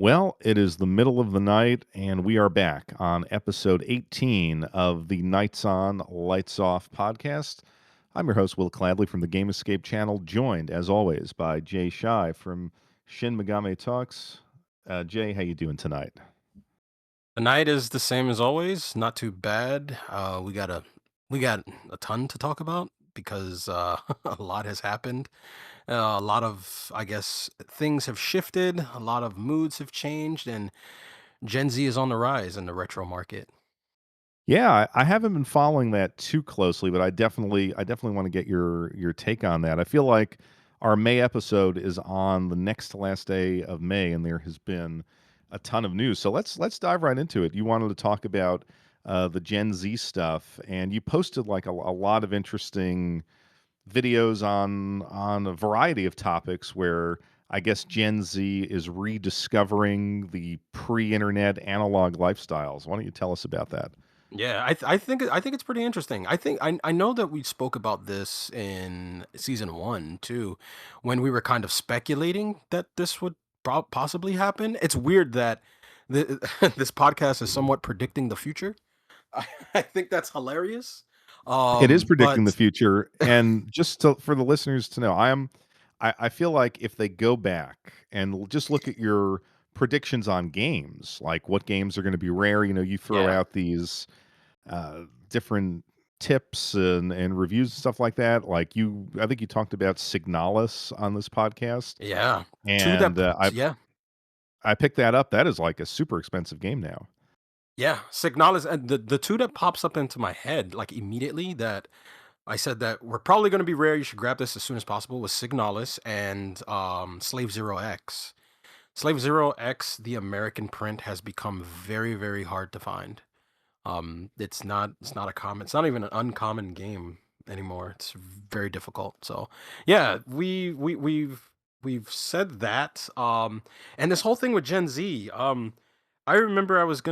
Well, it is the middle of the night, and we are back on episode 18 of the Nights On, Lights Off podcast. I'm your host, Will Cladley from the Game Escape channel, joined, as always, by JayShy from Shin Megami Talks. Jay, how you doing tonight? The night is the same as always, not too bad. We got a ton to talk about because a lot has happened. A lot of, I guess, things have shifted, a lot of moods have changed, and Gen Z is on the rise in the retro market. Yeah, I haven't been following that too closely, but I definitely want to get your take on that. I feel like our May episode is on the next to last day of May, and there has been a ton of news. So let's dive right into it. You wanted to talk about the Gen Z stuff, and you posted like a lot of interesting videos on a variety of topics where I guess Gen Z is rediscovering the pre-internet analog lifestyles. Why don't you tell us about that? Yeah, I think it's pretty interesting. I know that we spoke about this in season one too, when we were kind of speculating that this would possibly happen. It's weird that the, this podcast is somewhat predicting the future. I think that's hilarious. It is predicting the But future, and for the listeners to know, I feel like if they go back and just look at your predictions on games, like what games are gonna be rare, you throw yeah, out these, different tips and reviews and stuff like that, like I think you talked about Signalis on this podcast, yeah, two that, and, I yeah, I picked that up. That is, like, a super expensive game now. yeah. Signal is and the two that pops up into my head like immediately that I said that we're probably going to be rare. You should grab this as soon as possible. Was Signalis and Slave Zero X. Slave Zero X, the American print, has become very, very hard to find. It's not a common, it's not even an uncommon game anymore. It's very difficult. So yeah, we've said that. And this whole thing with Gen Z. I remember I was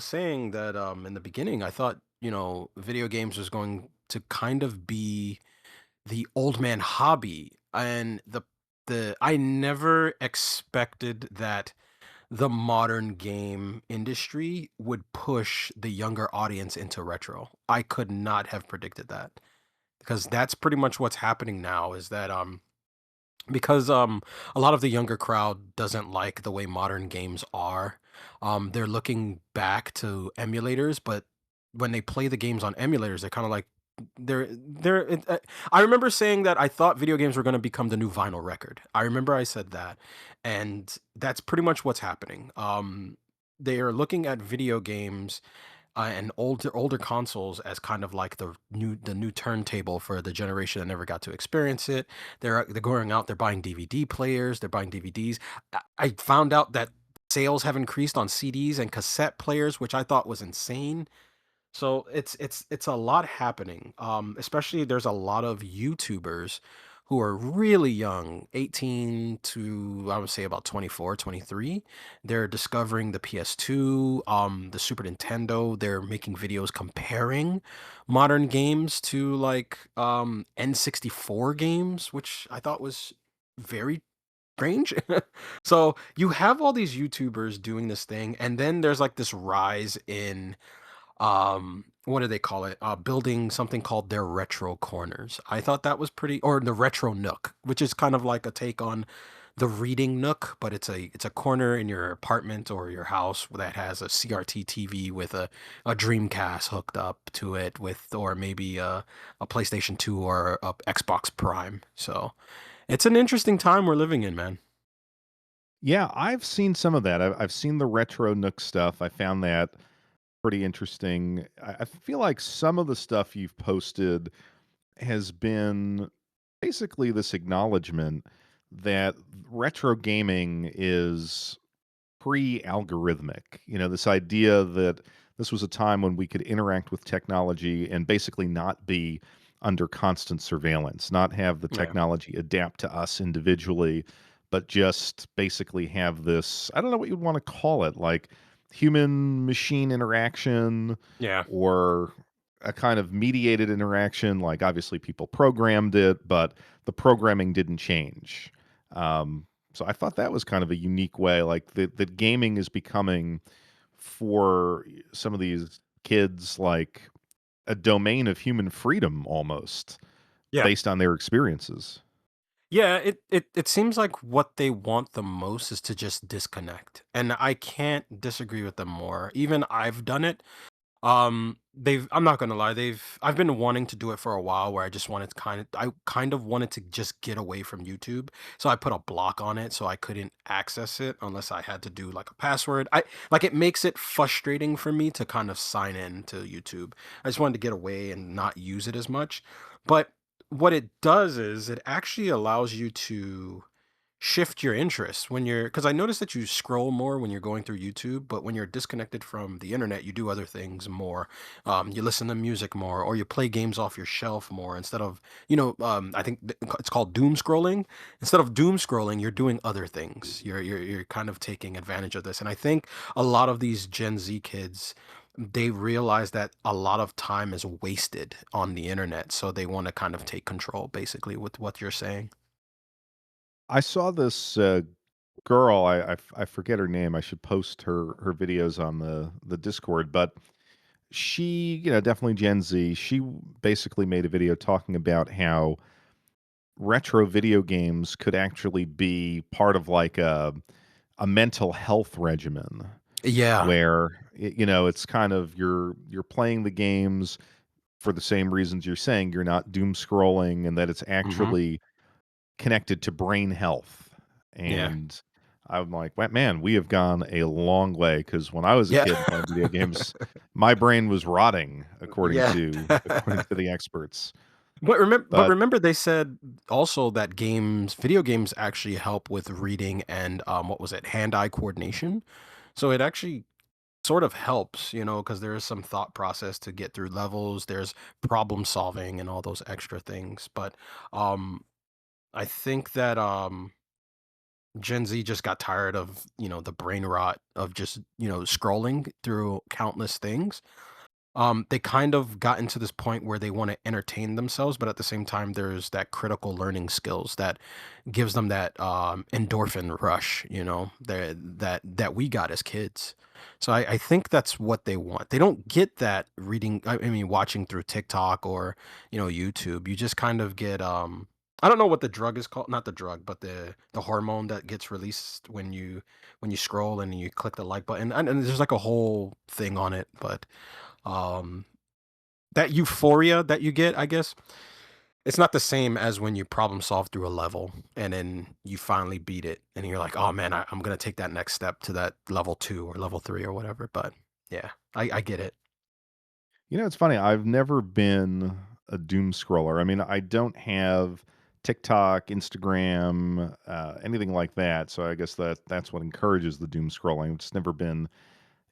saying that in the beginning I thought, video games was going to kind of be the old man hobby, and the I never expected that the modern game industry would push the younger audience into retro. I could not have predicted that, because that's pretty much what's happening now is that because a lot of the younger crowd doesn't like the way modern games are. They're looking back to emulators, but when they play the games on emulators, they're kind of like I remember saying that I thought video games were going to become the new vinyl record. I remember I said that, and that's pretty much what's happening. They are looking at video games and older consoles as kind of like the new turntable for the generation that never got to experience it. They're going out, they're buying DVD players, they're buying DVDs. I found out that sales have increased on CDs and cassette players, which I thought was insane. So it's a lot happening. Especially there's a lot of YouTubers who are really young, 18 to I would say about 24, 23. They're discovering the PS2, the Super Nintendo. They're making videos comparing modern games to like N64 games, which I thought was very strange. So you have all these YouTubers doing this thing, and then there's like this rise in what do they call it, building something called their retro corners. I thought that was pretty, or the retro nook, which is kind of like a take on the reading nook, but it's a corner in your apartment or your house that has a CRT TV with a Dreamcast hooked up to it, with or maybe a PlayStation 2 or a Xbox Prime. So it's an interesting time we're living in, man. Yeah, I've seen some of that. I've seen the retro Nook stuff. I found that pretty interesting. I feel like some of the stuff you've posted has been basically this acknowledgement that retro gaming is pre-algorithmic. This idea that this was a time when we could interact with technology and basically not be under constant surveillance, not have the Yeah, technology adapt to us individually, but just basically have this, I don't know what you'd want to call it, like human machine interaction yeah, or a kind of mediated interaction. Like obviously people programmed it, but the programming didn't change. So I thought that was kind of a unique way, like that gaming is becoming for some of these kids like a domain of human freedom almost Yeah. based on their experiences. Yeah, it seems like what they want the most is to just disconnect. And I can't disagree with them more. Even I've done it. They've I'm not gonna lie, I've been wanting to do it for a while where I kind of wanted to just get away from YouTube. So I put a block on it so I couldn't access it unless I had to do like a password. It makes it frustrating for me to kind of sign in to YouTube. I just wanted to get away and not use it as much. But what it does is it actually allows you to shift your interest when you're because I noticed that you scroll more when you're going through YouTube, but when you're disconnected from the internet, you do other things more. You listen to music more, or you play games off your shelf more instead of, I think it's called doom scrolling. Instead of doom scrolling, you're doing other things. You're kind of taking advantage of this, and I think a lot of these Gen Z kids. They realize that a lot of time is wasted on the internet, so they want to kind of take control, basically, with what you're saying. I saw this girl. I forget her name. I should post her videos on the Discord, but she, definitely Gen Z. She basically made a video talking about how retro video games could actually be part of like a mental health regimen Yeah. where it's kind of you're playing the games for the same reasons you're saying, you're not doom scrolling, and that it's Hmm. actually connected to brain health. Yeah. And I'm like, Man, we have gone a long way." Because when I was a Yeah. kid playing video games, my brain was rotting Yeah. according to the experts. But But remember they said also that video games actually help with reading and, what was it? Hand-eye coordination. So it actually sort of helps, because there is some thought process to get through levels, there's problem solving and all those extra things. But, um, I think that, Gen Z just got tired of, the brain rot of just, scrolling through countless things. They kind of gotten to this point where they want to entertain themselves, but at the same time, there's that critical learning skills that gives them that endorphin rush, that we got as kids. So I think that's what they want. They don't get that reading. I mean, watching through TikTok or YouTube. You just kind of get I don't know what the drug is called. Not the drug, but the hormone that gets released when you scroll and you click the like button. And there's like a whole thing on it, but um that euphoria that you get, I guess, it's not the same as when you problem solve through a level and then you finally beat it and you're like, oh man, I'm gonna take that next step to that level 2 or level 3 or whatever. But yeah, I get it. it's funny. I've never been a doom scroller. I mean, I don't have TikTok, Instagram, anything like that. So I guess that's what encourages the doom scrolling. It's never been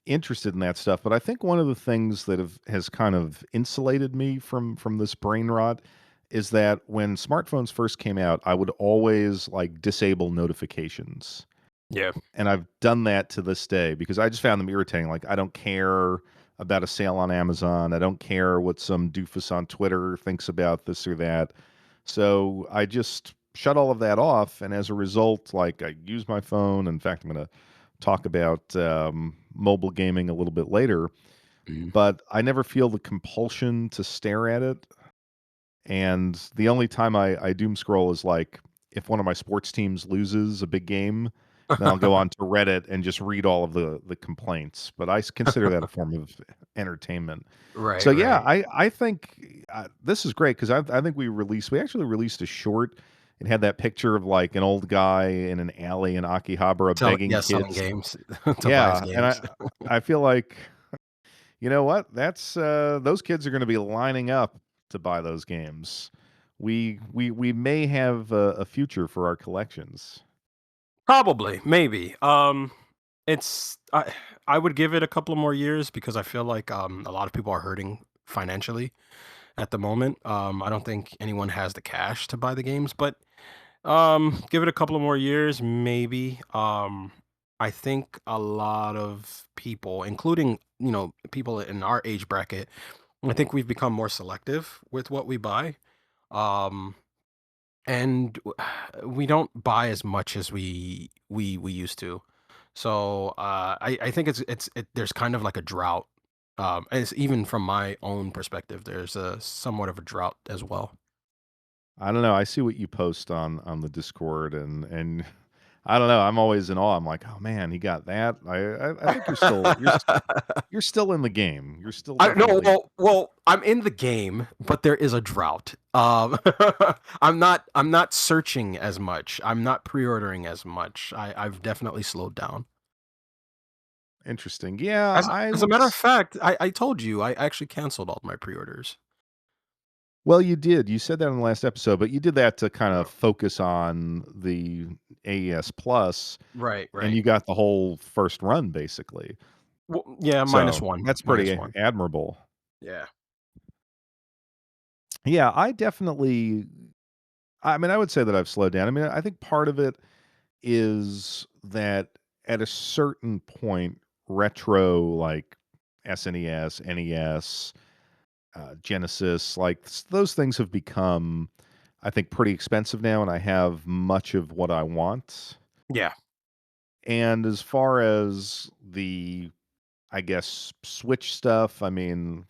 interested in that stuff. But I think one of the things that has kind of insulated me from this brain rot is that when smartphones first came out, I would always like disable notifications. Yeah. And I've done that to this day because I just found them irritating. Like, I don't care about a sale on Amazon. I don't care what some doofus on Twitter thinks about this or that. So I just shut all of that off. And as a result, like, I use my phone. In fact, I'm going to talk about mobile gaming a little bit later, Mhm. but I never feel the compulsion to stare at it. And the only time I doom scroll is like if one of my sports teams loses a big game, then I'll go on to Reddit and just read all of the complaints. But consider that a form of entertainment. So Right, yeah, right. I think this is great because I think we actually released a short. It had that picture of like an old guy in an alley in Akihabara begging Yeah, selling kids. games to buy his Yeah, and games. I feel like you know what? That's those kids are going to be lining up to buy those games. We may have a future for our collections. Probably, maybe. It's I would give it a couple of more years because I feel like a lot of people are hurting financially at the moment. I don't think anyone has the cash to buy the games, but give it a couple of more years, maybe. I think a lot of people, including, people in our age bracket, I think we've become more selective with what we buy. Um, and we don't buy as much as we used to. So I think there's kind of like a drought. And it's even from my own perspective, there's a somewhat of a drought as well. I don't know. I see what you post on the Discord, and I don't know. I'm always in awe. I'm like, oh man, he got that. I think you're still in the game. You're still I no, definitely. I'm in the game, but there is a drought. I'm not searching as much. I'm not pre-ordering as much. I've definitely slowed down. Interesting. Yeah, As I as a would matter of fact, I told you I actually canceled all my pre-orders. well, you did. You said that in the last episode, but you did that to kind of Oh. focus on the AES Plus, Right, and right. you got the whole first run basically. Well, yeah, So, minus one, that's minus pretty one. admirable. Yeah. Yeah, I mean, I would say that I've slowed down. I mean, I think part of it is that at a certain point, retro like SNES, NES, Genesis, like those things have become, I think, pretty expensive now, and I have much of what I want. Yeah. And as far as the, I guess, Switch stuff, I mean,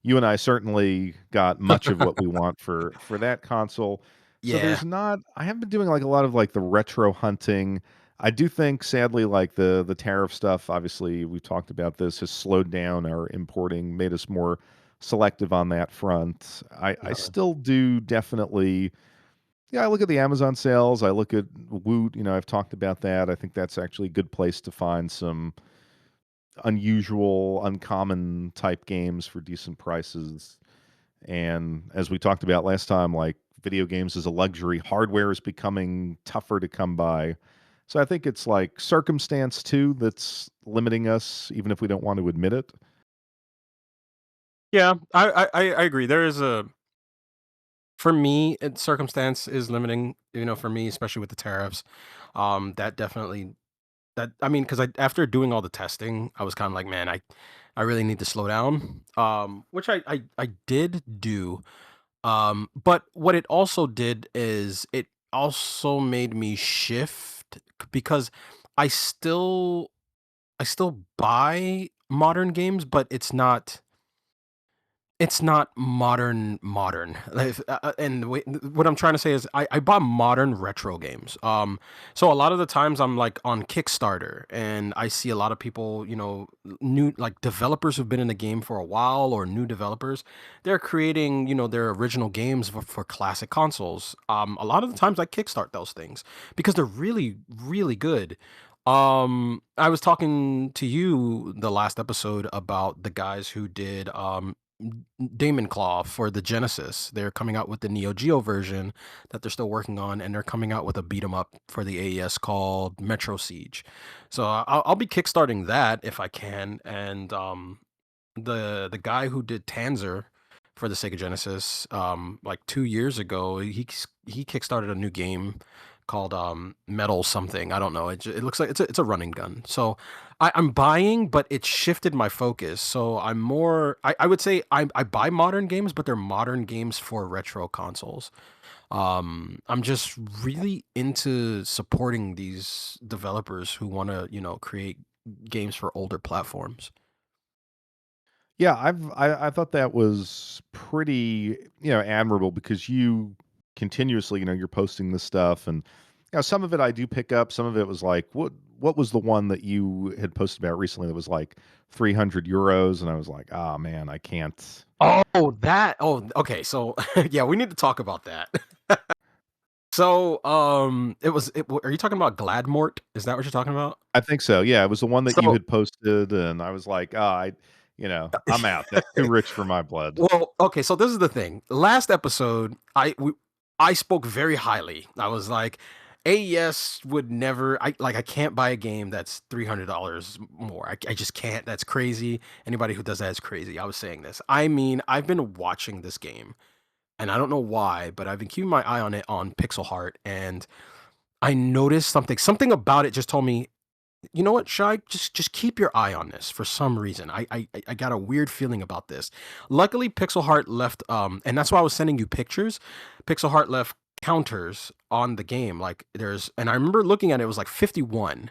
you and I certainly got much of what we want for that console. So Yeah. there's not I haven't been doing like a lot of like the retro hunting. I do think sadly like the tariff stuff, obviously we've talked about this, has slowed down our importing, made us more selective on that front. I Uh, still do definitely yeah, I look at the Amazon sales, I look at Woot, I've talked about that. I think that's actually a good place to find some unusual, uncommon type games for decent prices. And as we talked about last time, like video games is a luxury. Hardware is becoming tougher to come by. So I think it's like circumstance too that's limiting us, even if we don't want to admit it. yeah, I agree. There is a for me, circumstance is limiting. For me, especially with the tariffs, that definitely that I mean, because I after doing all the testing, I was kind of like, man, I really need to slow down. Which I did do. But what it also did is it also made me shift because I still I still buy modern games, but it's not modern. Like, and what I'm trying to say is I buy modern retro games. So a lot of the times I'm like on Kickstarter and I see a lot of people, new like developers who've been in the game for a while or new developers, they're creating, their original games for classic consoles. A lot of the times I kickstart those things because they're really, really good. I was talking to you the last episode about the guys who did Damon Claw for the Genesis. They're coming out with the Neo Geo version that they're still working on, and they're coming out with a beat 'em up for the AES called Metro Siege. So I'll be kickstarting that if I can. And the guy who did Tanzer for the Sega Genesis, like 2 years ago, he kickstarted a new game called Metal something. I don't know. It looks like it's a running gun. So I'm buying, but it shifted my focus. So I'm more. I would say I buy modern games, but they're modern games for retro consoles. I'm just really into supporting these developers who want to create games for older platforms. Yeah, I thought that was pretty, admirable because you continuously, you're posting this stuff and some of it I do pick up, some of it was like what was the one that you had posted about recently that was like 300 euros and I was like, "Ah, man, I can't." Oh, that. Oh, okay. So, yeah, we need to talk about that. So, are you talking about Gladmort? Is that what you're talking about? I think so. Yeah, it was the one that you So, had posted and I was like, "Ah, I'm out. That's too rich for my blood." well, okay. So this is the thing. Last episode, I spoke very highly. I was like, AES would never. I can't buy a game that's $300 more. I just can't. That's crazy. Anybody who does that is crazy. I was saying this. I mean, I've been watching this game and I don't know why, but I've been keeping my eye on it on Pixel Heart, and I noticed something. Something about it just told me, you know what, Shy, just keep your eye on this. For some reason, I got a weird feeling about this. Luckily, Pixel Heart left, and that's why I was sending you pictures. Pixel Heart left counters on the game. Like and I remember looking at it, it was like 51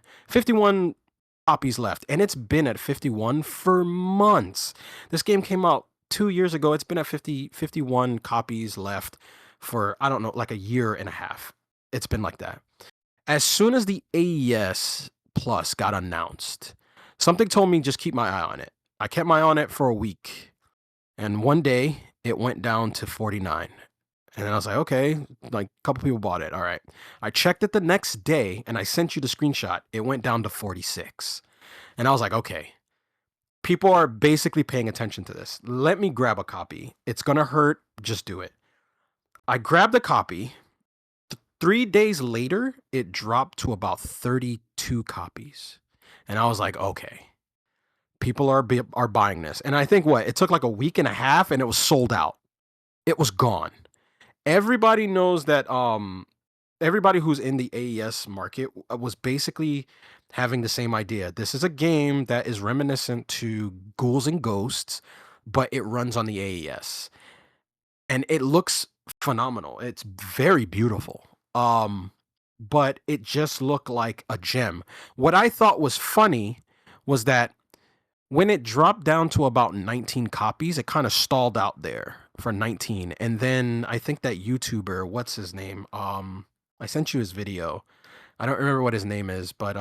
copies left, and it's been at 51 for months. This game came out 2 years ago. It's been at 51 copies left for, I don't know, like a year and a half. It's been like that. As soon as the AES Plus got announced, something told me just keep my eye on it. I kept my eye on it for a week, and one day it went down to 49. And then I was like, okay, like a couple people bought it. All right. I checked it the next day and I sent you the screenshot. It went down to 46. And I was like, okay, people are basically paying attention to this. Let me grab a copy. It's going to hurt. Just do it. I grabbed a copy. 3 days later, it dropped to about 32 copies. And I was like, okay, people are buying this. And I think it took like a week and a half and it was sold out. It was gone. Everybody knows that everybody who's in the AES market was basically having the same idea. This is a game that is reminiscent to Ghouls and Ghosts, but it runs on the AES. And it looks phenomenal. It's very beautiful. But it just looked like a gem. What I thought was funny was that when it dropped down to about 19 copies, it kind of stalled out there for 19. And then I think that YouTuber, what's his name? I sent you his video. I don't remember what his name is, but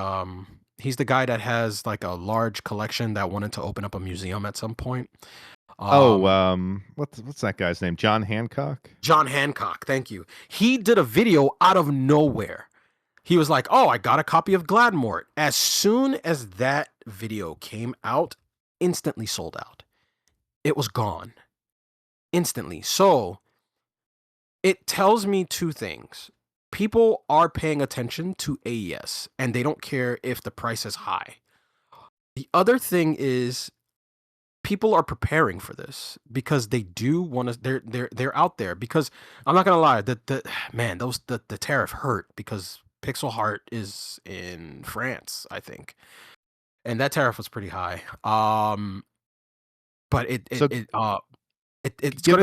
he's the guy that has like a large collection that wanted to open up a museum at some point. What's that guy's name? John Hancock? John Hancock, thank you. He did a video out of nowhere. He was like, oh, I got a copy of Gladmort. As soon as that video came out, instantly sold out. It was gone. Instantly. So it tells me two things. People are paying attention to AES, and they don't care if the price is high. The other thing is people are preparing for this because they do want to. They're out there because I'm not gonna lie. The tariff hurt because Pixel Heart is in France, I think, and that tariff was pretty high. But it's gonna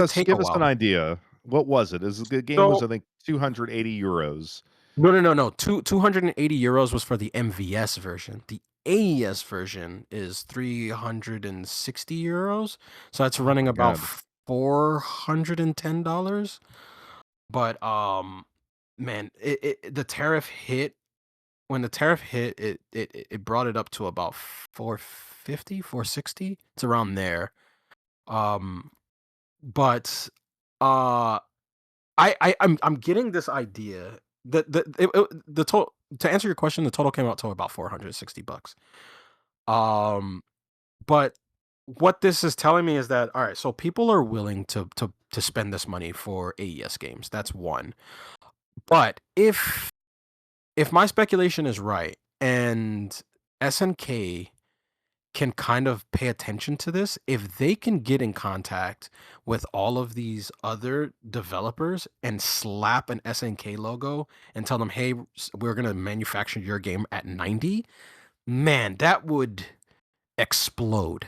take a give us an while. idea. What was it? The game was, So I think, 280 euros. no. 280 euros was for the MVS version. The AES version is 360 euros. So that's Oh running my about god. $410. But man, the tariff hit. When the tariff hit, it brought it up to about 450, 460. It's around there. Um, but uh I'm getting this idea that the total, to answer your question, the total came out to about $460. Um, but what this is telling me is that, all right, so people are willing to spend this money for AES games. That's one. But if my speculation is right and SNK can kind of pay attention to this, if they can get in contact with all of these other developers and slap an SNK logo and tell them, hey, we're going to manufacture your game at 90, man, that would explode.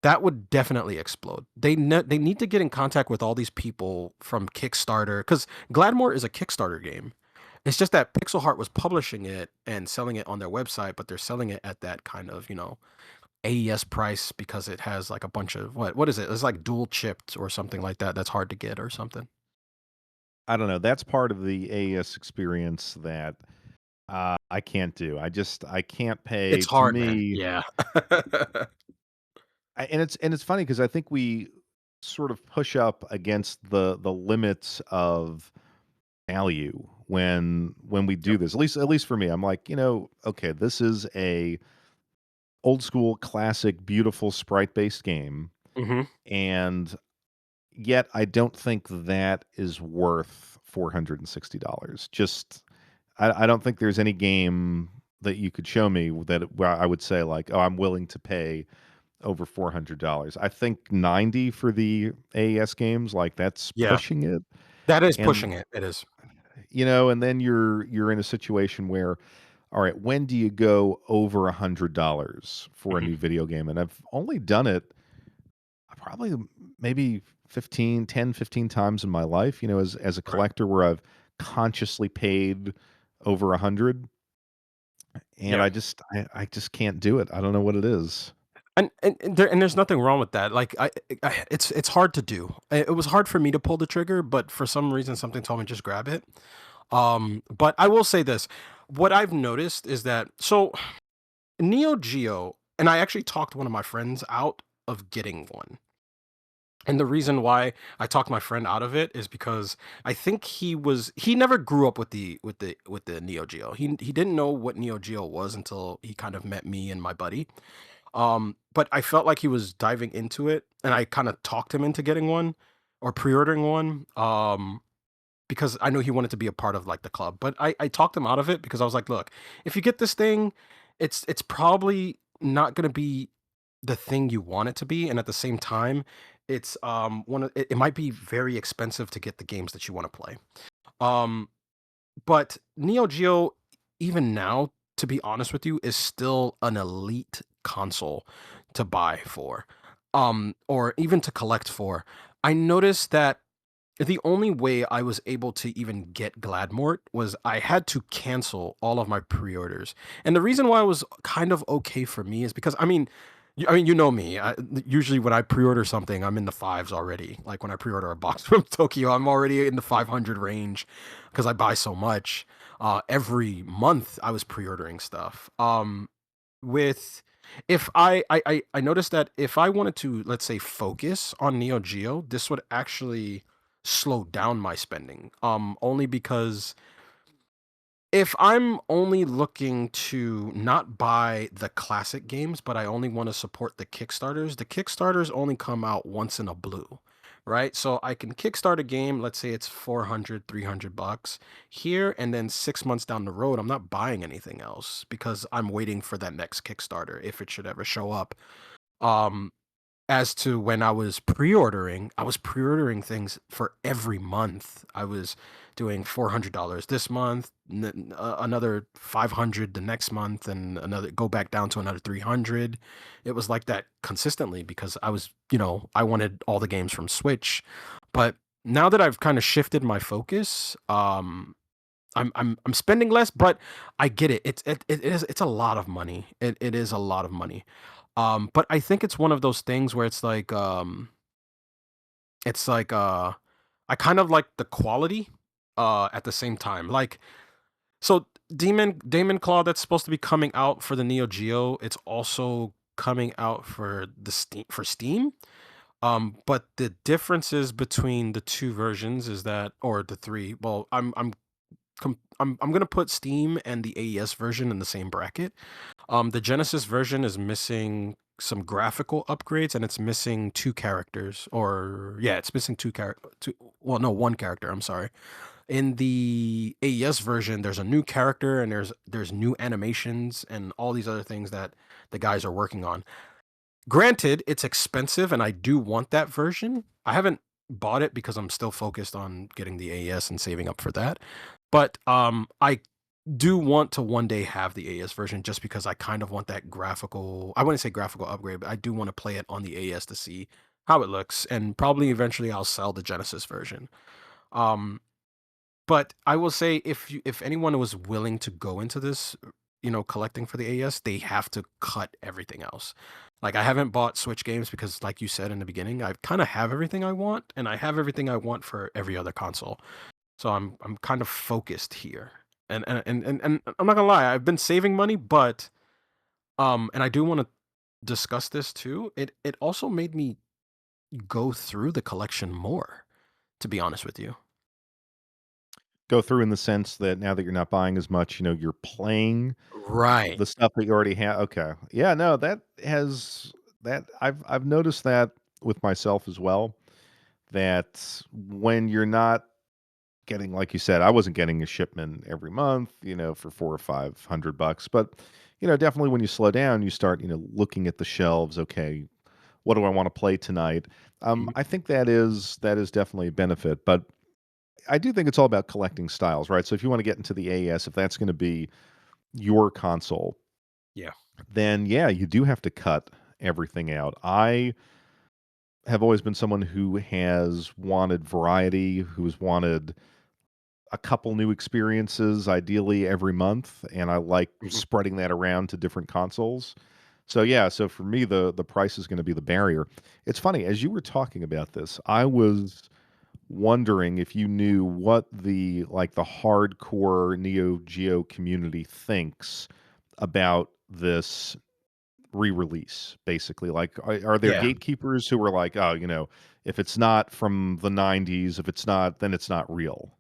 That would definitely explode. They need to get in contact with all these people from Kickstarter, because Gladmore is a Kickstarter game. It's just that Pixel Heart was publishing it and selling it on their website, but they're selling it at that kind of, AES price because it has like a bunch of what is it? It's like dual chipped or something like that. That's hard to get or something. I don't know. That's part of the AES experience that I can't do. I can't pay. It's To hard, man. me, Yeah. and it's funny because I think we sort of push up against the limits of value when we do Yep. this. At least for me, I'm like, okay, this is a old school, classic, beautiful sprite based game, Hmm. and yet I don't think that is worth $460. Just I don't think there's any game that you could show me where I would say like, oh, I'm willing to pay over $400. I think 90 for the AES games, like that's Yeah. pushing it. That is And pushing it. It is. and then you're in a situation where, all right, when do you go over $100 for a Mhm. new video game? And I've only done it probably maybe 15 times in my life, as a Right. collector where I've consciously paid over 100, and Yeah. I just can't do it. I don't know what it is. And there's nothing wrong with that. Like it's hard to do. It was hard for me to pull the trigger, but for some reason something told me just grab it. But I will say this. What I've noticed is that so Neo Geo, and I actually talked one of my friends out of getting one. And the reason why I talked my friend out of it is because I think he never grew up with the Neo Geo. He didn't know what Neo Geo was until he kind of met me and my buddy. But I felt like he was diving into it, and I kind of talked him into getting one or pre-ordering one. Because I knew he wanted to be a part of like the club. But I talked him out of it because I was like, look, if you get this thing, it's probably not gonna be the thing you want it to be. And at the same time, it's it might be very expensive to get the games that you want to play. Um, but Neo Geo, even now, to be honest with you, is still an elite console to buy for, or even to collect for. I noticed that the only way I was able to even get Gladmort was I had to cancel all of my pre-orders. And the reason why it was kind of okay for me is because you know me. Usually when I pre-order something, I'm in the fives already. Like when I pre-order a box from Tokyo, I'm already in the 500 range because I buy so much. Every month I was pre-ordering stuff. With if I noticed that if I wanted to, let's say, focus on Neo Geo, this would actually slow down my spending. Only because if I'm only looking to not buy the classic games, but I only want to support the Kickstarters only come out once in a blue, right? So I can kickstart a game, let's say it's 400, $300 here, and then 6 months down the road, I'm not buying anything else because I'm waiting for that next Kickstarter if it should ever show up. Um, as to when I was pre-ordering things for every month. I was doing $400 this month, another 500 the next month, and another go back down to another 300. It was like that consistently because I wanted all the games from Switch. But now that I've kind of shifted my focus, I'm spending less, but I get it. It's a lot of money. It is a lot of money. But I think it's one of those things where it's like I kind of like the quality at the same time. Like so Demon Claw that's supposed to be coming out for the Neo Geo, it's also coming out for Steam. But the differences between the two versions is that, or the three, well, I'm gonna put Steam and the AES version in the same bracket. The Genesis version is missing some graphical upgrades, and it's missing two characters, or yeah, it's missing two. Well, no, one character. I'm sorry. In the AES version, there's a new character, and there's new animations and all these other things that the guys are working on. Granted, it's expensive, and I do want that version. I haven't bought it because I'm still focused on getting the AES and saving up for that. But I do want to one day have the AES version just because I kind of want that graphical. I wouldn't say graphical upgrade, but I do want to play it on the AES to see how it looks, and probably eventually I'll sell the Genesis version. Um, but I will say if anyone was willing to go into this, collecting for the AES, they have to cut everything else. Like I haven't bought Switch games because, like you said in the beginning, I kind of have everything I want, and I have everything I want for every other console. So I'm kind of focused here. And I'm not gonna lie, I've been saving money, but and I do want to discuss this too. It also made me go through the collection more, to be honest with you. Go through in the sense that now that you're not buying as much, you're playing Right. the stuff that you already have. Okay. Yeah, no, that I've noticed that with myself as well, that when you're not getting, like you said, I wasn't getting a shipment every month, for 4 or $500, but definitely when you slow down, you start, looking at the shelves. Okay, what do I want to play tonight? Mhm. I think that is definitely a benefit, but I do think it's all about collecting styles, right? So if you want to get into the AES, if that's going to be your console, Yeah. then yeah, you do have to cut everything out. have always been someone who has wanted variety, who's wanted a couple new experiences, ideally every month, and I like Mhm. spreading that around to different consoles. So yeah, so for me, the price is going to be the barrier. It's funny as you were talking about this, I was wondering if you knew what the hardcore Neo Geo community thinks about this re-release. Basically, like, are there Yeah. gatekeepers who are like, oh, if it's not from the '90s, if it's not, then it's not real.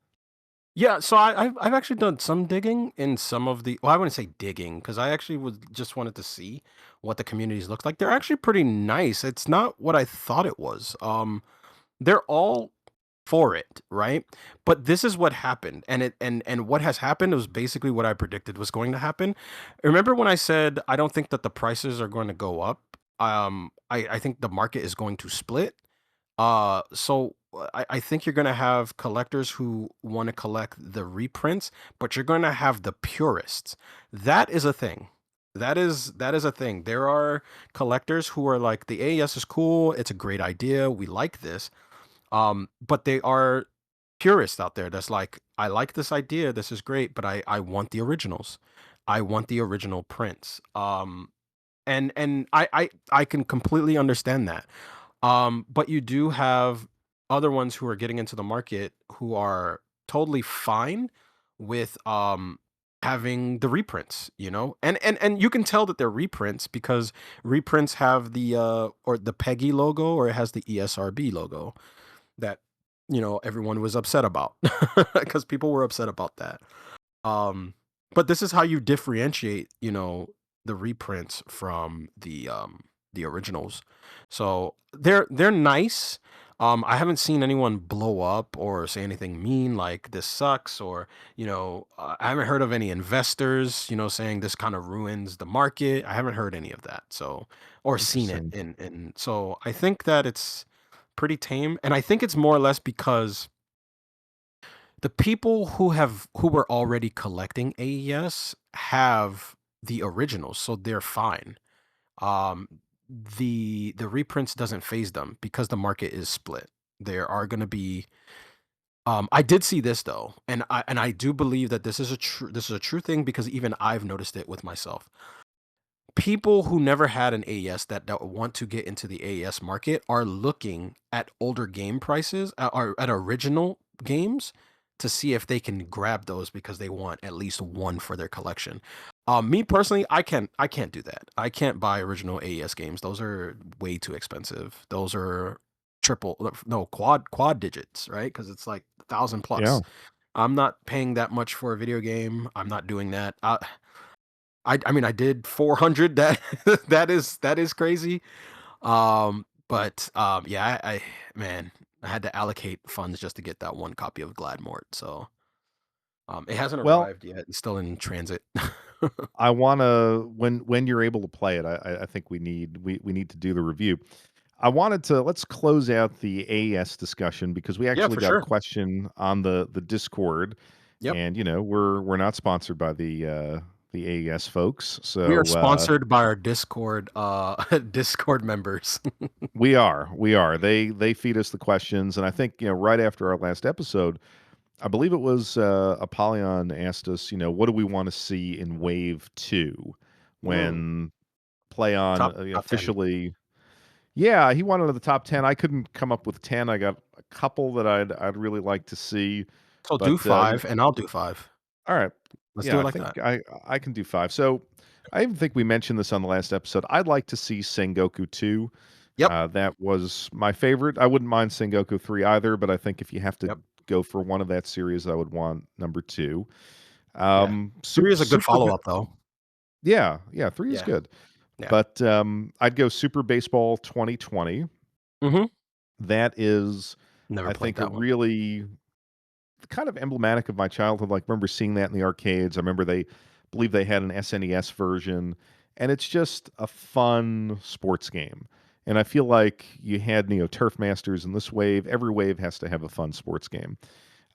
Yeah, so I've actually done some digging in some of the, well, I wouldn't say digging because I actually was just wanted to see what the communities looked like. They're actually pretty nice. It's not what I thought it was. They're all for it, right? But this is what happened, and what has happened was basically what I predicted was going to happen. Remember when I said I don't think that the prices are going to go up? I think the market is going to split. I think you're gonna have collectors who want to collect the reprints, but you're gonna have the purists. That is a thing. That is a thing. There are collectors who are like, the AES is cool, it's a great idea, we like this. But they are purists out there that's like, I like this idea, this is great, but I want the originals. I want the original prints. And I can completely understand that. But you do have other ones who are getting into the market who are totally fine with having the reprints, and you can tell that they're reprints because reprints have the or the Peggy logo, or it has the ESRB logo that everyone was upset about because people were upset about that. Um, but this is how you differentiate, the reprints from the originals. So they're nice. I haven't seen anyone blow up or say anything mean like this sucks, or I haven't heard of any investors, saying this kind of ruins the market. I haven't heard any of that. So, or seen it Interesting. in so I think that it's pretty tame, and I think it's more or less because the people who were already collecting AES have the originals, so they're fine. Um, the reprints doesn't phase them because the market is split. There are going to be. I did see this though, and I do believe that this is a true thing because even I've noticed it with myself. People who never had an AES that want to get into the AES market are looking at older game prices, or at original games, to see if they can grab those because they want at least one for their collection. Me personally, I can't do that. I can't buy original AES games. Those are way too expensive. Those are triple, no, quad digits, right? Because it's like 1,000 Yeah. plus. I'm not paying that much for a video game. I'm not doing that. I mean, I did 400. That that is crazy. But yeah, man, I had to allocate funds just to get that one copy of Gladmort. So it hasn't Well, arrived yet. It's still in transit. I wanna when you're able to play it, I think we need to do the review. I wanted to let's close out the AES discussion because we Yeah, actually for got a sure. question on the Discord, Yep. and we're not sponsored by the AES folks, We are so sponsored by our Discord Discord members. we are. They feed us the questions, and I think right after our last episode, I believe it was Apollyon asked us, what do we want to see in Wave Two Mm, when Play On top 10. officially. Yeah, he wanted the top 10. I couldn't come up with 10. I got a couple that I'd really like to see, So do but five and I'll do five. all right. Let's do Yeah, it I like think that. I can do 5. So, I even think we mentioned this on the last episode. I'd like to see Sengoku 2. Yep. That was my favorite. I wouldn't mind Sengoku 3 either, but I think if you have to Yep. go for one of that series, I would want number 2. Yeah. Three is a good Super follow up though. Yeah, yeah, 3 is Yeah. good. Yeah. But I'd go Super Baseball 2020. Hmm. That is, Never I played think, a that one. really kind of emblematic of my childhood. Like, remember seeing that in the arcades. I remember they believe they had an SNES version, and it's just a fun sports game. And I feel like you had Turf Masters in this wave. Every wave has to have a fun sports game.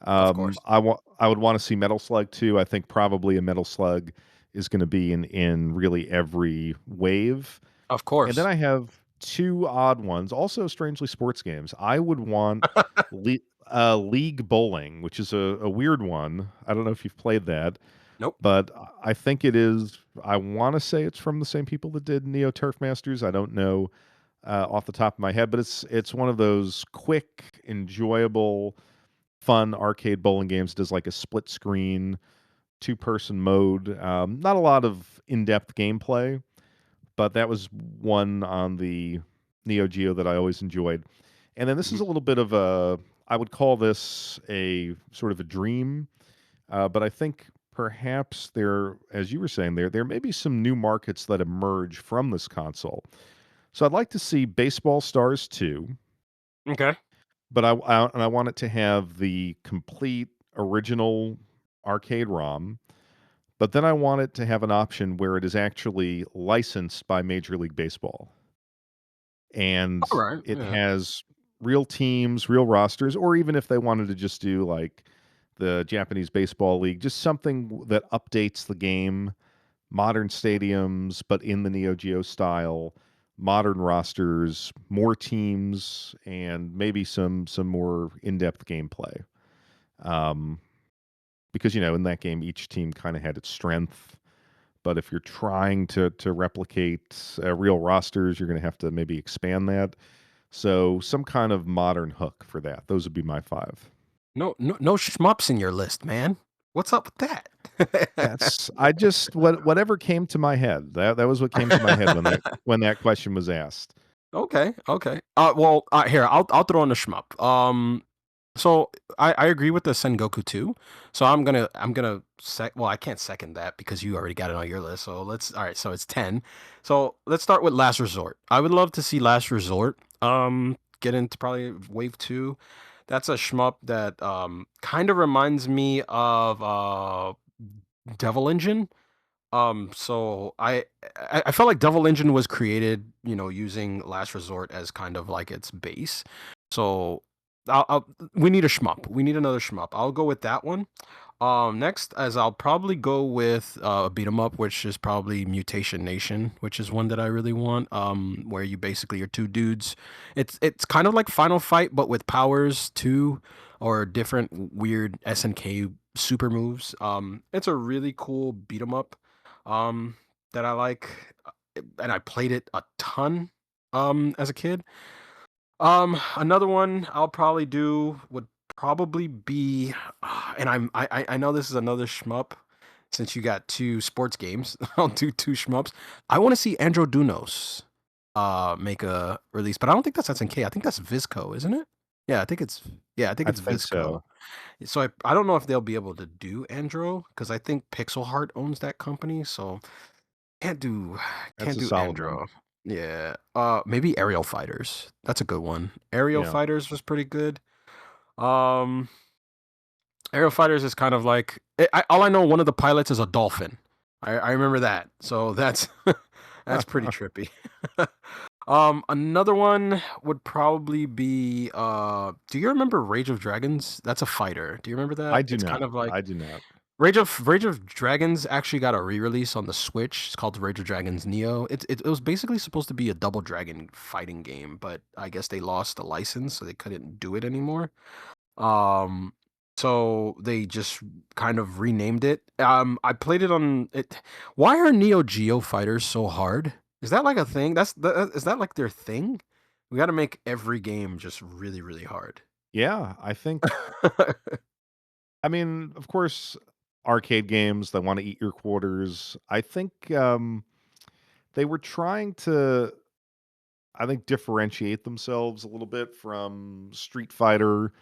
Of course. I would want to see Metal Slug too. I think probably a Metal Slug is going to be in really every wave. Of And then course. I have two odd ones, also strangely sports games. I would want League Bowling, which is a weird one. I don't know if you've played that, Nope. but I think it is. I want to say it's from the same people that did Neo Turf Masters. I don't know off the top of my head, but it's one of those quick, enjoyable, fun arcade bowling games. Does like a split screen, two-person mode. Not a lot of in-depth gameplay, but that was one on the Neo Geo that I always enjoyed. And then this Mhm. is a little bit of a, I would call this a sort of a dream, but I think perhaps there, as you were saying, there may be some new markets that emerge from this console. So I'd like to see Baseball Stars 2, Okay. but and I want it to have the complete original arcade ROM. But then I want it to have an option where it is actually licensed by Major League Baseball, and All right. it Yeah. has real teams, real rosters, or even if they wanted to just do like the Japanese Baseball League, just something that updates the game, modern stadiums, but in the Neo Geo style, modern rosters, more teams, and maybe some more in-depth gameplay. Um, because in that game, each team kind of had its strength. But if you're trying to replicate real rosters, you're going to have to maybe expand that. So some kind of modern hook for that. Those would be my five. No, no, no shmups in your list, man. What's up with that? That's I just whatever came to my head. That was what came to my head when that question was asked. Okay, okay. Well, here I'll throw in a shmup. So I agree with the Sengoku too. So I'm gonna well, I can't second that because you already got it on your list. So let's all right. So it's 10. So let's start with Last Resort. I would love to see Last Resort get into probably wave two. That's a shmup that kind of reminds me of Devil Engine. So I felt like Devil Engine was created, using Last Resort as kind of like its base. So we need a shmup. We need another shmup. I'll go with that one. Next, as I'll probably go with a beat 'em up, which is probably Mutation Nation, which is one that I really want. Where you basically are two dudes. It's kind of like Final Fight, but with powers too, or different weird SNK super moves. It's a really cool beat 'em up um, that I like, and I played it a ton as a kid. Another one I'll probably do would probably be, and I know this is another shmup. Since you got two sports games, I'll do two shmups. I want to see Andro Dunos make a release, but I don't think that's SNK. I think that's Visco, isn't it? Yeah, I think it's yeah, I think I it's think Visco. so. So I don't know if they'll be able to do Andro because I think Pixel Heart owns that company. So can't do That's can't a do solid one. Andro. Yeah. Maybe Aerial Fighters. That's a good one. Aerial Yeah. Fighters was pretty good. Um Aerial Fighters is kind of like all I know one of the pilots is a dolphin. I remember that. So that's that's pretty trippy. Another one would probably be do you remember Rage of Dragons? That's a fighter. Do you remember I that? do It's kind not. of like I do not. Rage of Dragons actually got a re-release on the Switch. It's called Rage of Dragons Neo. It was basically supposed to be a double dragon fighting game, but I guess they lost the license, so they couldn't do it anymore. Um, so they just kind of renamed it. I played it on it. Why are Neo Geo fighters so hard? Is that like a thing? Is that like their thing? We got to make every game just really, really hard. Yeah, I mean, of course, arcade games, they wanna eat your quarters. I think, they were trying to, I think, differentiate themselves a little bit from Street Fighter.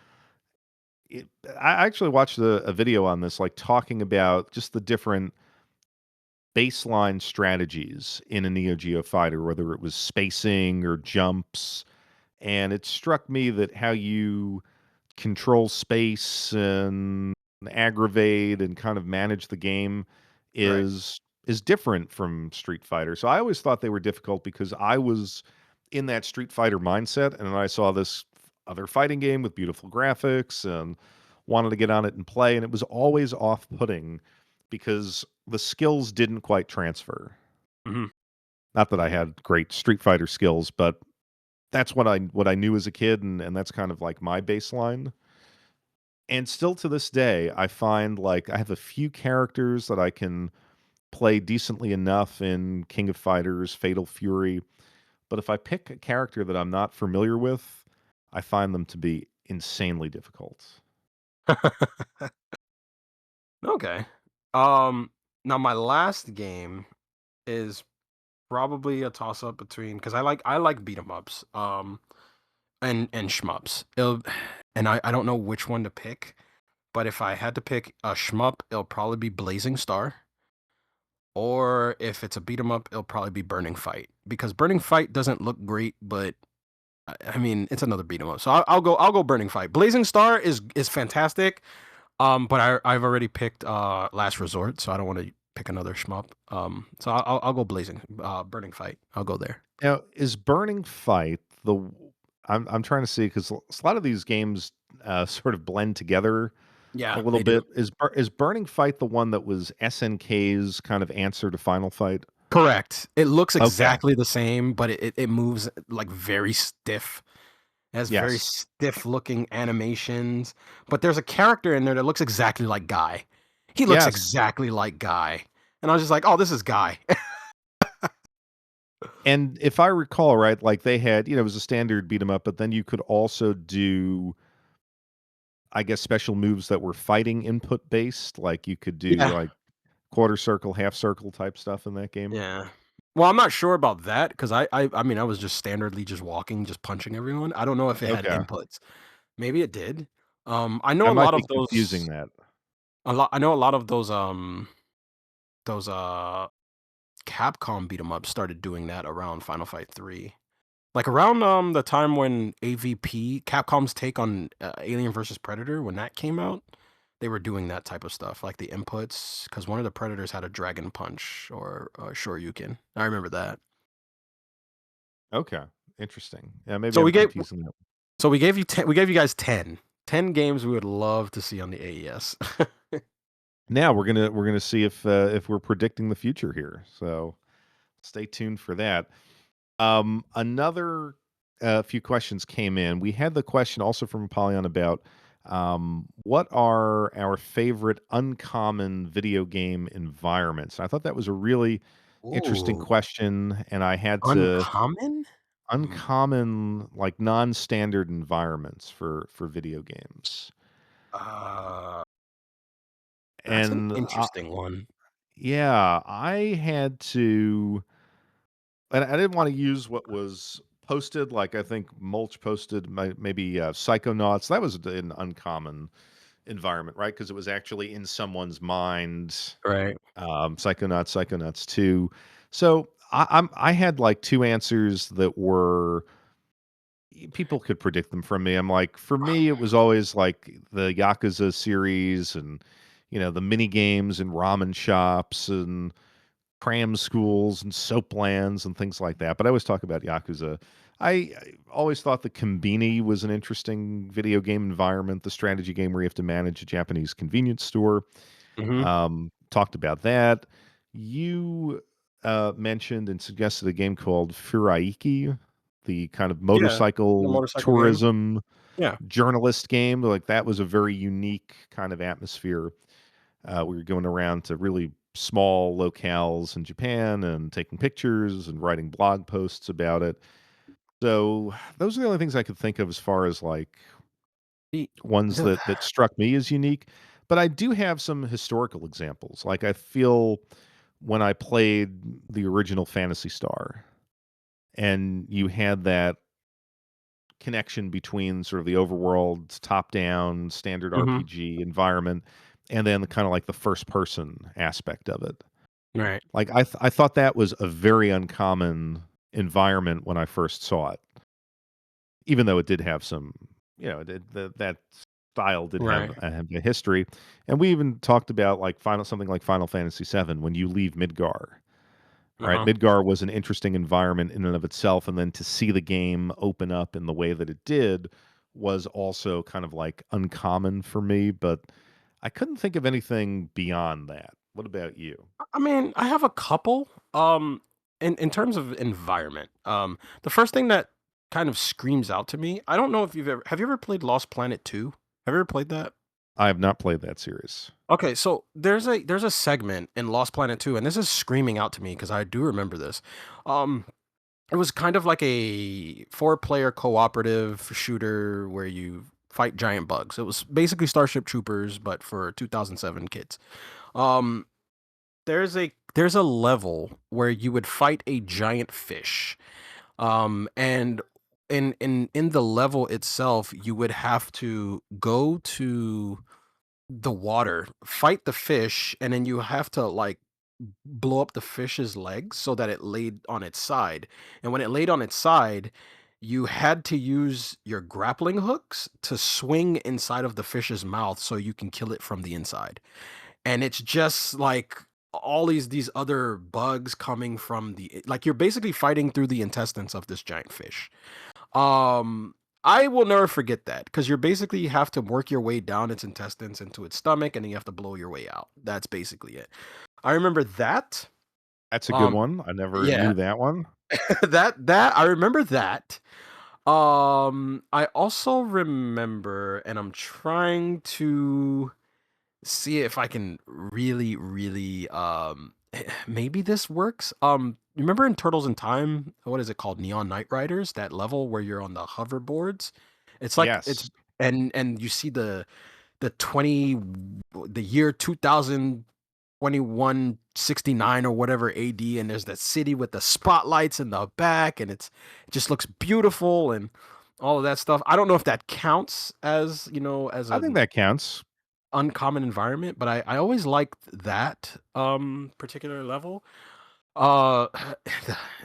I actually watched a video on this, like, talking about just the different baseline strategies in a Neo Geo fighter, whether it was spacing or jumps, and it struck me that how you control space and aggravate and kind of manage the game Right. is different from Street Fighter. So I always thought they were difficult because I was in that Street Fighter mindset, and then I saw this other fighting game with beautiful graphics and wanted to get on it and play, and it was always off-putting because the skills didn't quite transfer. Mhm. Not that I had great Street Fighter skills, but that's what I knew as a kid, and that's kind of like my baseline. And still to this day, I find like I have a few characters that I can play decently enough in King of Fighters, Fatal Fury, but if I pick a character that I'm not familiar with, I find them to be insanely difficult. Okay. Um, Now my last game is probably a toss up between because I like beat 'em ups, and shmups. And I don't know which one to pick, but if I had to pick a shmup, it'll probably be Blazing Star. Or if it's a beat 'em up, it'll probably be Burning Fight because Burning Fight doesn't look great, but I mean it's another beat 'em up. So I'll go Burning Fight. Blazing Star is fantastic. But I've already picked Last Resort, so I don't want to pick another shmup. So I'll go Blazing Burning Fight. I'll go there. Now, is Burning Fight I'm trying to see because a lot of these games sort of blend together a Yeah, little they do. bit. Is Burning Fight the one that was SNK's kind of answer to Final Fight? Correct. It looks Okay. exactly the same, but it moves like very stiff. It has very Yes. stiff looking animations. But there's a character in there that looks exactly like Guy. He looks Yes. exactly like Guy. And I was just like, oh, this is Guy. And if I recall right, like they had, it was a standard beat 'em up, but then you could also do, I guess, special moves that were fighting input based. Like you could do Yeah. like quarter circle, half circle type stuff in that game. Yeah. Well, I'm not sure about that because I mean I was just standardly just walking, just punching everyone. I don't know if it had Okay. inputs. Maybe it did. I know I a might lot be of confusing those that. I know a lot of those Capcom beat 'em up started doing that around Final Fight 3. Like around the time when AVP, Capcom's take on Alien versus Predator, when that came out, they were doing that type of stuff, like the inputs, because one of the Predators had a Dragon Punch or a Shoryuken. I remember that. Okay. Interesting. Yeah, maybe So I'm we gave confusing that. so we gave you 10, we gave you guys 10 games we would love to see on the AES. Now we're gonna see if we're predicting the future here. So stay tuned for that. Another few questions came in. We had the question also from Apollyon about what are our favorite uncommon video game environments? I thought that was a really interesting Ooh, question, and I had to uncommon? Mm, uncommon, like non-standard environments for video games. uh, that's an And interesting one. yeah, I had to, and I didn't want to use what was posted. Like I think Mulch posted maybe Psychonauts. That was an uncommon environment, right? Because it was actually in someone's mind. Right. Psychonauts 2. So I had like two answers that were people could predict them from me. I'm like, for me, it was always like the Yakuza series and the mini games and ramen shops and cram schools and soaplands and things like that. But I always talk about Yakuza. I always thought the Konbini was an interesting video game environment, the strategy game where you have to manage a Japanese convenience store. Hmm. Talked about that. You mentioned and suggested a game called Furaiki, the kind of Yeah, the motorcycle motorcycle game. tourism Yeah. journalist game. Like that was a very unique kind of atmosphere. We were going around to really small locales in Japan and taking pictures and writing blog posts about it. So those are the only things I could think of as far as like The, ones the, that struck me as unique. But I do have some historical examples. Like I feel when I played the original Fantasy Star and you had that connection between sort of the overworld top down standard mhm, RPG environment and then kind of like the first person aspect of it. right, Like I thought that was a very uncommon environment when I first saw it, even though it did have some, that style did right, have a history, and we even talked about like something like Final Fantasy VII when you leave Midgar. Right, uh-huh. Midgar was an interesting environment in and of itself, and then to see the game open up in the way that it did was also kind of like uncommon for me. But I couldn't think of anything beyond that. What about you? I mean, I have a couple, in terms of environment, the first thing that kind of screams out to me. I don't know if have you ever played Lost Planet 2? Have you ever played that? I have not played that series. Okay, so there's a segment in Lost Planet 2, and this is screaming out to me because I do remember this. Um, it was kind of like a four-player cooperative shooter where you fight giant bugs. It was basically Starship Troopers, but for 2007 kids. Um, there's a level where you would fight a giant fish. And in the level itself, you would have to go to the water, fight the fish, and then you have to like blow up the fish's legs so that it laid on its side. And when it laid on its side, you had to use your grappling hooks to swing inside of the fish's mouth so you can kill it from the inside. And it's just like all these other bugs coming from the like you're basically fighting through the intestines of this giant fish. Um, I will never forget that because you're basically have to work your way down its intestines into its stomach, and then you have to blow your way out. That's basically it. I remember that. That's a good Um, one. I never yeah, knew that one. that I remember that. I also remember, and I'm trying to see if I can really maybe this works. Remember in Turtles in Time, what is it called? Neon Knight Riders, that level where you're on the hoverboards. It's like it's Yes. and you see the 20 the year 2021 69 or whatever AD, and there's that city with the spotlights in the back, and it just looks beautiful and all of that stuff. I don't know if that counts as, as I think an that counts. uncommon environment, but I always liked that particular level. Uh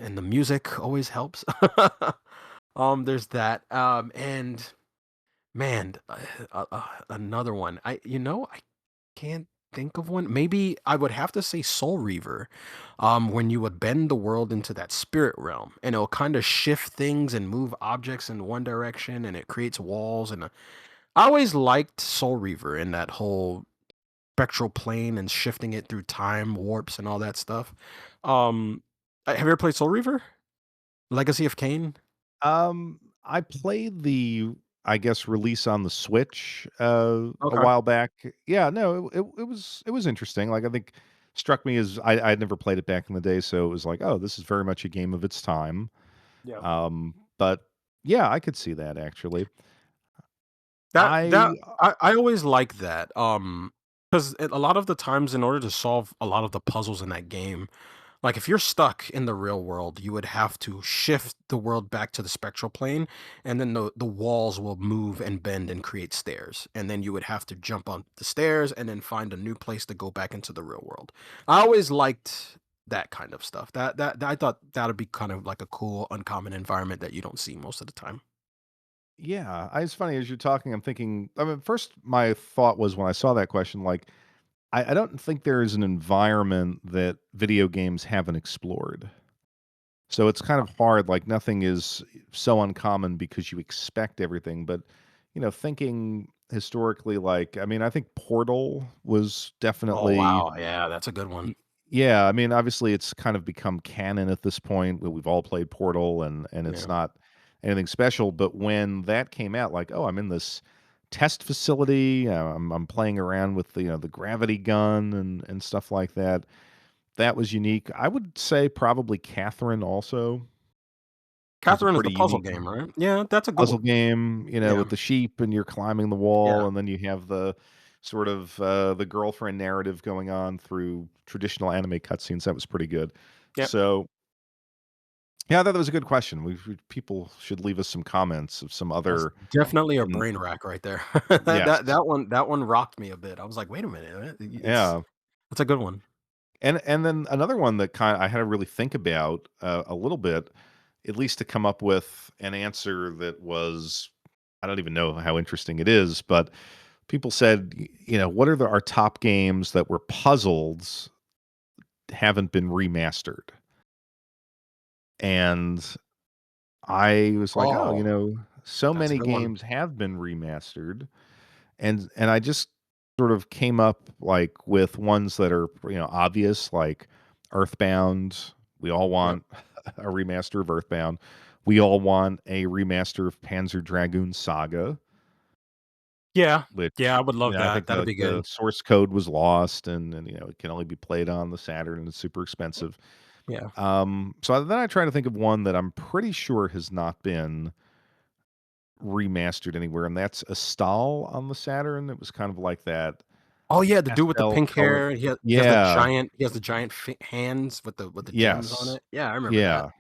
and the music always helps. There's that. And man, another one. I can't think of one. Maybe I would have to say Soul Reaver. When you would bend the world into that spirit realm, and it'll kind of shift things and move objects in one direction, and it creates walls. And I always liked Soul Reaver in that whole spectral plane and shifting it through time warps and all that stuff. Um, have you ever played Soul Reaver? Legacy of Kain? I played the, I guess, release on the Switch, a Okay. while back. Yeah, no, it was interesting. Like, I think struck me as I'd never played it back in the day, so it was like, "Oh, this is very much a game of its time." Yeah. But yeah, I could see that actually. That I I always like that. Because a lot of the times, in order to solve a lot of the puzzles in that game, like if you're stuck in the real world, you would have to shift the world back to the spectral plane, and then the walls will move and bend and create stairs, and then you would have to jump on the stairs and then find a new place to go back into the real world. I always liked that kind of stuff. I thought that would be kind of like a cool, uncommon environment that you don't see most of the time. Yeah, it's funny as you're talking, I'm thinking. I mean, first my thought was when I saw that question, like, I don't think there is an environment that video games haven't explored. So it's kind of hard, like, nothing is so uncommon because you expect everything, but, thinking historically, like, I mean, I think Portal was Oh definitely wow, yeah, that's a good one. y yeah, I mean, obviously, it's kind of become canon at this point, we've all played Portal, and it's Yeah. not anything special, but when that came out, like, "Oh, I'm in this test facility, I'm playing around with the gravity gun and stuff like that." That was unique. I would say probably Catherine also was a Catherine is the pretty puzzle unique game, right? Yeah, that's a good puzzle one. game, Yeah, with the sheep and you're climbing the yeah, wall, and then you have the sort of, the girlfriend narrative going on through traditional anime cutscenes. That was pretty good. yeah. So, yeah, I thought that was a good question. People should leave us some comments of some That's other definitely a hidden. brain rack right there. Yes. That one rocked me a bit. I was like, "Wait a minute, Yeah. it's a good one." And then another one that I had to really think about, a little bit, at least to come up with an answer that was, I don't even know how interesting it is, but people said, what are our top games that were puzzles haven't been remastered? And I was like, oh, Oh, so that's a many good one. games have been remastered, and I just sort of came up like with ones that are obvious, like Earthbound. We all Yep. want a remaster of Earthbound. We all want a remaster of Panzer Dragoon Saga, Yeah. Yeah, which I would love I that. think That'd be the good. source code was lost, and it can only be played on the Saturn, and it's super expensive. Yeah. So then I try to think of one that I'm pretty sure has not been remastered anywhere, and that's a stall on the Saturn. It was kind of like that Oh yeah, the dude with the pastel pink color. hair. He has the Yeah. giant hands with the gems on Yes. it. Yeah, I remember that.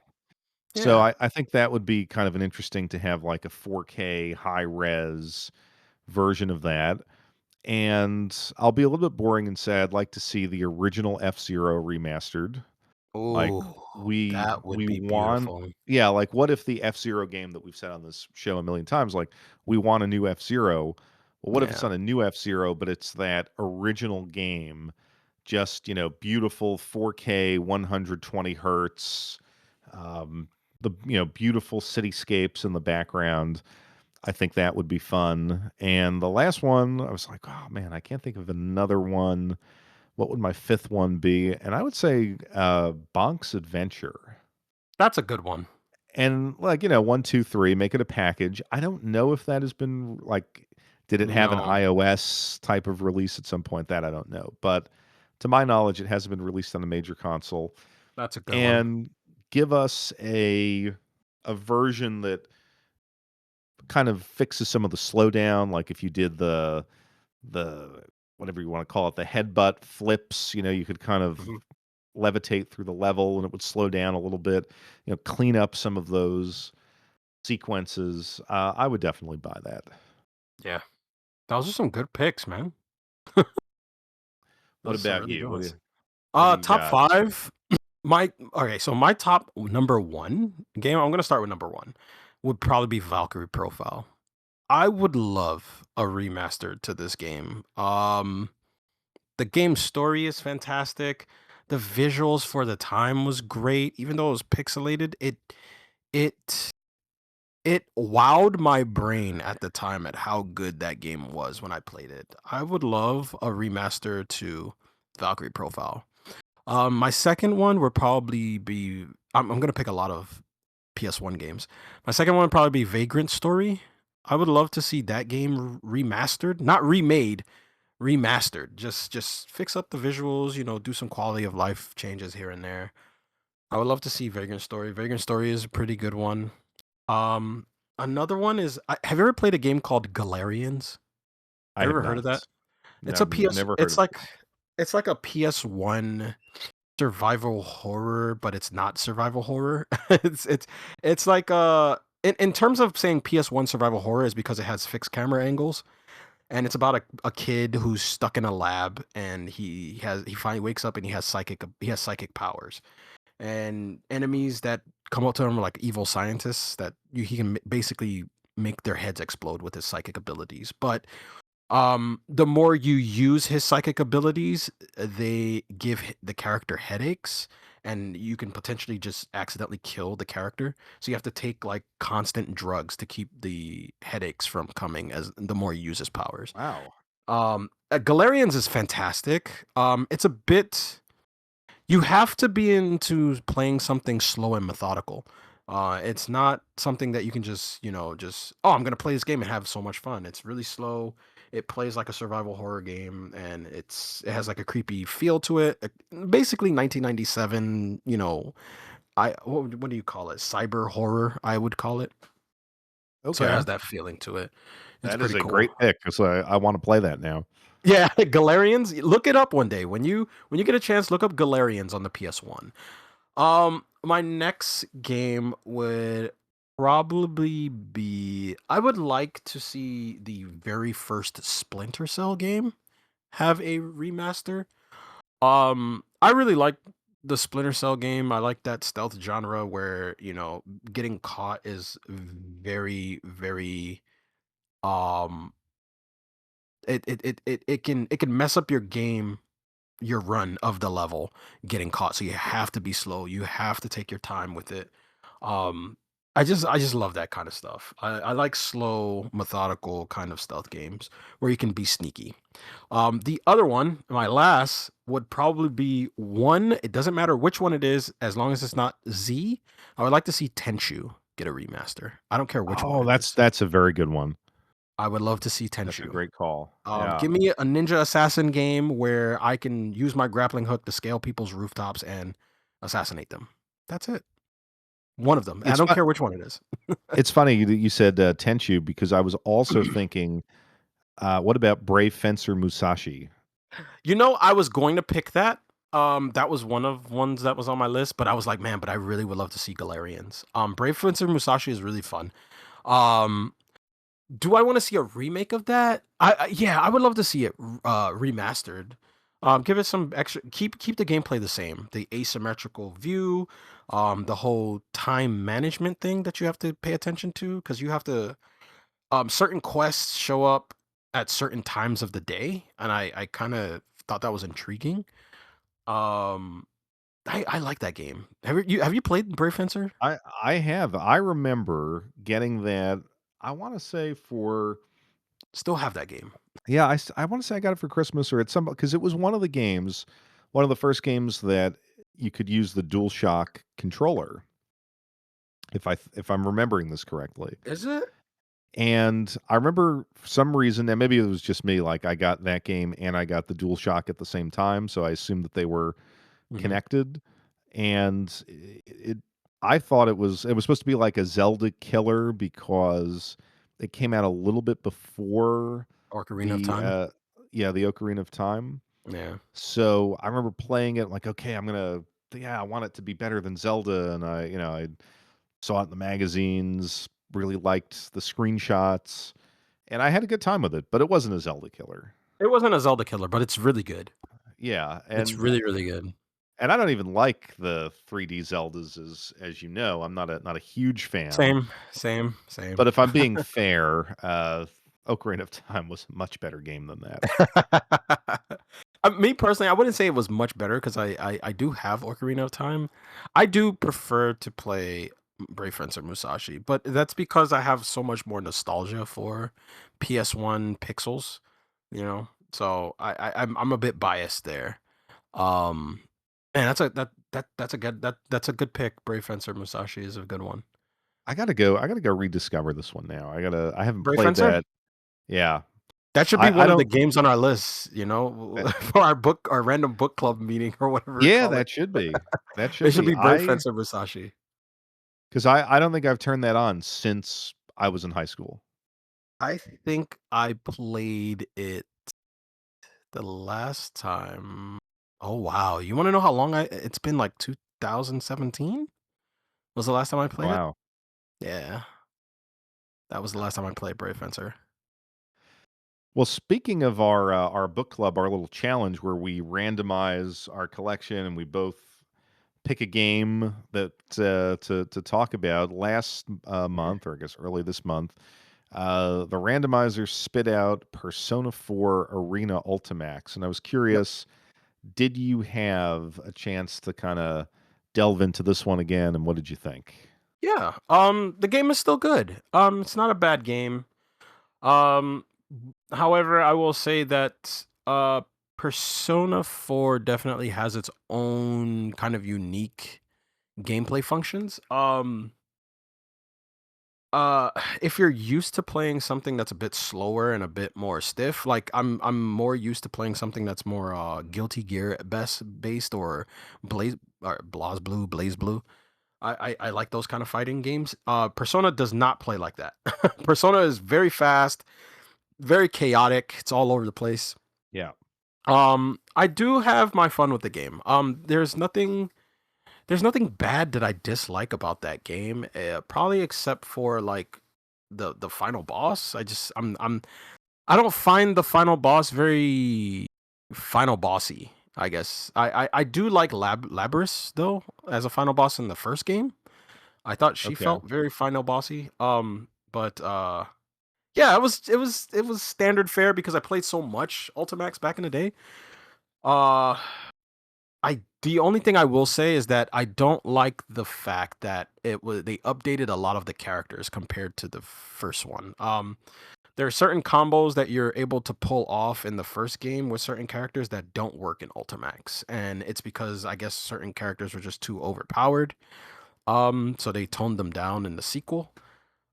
Yeah. So Yeah. I think that would be kind of an interesting to have like a 4K high res version of that. And I'll be a little bit boring and say I'd like to see the original F-Zero remastered. Like, Oh, that would we be want beautiful. yeah, like, what if the F-Zero game that we've said on this show a million times, like, we want a new F-Zero. Well, what if it's Yeah. not a new F-Zero, but it's that original game, just, beautiful 4K, 120 hertz, um, beautiful cityscapes in the background. I think that would be fun. And the last one, I was like, "Oh, man, I can't think of another one. What would my 5th one be?" And I would say, Bonk's Adventure. That's a good one. And, like, 1, 2, 3, make it a package. I don't know if that has been, like, did it have an No, iOS type of release at some point? That I don't know. But to my knowledge, it hasn't been released on a major console. that's a good one. And give us a version that kind of fixes some of the slowdown, like if you did the whatever you wanna call it, the headbutt flips, you could kind of Mhm. levitate through the level and it would slow down a little bit, clean up some of those sequences. I would definitely buy that. Yeah. Those are some good picks, man. What Those are some about really you? good ones. What do you Top got? 5. So my top number 1 game, I'm gonna start with number 1, would probably be Valkyrie Profile. I would love a remaster to this game. The game's story is fantastic. The visuals for the time was great, even though it was pixelated. It it wowed my brain at the time at how good that game was when I played it. I would love a remaster to Valkyrie Profile. My second one would probably be I'm gonna pick a lot of PS1 games. My second one would probably be Vagrant Story. I would love to see that game remastered, not remade, remastered. Just fix up the visuals, do some quality of life changes here and there. I would love to see Vagrant Story. Vagrant Story is a pretty good one. Um, Another one is have you ever played a game called Galarians? I Have you have ever heard of not. that? No, It's a I've PS. never heard of it. It's like a PS1 survival horror, but it's not survival horror. It's like in terms of saying PS1 survival horror is because it has fixed camera angles, and it's about a kid who's stuck in a lab, and he finally wakes up and he has psychic powers, and enemies that come up to him are like evil scientists that he can basically make their heads explode with his psychic abilities. But the more you use his psychic abilities, they give the character headaches, and you can potentially just accidentally kill the character. So you have to take like constant drugs to keep the headaches from coming as the more you use his powers. Wow. Galarians is fantastic. It's a bit you have to be into playing something slow and methodical. It's not something that you can just, oh, I'm gonna play this game and have so much fun. It's really slow. It plays like a survival horror game, and it has like a creepy feel to it. Basically, 1997. What do you call it? Cyber horror, I would call it. So it Okay. has that feeling to it. It's That is pretty a cool. great pick, so I wanna play that now. Yeah, Galarians. Look it up one day when you get a chance. Look up Galarians on the PS1. My next game would probably be I would like to see the very first Splinter Cell game have a remaster. I really like the Splinter Cell game. I like that stealth genre where, getting caught is very, very um it can mess up your run of the level getting caught. So you have to be slow. You have to take your time with it. Um, I just love that kind of stuff. I like slow, methodical kind of stealth games where you can be sneaky. The other one, my last, would probably be one. It doesn't matter which one it is, as long as it's not Z. I would like to see Tenchu get a remaster. I don't care which one Oh, it is. that's a very good one. I would love to see That's a Tenchu. great call. Yeah. Give me a ninja assassin game where I can use my grappling hook to scale people's rooftops and assassinate them. That's it. One of them. I It's don't fu care which one it is. it's funny that you said, Tenchu because I was also thinking, what about Brave Fencer Musashi? I was going to pick that. That was one of ones that was on my list, but I was like, man, but I really would love to see Galarians. Brave Fencer Musashi is really fun. Um, do I want to see a remake of that? Yeah, I would love to see it remastered. Give it some extra. Keep the gameplay the same. The asymmetrical view, the whole time management thing that you have to pay attention to because you have to. Certain quests show up at certain times of the day, and I kind of thought that was intriguing. Um, I like that game. Have you played Brave Fencer? I have. I remember getting that, I wanna say for Still have that game. yeah, I wanna say I got it for Christmas or at some because it was one of the games, one of the first games that you could use the DualShock controller, if I'm remembering this correctly. Is it? And I remember for some reason, and maybe it was just me, like, I got that game and I got the DualShock at the same time, so I assumed that they were Hmm. connected, and I thought it was supposed to be like a Zelda killer because it came out a little bit before Ocarina of the, Time. yeah, the Ocarina of Time. Yeah. So, I remember playing it like, "Okay, I want it to be better than Zelda," and I saw it in the magazines, really liked the screenshots, and I had a good time with it, but it wasn't a Zelda killer. It wasn't a Zelda killer, but it's really good. Yeah, It's really, really good. and I don't even like the 3D Zeldas as you know, I'm not a huge fan, Same, same, same. but if I'm being fair, Ocarina of Time was a much better game than that. Me personally, I wouldn't say it was much better because I do have Ocarina of Time. I do prefer to play Brave Fencer Musashi, but that's because I have so much more nostalgia for PS1 pixels, So I'm a bit biased there. Um, and that's a good pick. Brave Fencer Musashi is a good one. I gotta go rediscover this one now. I haven't Brave played Fencer? that. Yeah. That should be I one of the don't games on our list, eh for our random book club meeting or whatever we yeah, call it. that should be. That It should should be. be Brave Fencer Musashi. 'Cause I don't think I've turned that on since I was in high school. I think I played it the last time. Oh wow! You want to know how long it's been? Like 2017 was the last time I played it. Wow. Yeah, that was the last time I played Brave Fencer. Well, speaking of our book club, our little challenge where we randomize our collection and we both pick a game that to talk about. Last month, or I guess early this month, the randomizer spit out Persona 4 Arena Ultimax, and I was Yep. curious, did you have a chance to kind of delve into this one again, and what did you think? Yeah. The game is still good. It's not a bad game. Um, However, I will say that Persona 4 definitely has its own kind of unique gameplay functions. Uh if you're used to playing something that's a bit slower and a bit more stiff, like I'm more used to playing something that's more Guilty Gear best based or Blaze or Blaze Blue. I like those kind of fighting games. Persona does not play like that. Persona is very fast, very chaotic. It's all over the place. Yeah. I do have my fun with the game. There's nothing bad that I dislike about that game. Probably except for like the final boss. I don't find the final boss very final bossy. I guess I do like Labrys though as a final boss in the first game. I thought she Okay. felt very final bossy. But yeah, it was standard fare because I played so much Ultimax back in the day. Uh The only thing I will say is that I don't like the fact that they updated a lot of the characters compared to the first one. There are certain combos that you're able to pull off in the first game with certain characters that don't work in Ultimax, and it's because I guess certain characters were just too overpowered. So they toned them down in the sequel.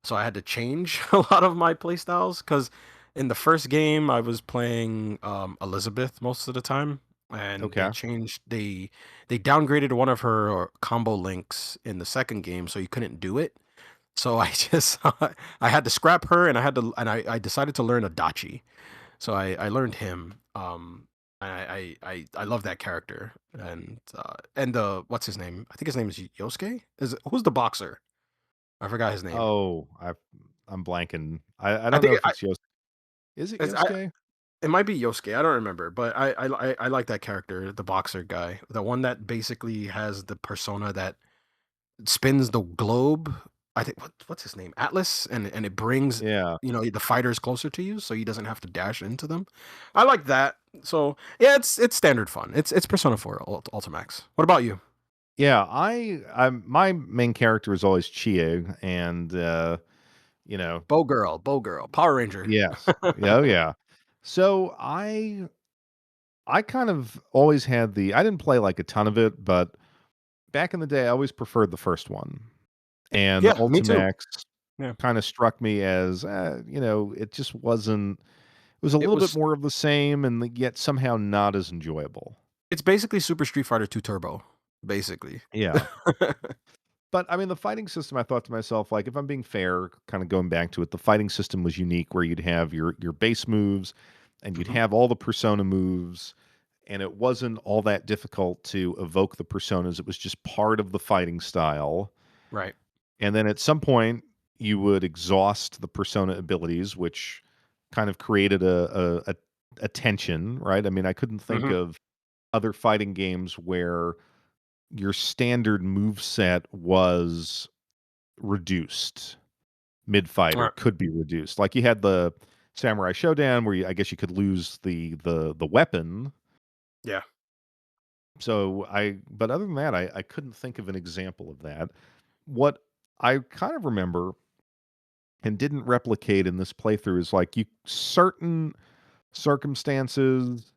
So I had to change a lot of my playstyles because in the first game I was playing Elizabeth most of the time, and Okay. they downgraded one of her combo links in the second game, so you couldn't do it. So I just I had to scrap her, and I decided to learn Adachi. So I learned him. I love that character, and the what's his name? I think his name is Yosuke. Who's the boxer? I forgot his name. Oh, I'm blanking. I I don't know think if it's Yosuke. Is it I Yosuke? it might be Yosuke. I don't remember, but I like that character, the boxer guy, the one that basically has the persona that spins the globe. I think what's his name? Atlas, and it brings Yeah. the fighters closer to you, so he doesn't have to dash into them. I like that. So yeah, it's standard fun. It's Persona 4 Ultimax. What about you? Yeah, I'm my main character is always Chie, and, you know. Bow girl, Power Ranger. Yes. Yeah, oh, yeah. So, I kind of always had I didn't play, like, a ton of it, but back in the day, I always preferred the first one, and Yeah, me too. Ultimax Yeah, kinda struck me as, it just wasn't. It was a it little bit was. more of the same and yet somehow not as enjoyable. It's basically Super Street Fighter 2 Turbo, basically. Yeah. But, I mean, the fighting system, I thought to myself, like, if I'm being fair, kinda going back to it, the fighting system was unique where you'd have your base moves, and you'd Mhm. have all the persona moves, and it wasn't all that difficult to evoke the personas, it was just part of the fighting style, Right. and then at some point, you would exhaust the persona abilities, which kind of created a tension, right? I mean, I couldn't think Mhm. of other fighting games where your standard move set was reduced mid-fight or Alright. could be reduced. Like, you had the Samurai Showdown where I guess you could lose the weapon. Yeah. So, but other than that, I couldn't think of an example of that. What I kind of remember and didn't replicate in this playthrough is, like, you certain circumstances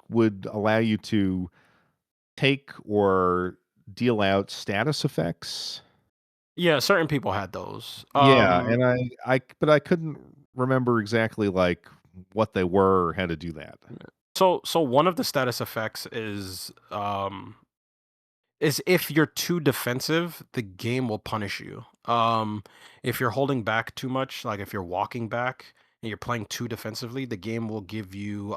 would allow you to take or deal out status effects. Yeah, certain people had those. Yeah, and but I couldn't remember exactly, like, what they were or how to do that. So one of the status effects is if you're too defensive, the game will punish you. If you're holding back too much, like if you're walking back and you're playing too defensively, the game will give you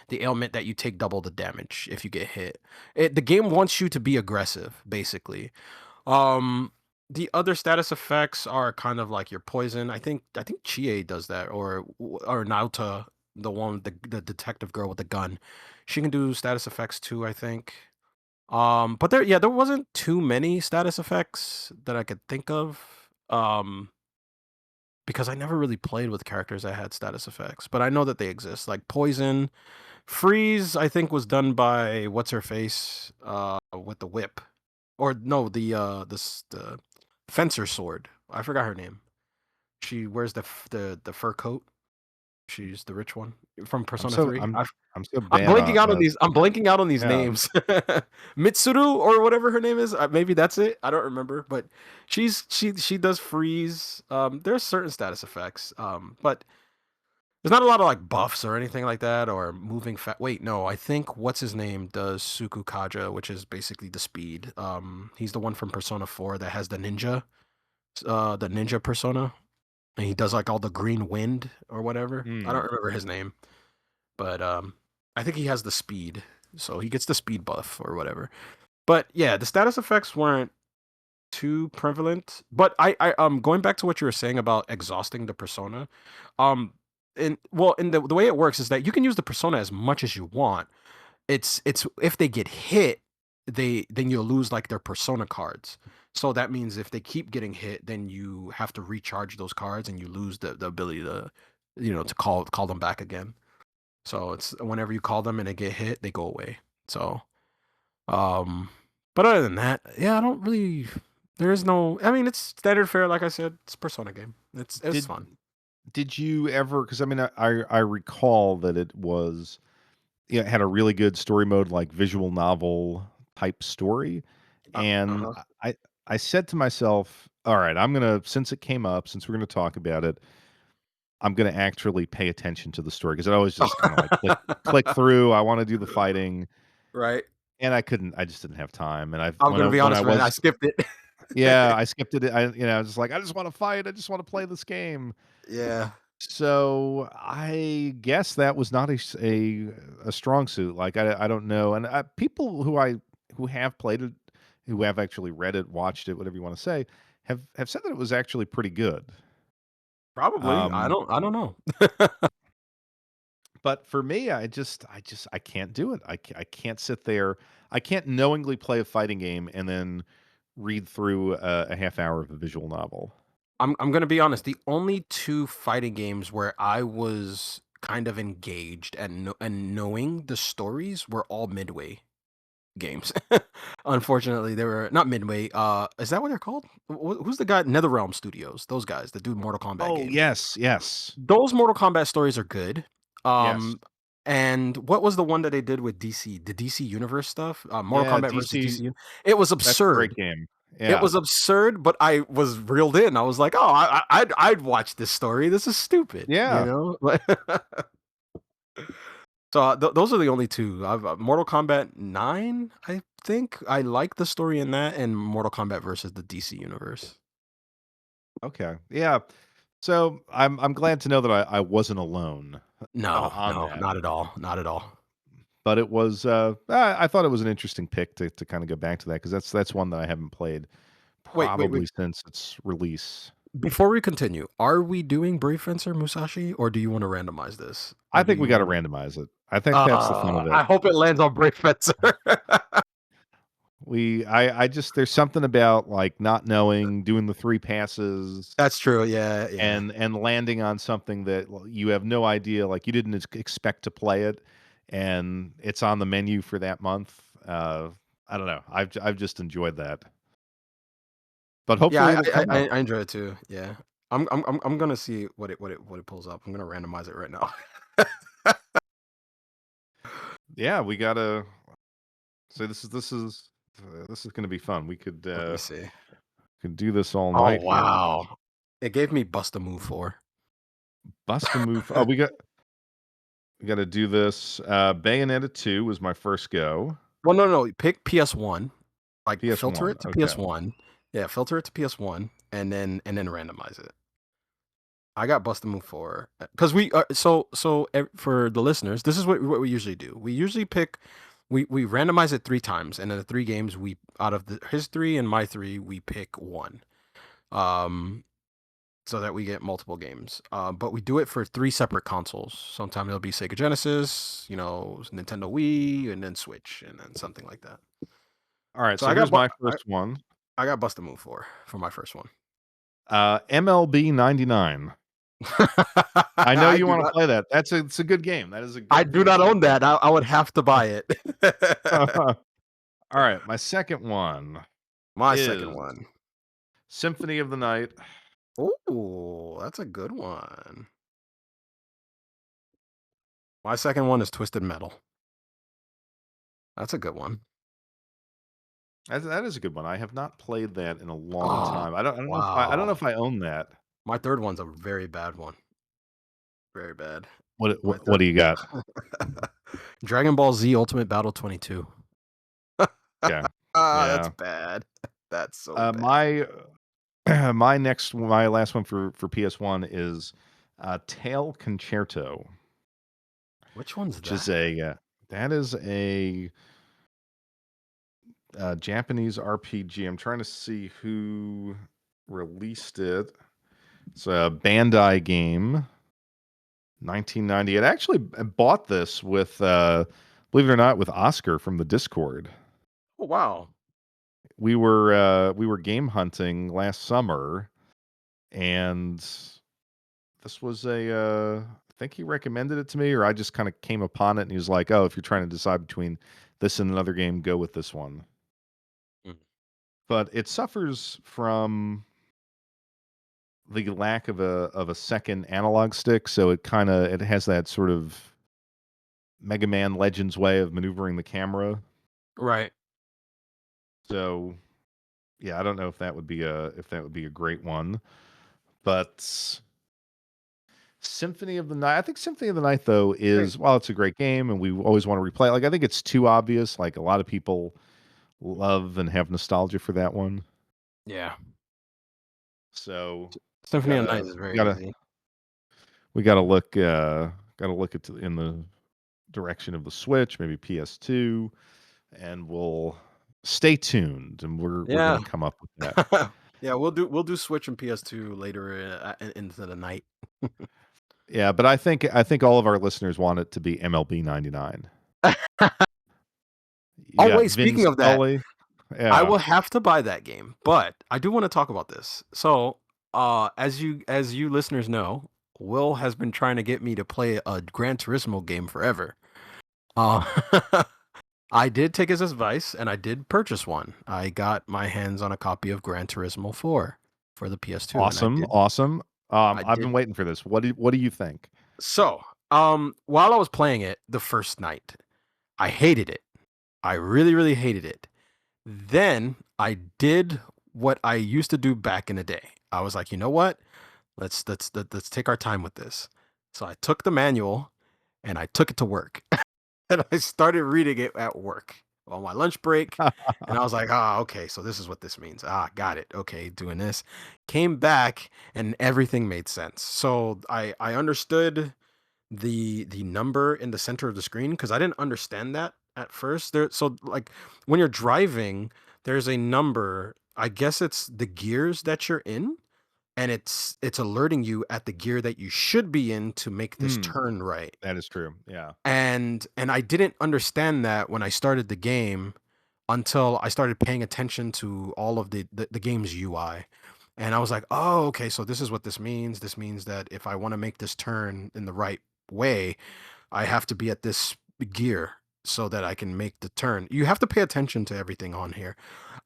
the ailment that you take double the damage if you get hit. The game wants you to be aggressive, basically. Um, the other status effects are kind of like your poison. I think Chie does that, or Nauta, the one the detective girl with the gun. She can do status effects too, I think. But there wasn't too many status effects that I could think of. Because I never really played with characters that had status effects, but I know that they exist. Like poison, freeze, I think was done by what's her face, with the whip, or no, the fencer sword. I forgot her name. She wears the fur coat. She's the rich one from I'm Persona so 3. I'm I'm so I'm bad blanking on, out on these. I'm blanking out on these yeah. names. Mitsuru or whatever her name is. Maybe that's it. I don't remember. But she does freeze. There's certain status effects. But there's not a lot of like buffs or anything like that or moving fat. Wait, no. I think what's his name does Suku Kaja, which is basically the speed. He's the one from Persona 4 that has the ninja persona, and he does like all the green wind or whatever. I Mm. don't remember his name. But I think he has the speed, so he gets the speed buff or whatever. But yeah, the status effects weren't too prevalent. But I going back to what you were saying about exhausting the persona, um, in the way it works is that you can use the persona as much as you want. It's if they get hit, then you'll lose like their persona cards. So that means if they keep getting hit, then you have to recharge those cards and you lose the ability to to call them back again. So it's whenever you call them and they get hit, they go away. So Um, but other than that, yeah, I don't really. There is no. I mean, it's standard fare. Like I said, it's a Persona game. It's Did fun. did you ever? Because I mean, I recall that it was, yeah, it had a really good story mode, like visual novel type story, and Uh-huh. I said to myself, all right, I'm gonna, since it came up, since we're gonna talk about it, I'm gonna actually pay attention to the story because I always just kind of like click through. I want to do the fighting, Right. and I couldn't. I just didn't have time. And I I'm when gonna be I honest, man. I was, skipped it. yeah, I skipped it. I was just like, I just want to fight. I just want to play this game. Yeah. So I guess that was not a strong suit. Like I don't know. And people who have played it, who have actually read it, watched it, whatever you want to say, have said that it was actually pretty good. Probably. Um, I don't know. but for me, I can't do it. I can't sit there. I can't knowingly play a fighting game and then read through a half hour of a visual novel. I'm gonna be honest. The only two fighting games where I was kind of engaged and knowing the stories were all Midway games. Unfortunately, they were not Midway. Is that what they're called? Who's the guy? NetherRealm Studios. Those guys that do Mortal Kombat Oh games. yes, yes, Those Mortal Kombat stories are good. yes. And what was the one that they did with DC? The DC Universe stuff? Mortal Yeah, Kombat versus DC. DC. It was That's a great absurd. game. It Yeah. was absurd, but I was reeled in. I was like, "Oh, I'd watch this story. This is stupid," you Yeah. know? So, those are the only 2. I've Mortal Kombat 9, I think. I like the story in that, and Mortal Kombat versus the DC Universe. Okay. Yeah. So I'm glad to know that I wasn't alone No, on no, that. not at all, not at all. But it was I thought it was an interesting pick to kind of go back to that because that's one that I haven't played Wait. probably since its release. Before we continue, are we doing Brave Fencer Musashi, or do you wanna randomize this? I Or do think we you got to wanna randomize it. I think that's the fun of it. I hope it lands on Brave Fencer. I just, there's something about like not knowing, doing the three passes, That's true, yeah, yeah. and landing on something that you have no idea, like you didn't expect to play it, and it's on the menu for that month. I don't know. I've just enjoyed that, but Yeah, hopefully it'll come up. I enjoy it too, yeah. I'm gonna see what it pulls up. I'm gonna randomize it right now. Yeah, we gotta. So this is going to be fun. We Let me see. could do this all Oh, night here. wow. It gave me Bust a Move 4. Bust a move. Oh, we got to do this. Bayonetta 2 was my first go. Well, no, pick PS1, like, filter PS1. it to Okay. PS1. Yeah, filter it to PS1, and then randomize it. I got Bust a Move 4 because for the listeners, this is what we usually do. We usually pick we randomize it 3 times, and in the 3 games, we out of his 3 and my 3, we pick 1. Um, so that we get multiple games. But we do it for 3 separate consoles. Sometimes it'll be Sega Genesis, Nintendo Wii, and then Switch, and then something like that. All right. So So here's my first one. I got Bust a Move 4 for my first one. MLB 99. I know I you do want to not play that. It's a good game. That is a I good do game. not own that. I would have to buy it. All right. My second one My second is one. Symphony of the Night. Ooh, that's a good one. My second one is Twisted Metal. That's a good one. That is a good one. I have not played that in a long Oh, time. I don't know wow. if I own that. My third one's a very bad one. Very bad. My What third do you got? Dragon Ball Z Ultimate Battle 22. Okay. That's Yeah. bad. That's so bad. My my last one for PS1 is Tail Concerto, Which one's which is that? that is a Japanese RPG. I'm trying to see who released it. It's a Bandai game, 1990. It actually bought this with believe it or not, with Oscar from the Discord. Oh, wow. We were game hunting last summer, and this was a think he recommended it to me, or I just kind of came upon it, and he was like, "Oh, if you're trying to decide between this and another game, go with this one." Mm. But it suffers from the lack of a second analog stick, so it has that sort of Mega Man Legends way of maneuvering the camera. Right. So yeah, I don't know if that would be a great one, but Symphony of the Night. I think Symphony of the Night though Right. is while it's a great game and we always want to replay it, like I think it's too obvious. Like a lot of people love and have nostalgia for that one. Yeah. So we Symphony of the Night gotta is we very gotta easy. we gotta look at in the direction of the Switch, maybe PS2, and we'll stay tuned and we're Yeah. gonna come up with that. Yeah, we'll do Switch and PS2 later into the night. Yeah, but I think all of our listeners want it to be MLB 99. You Oh got wait, Vin speaking of that, Scully. I Yeah. will have to buy that game, but I do want to talk about this. So, as you listeners know, Will has been trying to get me to play a Gran Turismo game forever. Uh, I did take his advice and I did purchase one. I got my hands on a copy of Gran Turismo 4 for the PS2, and I Awesome, did. awesome. I I've been did. waiting for this. What do you think? So, while I was playing it the first night, I hated it. I really, really hated it. Then I did what I used to do back in the day. I was like, you know what? Let's take our time with this. So I took the manual and I took it to work. And I started reading it at work on my lunch break. And I was like, ah, okay, so this is what this means. Ah, got it. Okay, doing this. Came back and everything made sense. So I understood the number in the center of the screen because I didn't understand that at first. There, so like when you're driving, there's a number. I guess it's the gears that you're in, and it's alerting you at the gear that you should be in to make this Mm, turn right. that is true. Yeah. And I didn't understand that when I started the game until I started paying attention to all of the game's UI. And I was like, "Oh, okay, so this is what this means. This means that if I want to make this turn in the right way, I have to be at this gear so that I can make the turn." You have to pay attention to everything on here.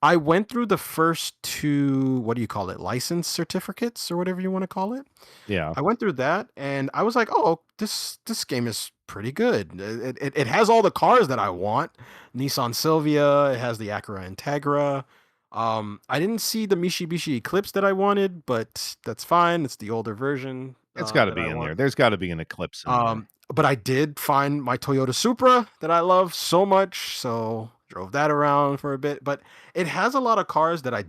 I went through the first two, what do you call it? License certificates or whatever you want to call it. Yeah. I went through that and I was like, "Oh, this game is pretty good. It has all the cars that I want. Nissan Silvia, it has the Acura Integra. I didn't see the Mitsubishi Eclipse that I wanted, but that's fine. It's the older version It's gotta that be I in there. want. There's gotta be an Eclipse in there. But I did find my Toyota Supra that I love so much, so drove that around for a bit. But it has a lot of cars that I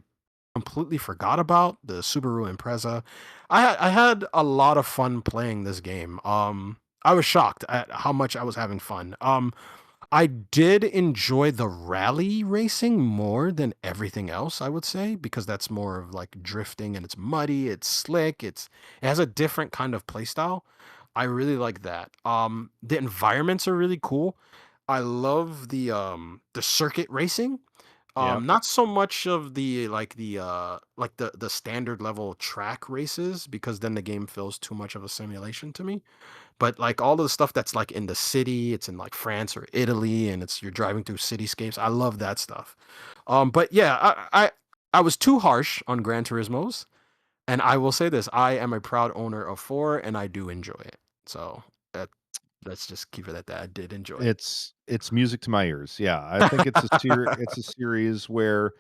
completely forgot about, the Subaru Impreza. I had a lot of fun playing this game. I was shocked at how much I was having fun. I did enjoy the rally racing more than everything else, I would say, because that's more of like drifting and it's muddy, it's slick, it has a different kind of play style. I really like that. The environments are really cool. I love the circuit racing. Yeah. Not so much of the standard level track races because then the game feels too much of a simulation to me. But like all of the stuff that's like in the city, it's in like France or Italy, and you're driving through cityscapes. I love that stuff. But yeah, I was too harsh on Gran Turismo's, and I will say this: I am a proud owner of four, and I do enjoy it. So that let's just keep it at that. I did enjoy it. It's music to my ears. Yeah. I think it's a series where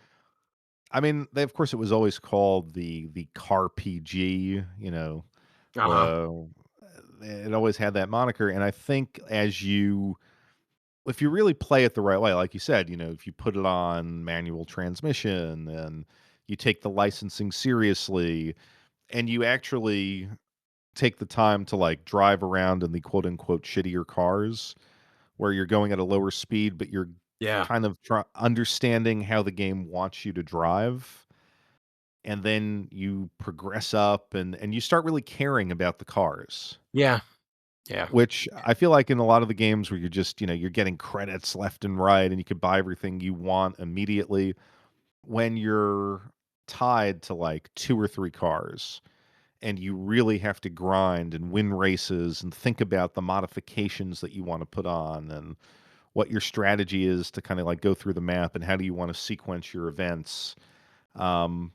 I mean, they of course, it was always called the Car PG, Uh-huh. the it always had that moniker, and I think if you really play it the right way, like you said, if you put it on manual transmission and you take the licensing seriously and you actually take the time to like drive around in the quote unquote shittier cars where you're going at a lower speed, but you're Yeah. kind of understanding how the game wants you to drive. And then you progress up and you start really caring about the cars, Yeah. Yeah. which I feel like in a lot of the games where you're just, you're getting credits left and right and you can buy everything you want immediately when you're tied to like two or three cars and you really have to grind and win races and think about the modifications that you want to put on and what your strategy is to kind of like go through the map and how do you want to sequence your events. Um,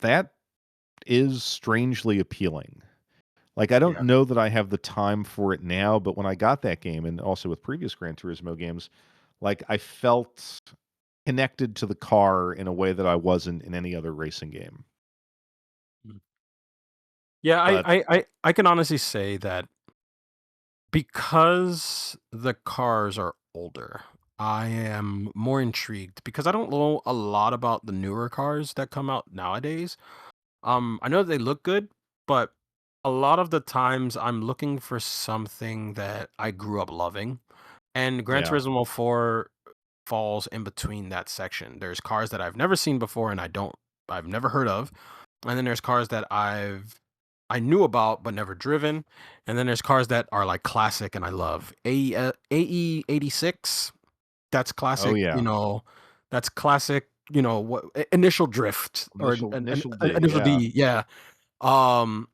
that is strangely appealing. Like, I don't Yeah. know that I have the time for it now, but when I got that game, and also with previous Gran Turismo games, like, I felt connected to the car in a way that I wasn't in any other racing game. Mm. Yeah, But I can honestly say that because the cars are older, I am more intrigued because I don't know a lot about the newer cars that come out nowadays. I know they look good, but a lot of the times I'm looking for something that I grew up loving. And Gran yeah. Turismo 4 falls in between that section. There's cars that I've never seen before and I've never heard of. And then there's cars that I knew about but never driven. And then there's cars that are like classic and I love. AE 86, that's Oh, classic, yeah. that's classic, what initial drift or Initial D, initial yeah. D, yeah. Um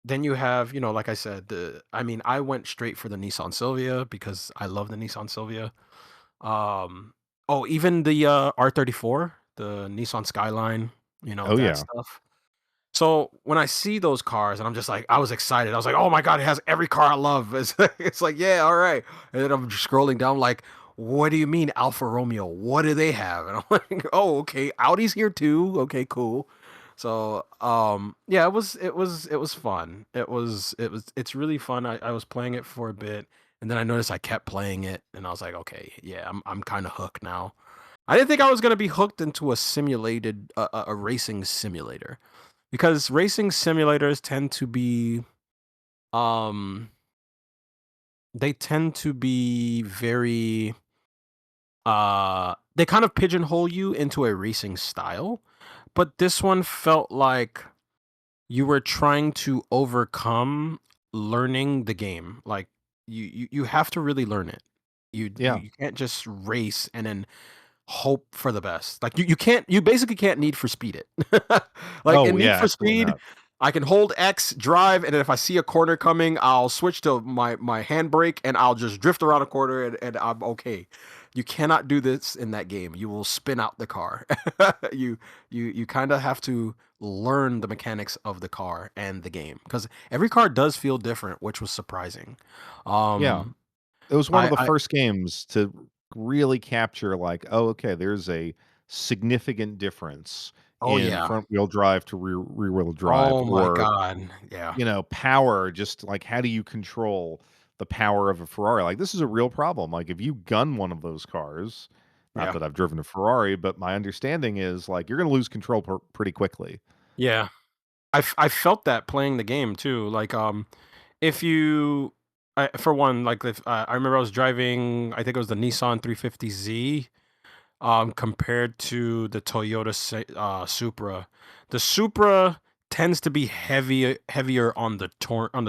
then you have, like I said, I went straight for the Nissan Silvia because I love the Nissan Silvia. Um, oh, even the R34, the Nissan Skyline, Oh, that yeah. stuff. So when I see those cars and I'm just like, I was excited. I was like, oh my God, it has every car I love. It's like, yeah, all right. And then I'm just scrolling down, like, what do you mean Alfa Romeo? What do they have? And I'm like, oh, okay, Audi's here too. Okay, cool. So yeah, it was fun. It's really fun. I was playing it for a bit and then I noticed I kept playing it and I was like, okay, yeah, I'm kind of hooked now. I didn't think I was gonna be hooked into a simulated a racing simulator because racing simulators tend to be um they tend to be very they kind of pigeonhole you into a racing style, but this one felt like you were trying to overcome learning the game. Like you have to really learn it. Yeah. You can't just race and then hope for the best. Like you basically can't Need for Speed it. Like Oh, in Need yeah, for absolutely Speed, not. I can hold X drive, and then if I see a corner coming, I'll switch to my handbrake and I'll just drift around a corner and I'm okay. You cannot do this in that game. You will spin out the car. you you kind of have to learn the mechanics of the car and the game because every car does feel different, which was surprising. Yeah. Um, It was one of the I first games to really capture like, "Oh, okay, there's a significant difference oh in yeah, front wheel drive to rear wheel drive," oh my or, god, yeah, power, just like how do you control the power of a Ferrari? Like, this is a real problem. Like, if you gun one of those cars, not yeah. that I've driven a Ferrari, but my understanding is, like, you're gonna lose control pretty quickly. Yeah, I felt that playing the game too. Like, if you, for one, like if I remember I was driving, I think it was the Nissan 350Z, compared to the Toyota Supra. The Supra tends to be heavier on the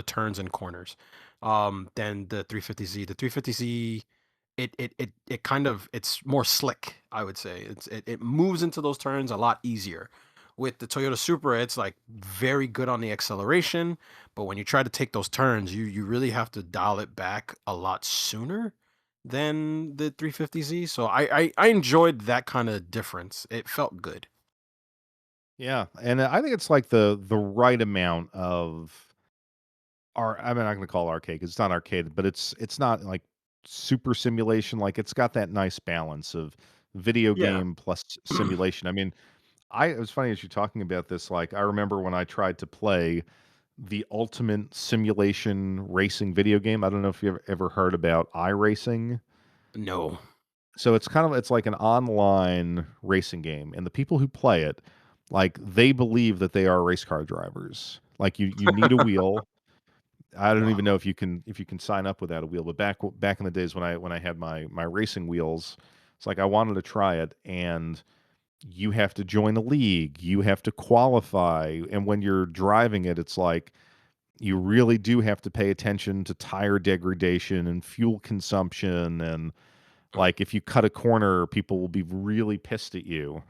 turns and corners, than the 350Z. The 350Z, it kind of it's more slick. I would say it moves into those turns a lot easier. With the Toyota Supra, it's like very good on the acceleration, but when you try to take those turns, you really have to dial it back a lot sooner than the 350Z. So I enjoyed that kind of difference. It felt good. Yeah, and I think it's like the right amount of I'm not gonna call it arcade 'cause it's not arcade, but it's not like super simulation, like, it's got that nice balance of video Yeah. game plus simulation. I mean, it was funny as you're talking about this, like, I remember when I tried to play the ultimate simulation racing video game. I don't know if you've ever heard about iRacing. No. So it's like an online racing game, and the people who play it, like, they believe that they are race car drivers. Like, you need a wheel. I don't even know Wow. if you can sign up without a wheel, but back in the days when I had my racing wheels, it's like I wanted to try it, and you have to join a league, you have to qualify, and when you're driving it, it's like you really do have to pay attention to tire degradation and fuel consumption, and, like, if you cut a corner, people will be really pissed at you,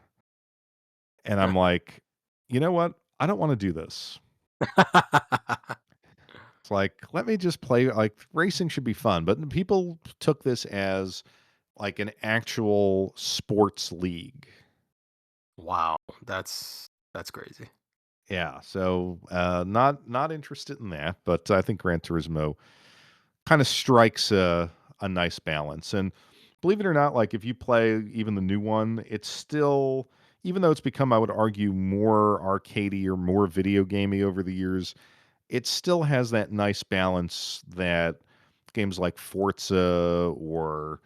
and I'm like, "You know what? I don't wanna do this." It's like, let me just play. Like, racing should be fun, but people took this as like an actual sports league. Wow, that's crazy. Yeah, so not interested in that, but I think Gran Turismo kind of strikes a nice balance. And believe it or not, like if you play even the new one, it's still, even though it's become, I would argue, more arcadey or more video gamey over the years, it still has that nice balance that games like Forza or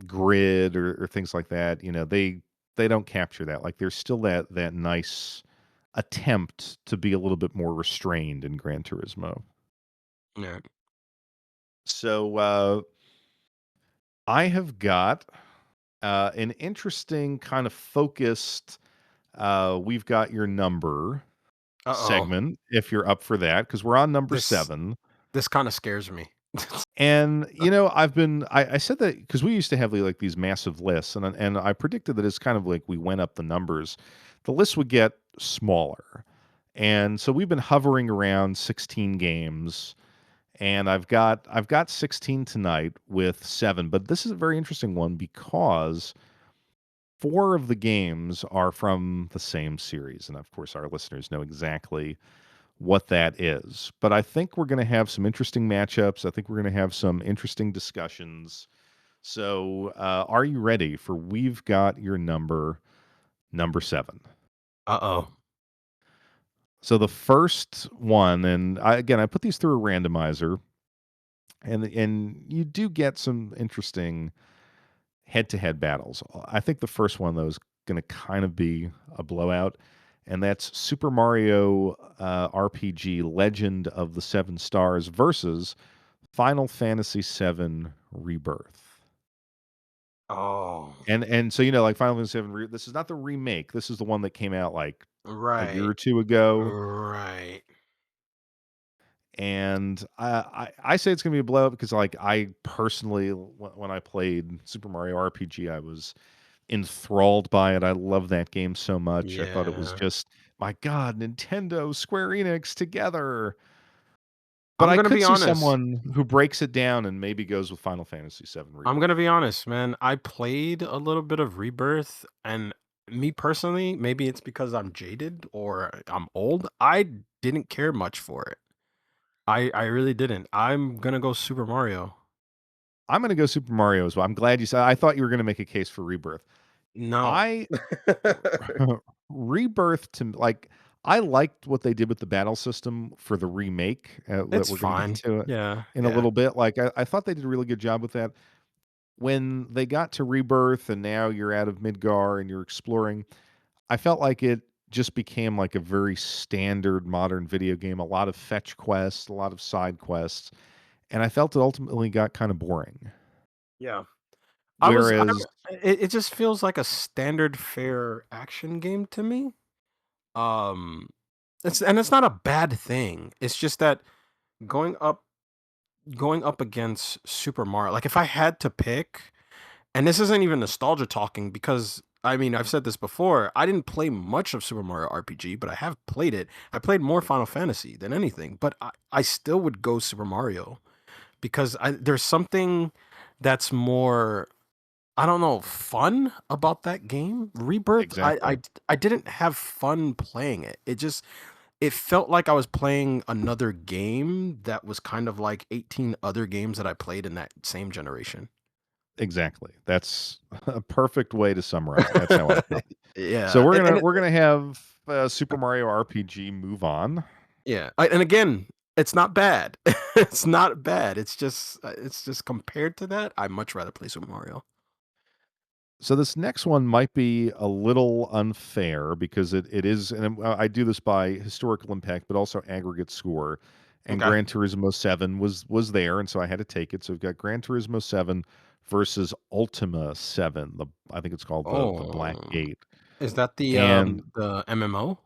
Grid or things like that, they don't capture that. Like there's still that nice attempt to be a little bit more restrained in Gran Turismo. Yeah. So I have got an interesting kind of focused we've got your number Uh-oh. segment if you're up for that because we're on number This 7. this kind of scares me. And I said that because we used to have like these massive lists, and I predicted that it's kind of like we went up the numbers, the list would get smaller, and so we've been hovering around 16 games, and I've got 16 tonight with 7, but this is a very interesting one because 4 of the games are from the same series, and of course our listeners know exactly what that is. But I think we're going to have some interesting matchups. I think we're going to have some interesting discussions. So, are you ready for We've Got Your number 7? Uh-oh. So the first one, and I put these through a randomizer, and you do get some interesting head-to-head battles. I think the first one though is going to kind of be a blowout, and that's Super Mario RPG Legend of the Seven Stars versus Final Fantasy VII Rebirth. Oh, And so like Final Fantasy VII, this is not the remake. This is the one that came out like a year right. or two ago. Right. And I say it's gonna be a blowout because like I personally, when I played Super Mario RPG, I was enthralled by it. I love that game so much. I thought it was Yeah. just, my God, Nintendo, Square Enix together. But I'm I gonna could be see honest. someone who breaks it down and maybe goes with Final Fantasy VII I'm gonna Rebirth. be honest, man. I played a little bit of Rebirth, and me personally, maybe it's because I'm jaded or I'm old. I didn't care much for it. I really didn't. I'm gonna go Super Mario. I'm gonna go Super Mario as well. I'm glad you said. I thought you were gonna make a case for Rebirth. No. I Rebirth like I liked what they did with the battle system for the remake that It's we're gonna get fine. to Yeah, in a yeah. little bit. Like I thought they did a really good job with that. When they got to Rebirth and now you're out of Midgar and you're exploring, I felt like it just became like a very standard modern video game, a lot of fetch quests, a lot of side quests, and I felt it ultimately got kind of boring. Yeah. Whereas It just feels like a standard fare action game to me. Um, it's not a bad thing. It's just that going up going up against Super Mario, like if I had to pick, and this isn't even nostalgia talking because I mean I've said this before. I didn't play much of Super Mario RPG, but I have played it. I played more Final Fantasy than anything, but I still would go Super Mario because there's something that's more, I don't know, fun about that game. Rebirth, exactly. I didn't have fun playing it. It felt like I was playing another game that was kind of like 18 other games that I played in that same generation. Exactly. That's a perfect way to summarize it. That's how I felt. So Yeah, we're and gonna it, we're gonna have Super Mario RPG move on. yeah, and again, it's not bad. It's not bad. It's just compared to that, I much rather play Super Mario. So this next one might be a little unfair because it is, and I do this by historical impact, but also aggregate score. And Okay. Gran Turismo 7 was there, and so I had to take it. So we've got Gran Turismo 7 versus Ultima 7. I think it's called the Black Oh, Gate. is that And the MMO?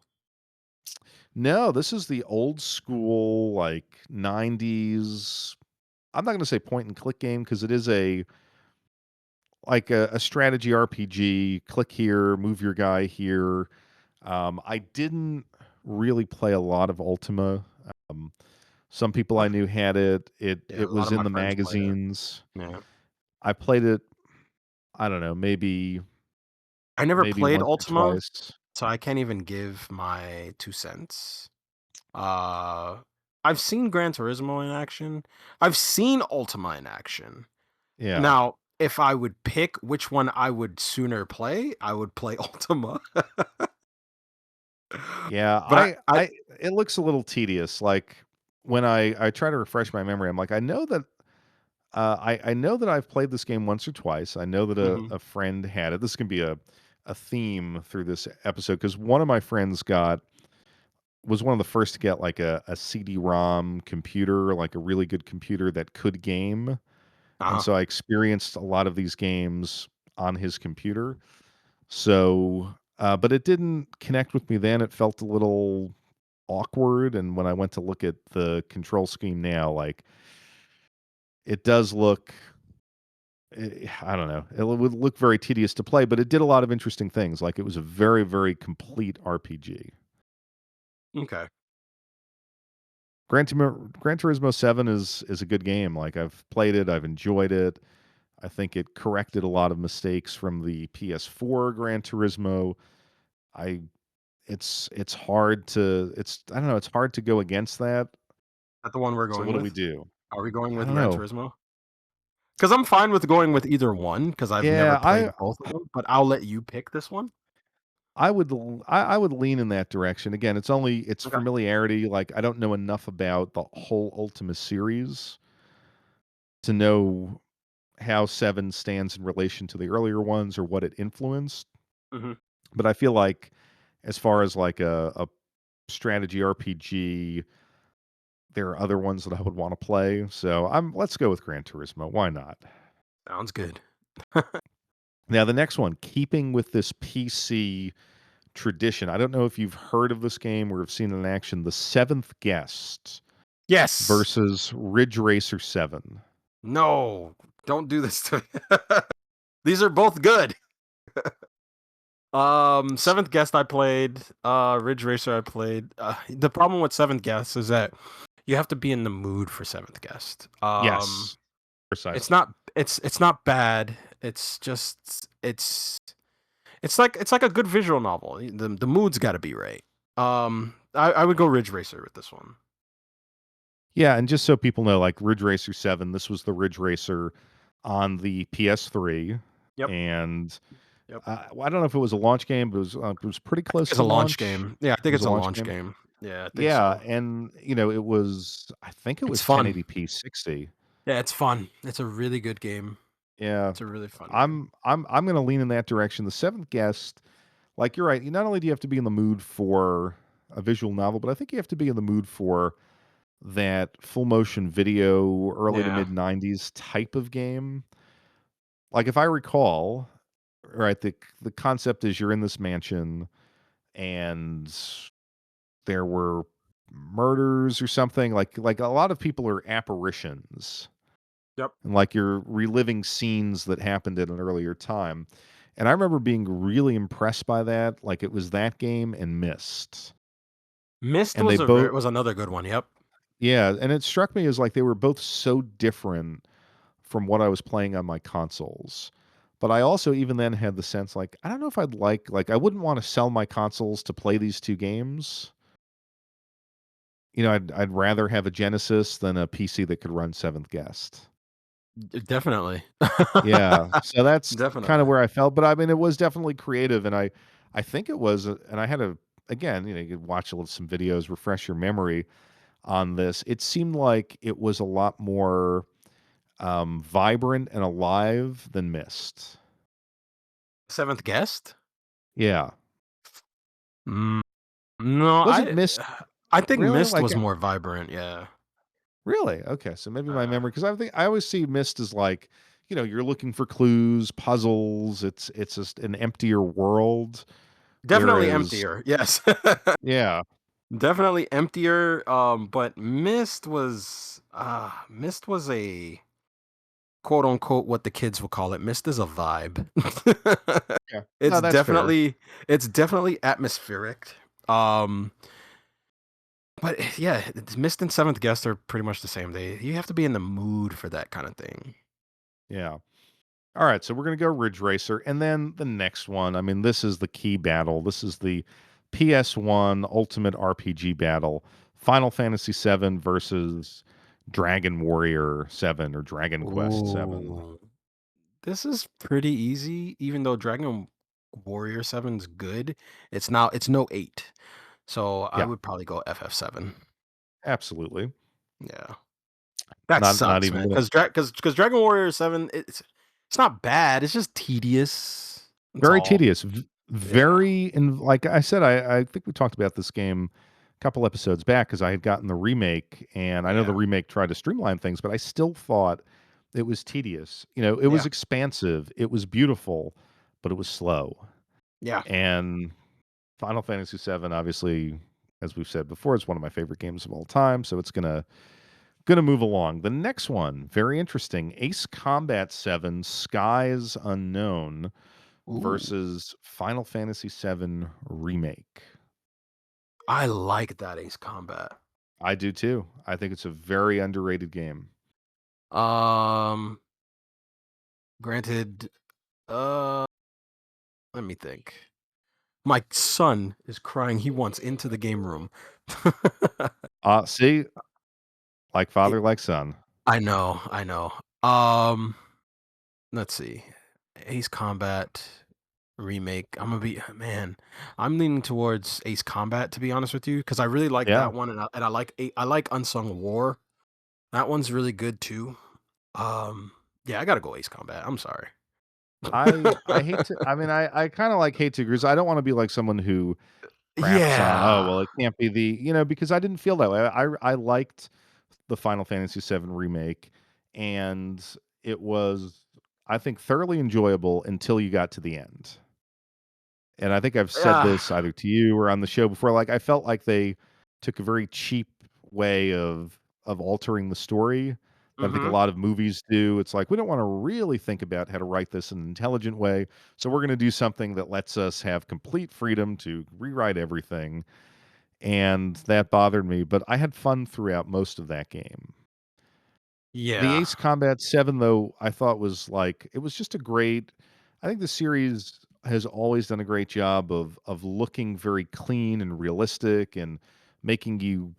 no, this is the old school like 90s. I'm not going to say point and click game because it is a strategy RPG. Click here, move your guy here. I didn't really play a lot of Ultima. Um, some people I Uh, knew had it. It yeah, it a lot was of in my the friends play it. magazines. Yeah. I played it, I don't know, maybe I never maybe played once or Ultima, twice. so I can't even give my 2 cents. Uh, I've seen Gran Turismo in action. I've seen Ultima in action. Yeah. Now, if I would pick which one I would sooner play, I would play Ultima. Yeah, But I I it looks a little tedious. Like when I try to refresh my memory, I'm like, I know that I know that I've played this game once or twice. I know that mhm. a friend had it. This can be a theme through this episode because one of my friends got was one of the first to get like a CD-ROM computer, like a really good computer that could game. And Uh-huh. so I experienced a lot of these games on his computer. So, but it didn't connect with me then. It felt a little awkward. And when I went to look at the control scheme now, like it does look, I don't know, it would look very tedious to play, but it did a lot of interesting things. Like it was a very, very complete RPG. Okay. Gran Turismo 7 is a good game. Like I've played it, I've enjoyed it. I think it corrected a lot of mistakes from the PS4 Gran Turismo. I it's hard to I don't know, it's hard to go against that. That the one we're So going what do we with? do? Are we going I with don't Gran know. Turismo? Because I'm fine with going with either one, because I've never Yeah, played both of them, but I'll let you pick this one. I would lean in that direction. Again, it's Okay. familiarity. Like I don't know enough about the whole Ultima series to know how 7 stands in relation to the earlier ones or what it influenced. Mhm. But I feel like as far as like a strategy RPG, there are other ones that I would want to play. So let's go with Gran Turismo. Why not? Sounds good. Now the next one, keeping with this PC tradition. I don't know if you've heard of this game or have seen it in action. The Seventh Guest Yes! versus Ridge Racer 7. No, don't do this to me. These are both good. Seventh Guest I played, Ridge Racer I played. The problem with Seventh Guest is that you have to be in the mood for Seventh Guest. Yes, It's precisely. not it's not bad. It's just it's like a good visual novel. The mood's got to be right. I would go Ridge Racer with this one. Yeah, and just so people know, like Ridge Racer 7, this was the Ridge Racer on the PS3, Yep. and Yep. well, I don't know if it was a launch game, but it was pretty I think close it's to a launch launch. game. Yeah, I It think was it's a a launch launch game. game. Yeah, I think Yeah, so. and it was I think it It's was fun. 1080p 60. Yeah, it's fun. It's a really good game. Yeah. It's a really fun game. I'm gonna lean in that direction. The Seventh Guest, like you're right, you not only do you have to be in the mood for a visual novel, but I think you have to be in the mood for that full motion video early to Yeah. mid 90s type of game. Like if I recall, right, the concept is you're in this mansion and there were murders or something. Like a lot of people are apparitions. Yep. And like you're reliving scenes that happened at an earlier time. And I remember being really impressed by that. Like it was that game and Myst. Myst And they both was another good one. Yep. yeah, and it struck me as like they were both so different from what I was playing on my consoles. But I also even then had the sense like I don't know if I'd like I wouldn't want to sell my consoles to play these two games. You know, I'd rather have a Genesis than a PC that could run Seventh Guest. Definitely. Yeah, so that's kind of Definitely. where I felt, but I mean, it was definitely creative, and I think it was, and I had a again, you could watch some videos, refresh your memory on this. It seemed like it was a lot more vibrant and alive than Myst. Seventh Guest? Yeah, Mm, no, wasn't Myst I think really Myst like was more vibrant. Yeah. really okay? So maybe my Uh, memory because I think I always see Myst as like you're looking for clues, puzzles. It's just an emptier world, Definitely whereas emptier. Yes. yeah. Definitely emptier. But Mist was a quote unquote what the kids will call it. Mist is a vibe. Yeah. No, it's that's fair. definitely it's definitely atmospheric. Um But yeah, it's Mist and Seventh Guest are pretty much the same. You have to be in the mood for that kind of thing. Yeah. All right, so we're going to go Ridge Racer, and then the next one. I mean, this is the key battle. This is the PS1 Ultimate RPG battle: Final Fantasy VII versus Dragon Warrior 7 or Dragon Quest 7. Ooh. This is pretty easy, even though Dragon Warrior 7's good. It's no 8. So I Yeah, would probably go FF7. absolutely. Yeah. That Not sucks, even man. gonna. Because Dragon Warrior 7, it's not bad. It's just tedious. That's Very all. tedious. Yeah. Very, and like I said, I think we talked about this game a couple episodes back because I had gotten the remake, and I know the Yeah. remake tried to streamline things, but I still thought it was tedious. You know, it was Yeah. expansive, it was beautiful, but it was slow. Yeah. And Final Fantasy VII, obviously, as we've said before, is one of my favorite games of all time, so it's gonna move along. The next one, very interesting: Ace Combat 7: Skies Unknown Ooh. versus Final Fantasy VII Remake. I like that Ace Combat. I do too. I think it's a very underrated game. Um, Granted, uh, let me think. My son is crying. He wants into the game room. See, like It father, like son. I know, I know. Um, let's see. Ace Combat remake. I'm gonna be man. I'm leaning towards Ace Combat to be honest with you because I really like Yeah, that one and I like I like Unsung War. That one's really good too. Um, yeah, I gotta go Ace Combat. I'm sorry. I hate to. I mean, I kind of like hate to agree. 'Cause I don't want to be like someone who craps on. Oh Yeah. well, it can't be the because I didn't feel that way. I liked the Final Fantasy VII remake, and it was, I think, thoroughly enjoyable until you got to the end. And I think I've said Yeah. this either to you or on the show before, like, I felt like they took a very cheap way of altering the story that I think a Mhm. lot of movies do. It's like, we don't wanna really think about how to write this in an intelligent way, so we're gonna do something that lets us have complete freedom to rewrite everything, and that bothered me, but I had fun throughout most of that game. The Yeah. Ace Combat 7, though, I thought was like it was just a great. I think the series has always done a great job of looking very clean and realistic and making you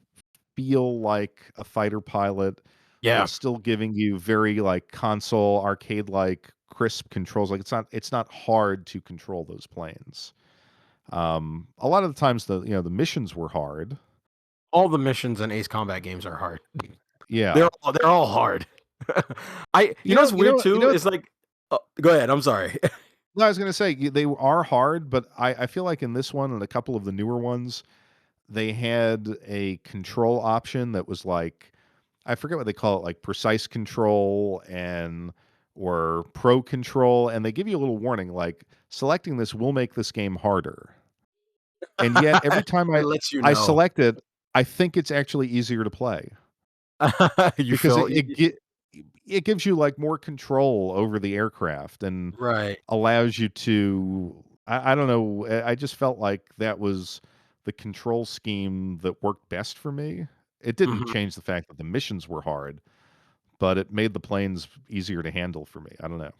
feel like a fighter pilot while Yeah. still giving you very, like, console arcade-like crisp controls. Like, it's not hard to control those planes. A lot of the times the missions were hard. All the missions in Ace Combat games are hard. Yeah. They're all hard. You You know know what's you weird know you too? know It's like go ahead, I'm sorry. No, I was gonna say they are hard, but I feel like in this one and a couple of the newer ones, they had a control option that was like, I forget what they call it, like precise control and or pro control, and they give you a little warning like selecting this will make this game harder. And yet every time It I lets you I know. select it, I think it's actually easier to play You because feel it gives you like more control over the aircraft and right. allows you to. I don't know, I just felt like that was the control scheme that worked best for me. It didn't Mhm. change the fact that the missions were hard, but it made the planes easier to handle for me. I don't know.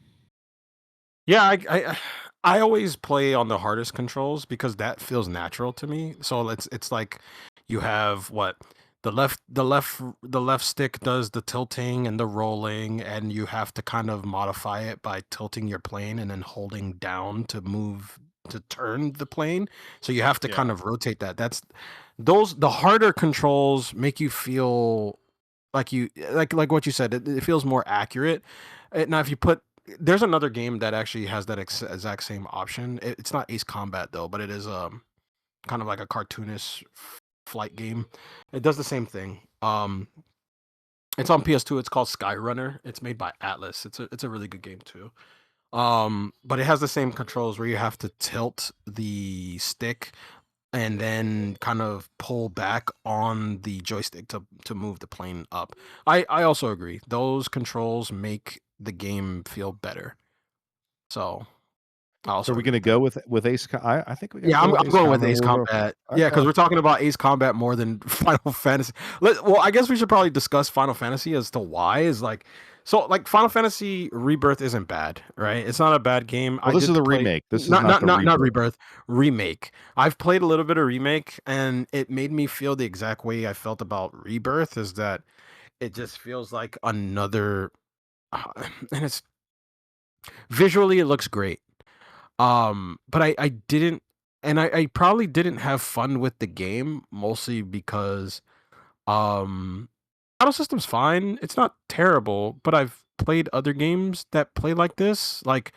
Yeah, I always play on the hardest controls because that feels natural to me. So it's like you have what the left stick does the tilting and the rolling, and you have to kind of modify it by tilting your plane and then holding down to move to turn the plane. So you have to Yeah. kind of rotate that. That's those the harder controls make you feel like like what you said, it feels more accurate. Now, if you put there's another game that actually has that exact same option. It's not Ace Combat though, but it is kind of like a cartoonish flight game. It does the same thing. It's on PS2. It's called Skyrunner. It's made by Atlas. It's a really good game too. But it has the same controls where you have to tilt the stick and then kind of pull back on the joystick to move the plane up. I also agree. Those controls make the game feel better. So I So also are we agree gonna with that. go with Ace? I think we got to Yeah, go with I'm Ace going with Combat. Ace We'll go. Combat. Yeah, because Okay. we're talking about Ace Combat more than Final Fantasy. Well, I guess we should probably discuss Final Fantasy as to why is like so like Final Fantasy Rebirth isn't bad, right? It's not a bad game. Well, I this is did the play remake. This is not the not rebirth. Rebirth, Remake. I've played a little bit of Remake and it made me feel the exact way I felt about Rebirth is that it just feels like another and it's visually it looks great. But I didn't and I probably didn't have fun with the game mostly because battle system's fine. It's not terrible, but I've played other games that play like this, like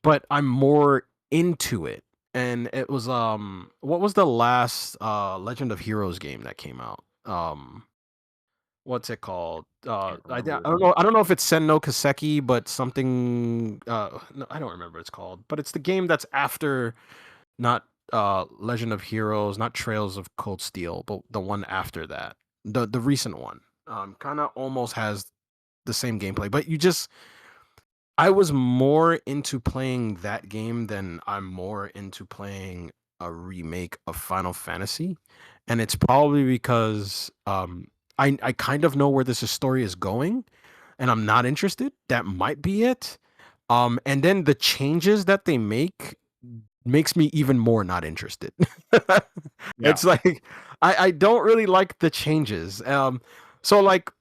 but I'm more into it. And it was what was the last Legend of Heroes game that came out? What's it called? Can't I remember. don't know. I don't know if it's Sen no Kaseki, but something. No, I don't remember what it's called. But it's the game that's after not Legend of Heroes, not Trails of Cold Steel, but the one after that, the recent one. Kind of almost has the same gameplay, but you just I was more into playing that game than I'm more into playing a remake of Final Fantasy. And it's probably because I kind of know where this story is going and I'm not interested. That might be it. And then the changes that they make makes me even more not interested. Yeah. It's like I don't really like the changes. So like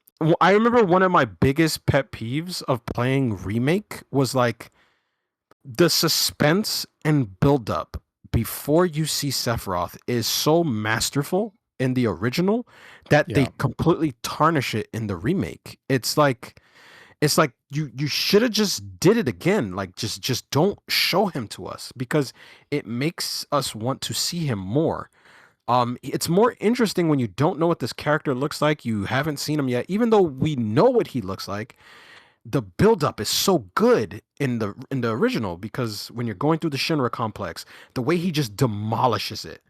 I remember one of my biggest pet peeves of playing remake was like the suspense and buildup before you see Sephiroth is so masterful in the original that they Yeah. completely tarnish it in the remake. It's like you should have just did it again. Like just don't show him to us because it makes us want to see him more. It's more interesting when you don't know what this character looks like. You haven't seen him yet, even though we know what he looks like. The buildup is so good in the original because when you're going through the Shinra complex, the way he just demolishes it.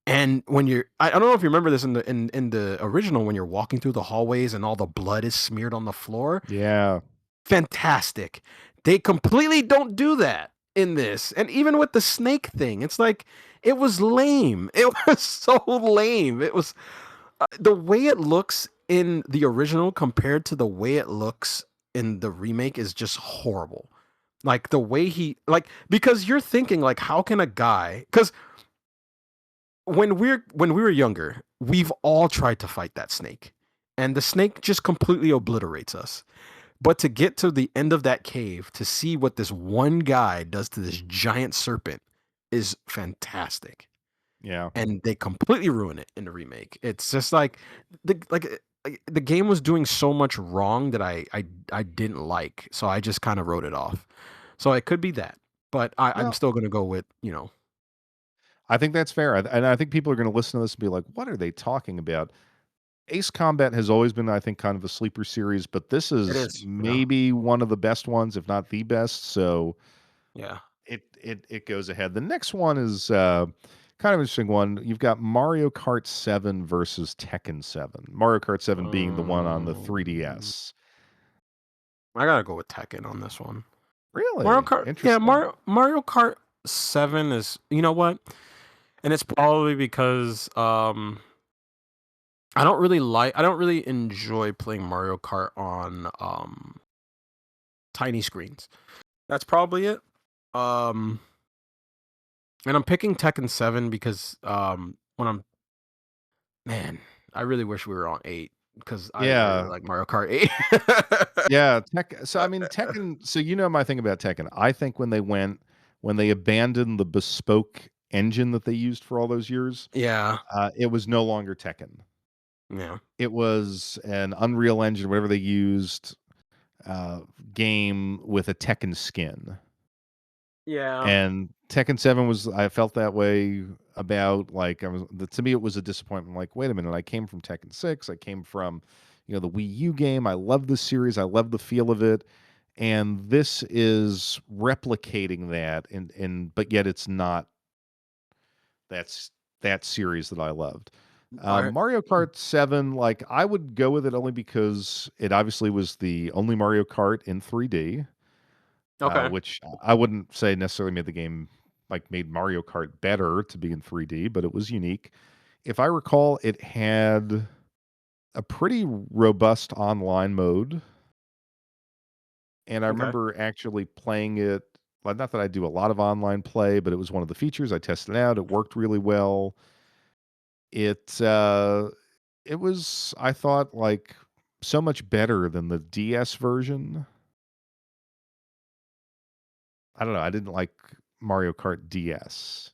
And when I don't know if you remember this in the original when you're walking through the hallways and all the blood is smeared on the floor. Yeah. Fantastic. They completely don't do that in this. And even with the snake thing, it's like it was lame. It was so lame. It was the way it looks in the original compared to the way it looks in the remake is just horrible. Like the way he like because you're thinking like how can a guy cuz when we were younger, we've all tried to fight that snake. And the snake just completely obliterates us. But to get to the end of that cave to see what this one guy does to this giant serpent is fantastic. Yeah. And they completely ruin it in the remake. It's just like the game was doing so much wrong that I didn't like, so I just kind of wrote it off. So it could be that, but I'm No, still gonna go with I think that's fair. And I think people are going to listen to this and be like, "What are they talking about?" Ace Combat has always been, I think, kind of a sleeper series, but this it is is. Yeah, maybe one of the best ones, if not the best. So yeah. it goes ahead. The next one is kind of an interesting one. You've got Mario Kart 7 versus Tekken 7. Mario Kart 7 being the one on the Um, 3DS. I gotta go with Tekken on this one. Mario Really Kart, yeah, interesting. Mario Kart 7 is you know what, and it's probably because I don't really enjoy playing Mario Kart on tiny screens. That's probably it. Um and I'm picking Tekken 7 because when I'm man, I really wish we were on 8 because I really Yeah. like Mario Kart 8. Yeah, so I mean Tekken, so you know my thing about Tekken. I think when they abandoned the bespoke engine that they used for all those years, Yeah. it was no longer Tekken. Yeah. It was an Unreal Engine, whatever they used, uh, game with a Tekken skin. Yeah. And Tekken 7 was, I felt that way about, like, to me, it was a disappointment. Like, wait a minute, I came from Tekken 6. I came from, the Wii U game. I love this series. I love the feel of it. And this is replicating that, but yet it's not that's that series that I loved. Alright. Mario Kart 7, like, I would go with it only because it obviously was the only Mario Kart in 3D. Okay. which I wouldn't say necessarily made the game like made Mario Kart better to be in 3D, but it was unique. If I recall, it had a pretty robust online mode, and I Okay. remember actually playing it. Well, not that I do a lot of online play, but it was one of the features. I tested it out. It worked really well. It it was, I thought, like so much better than the DS version. I don't know. I didn't like Mario Kart DS.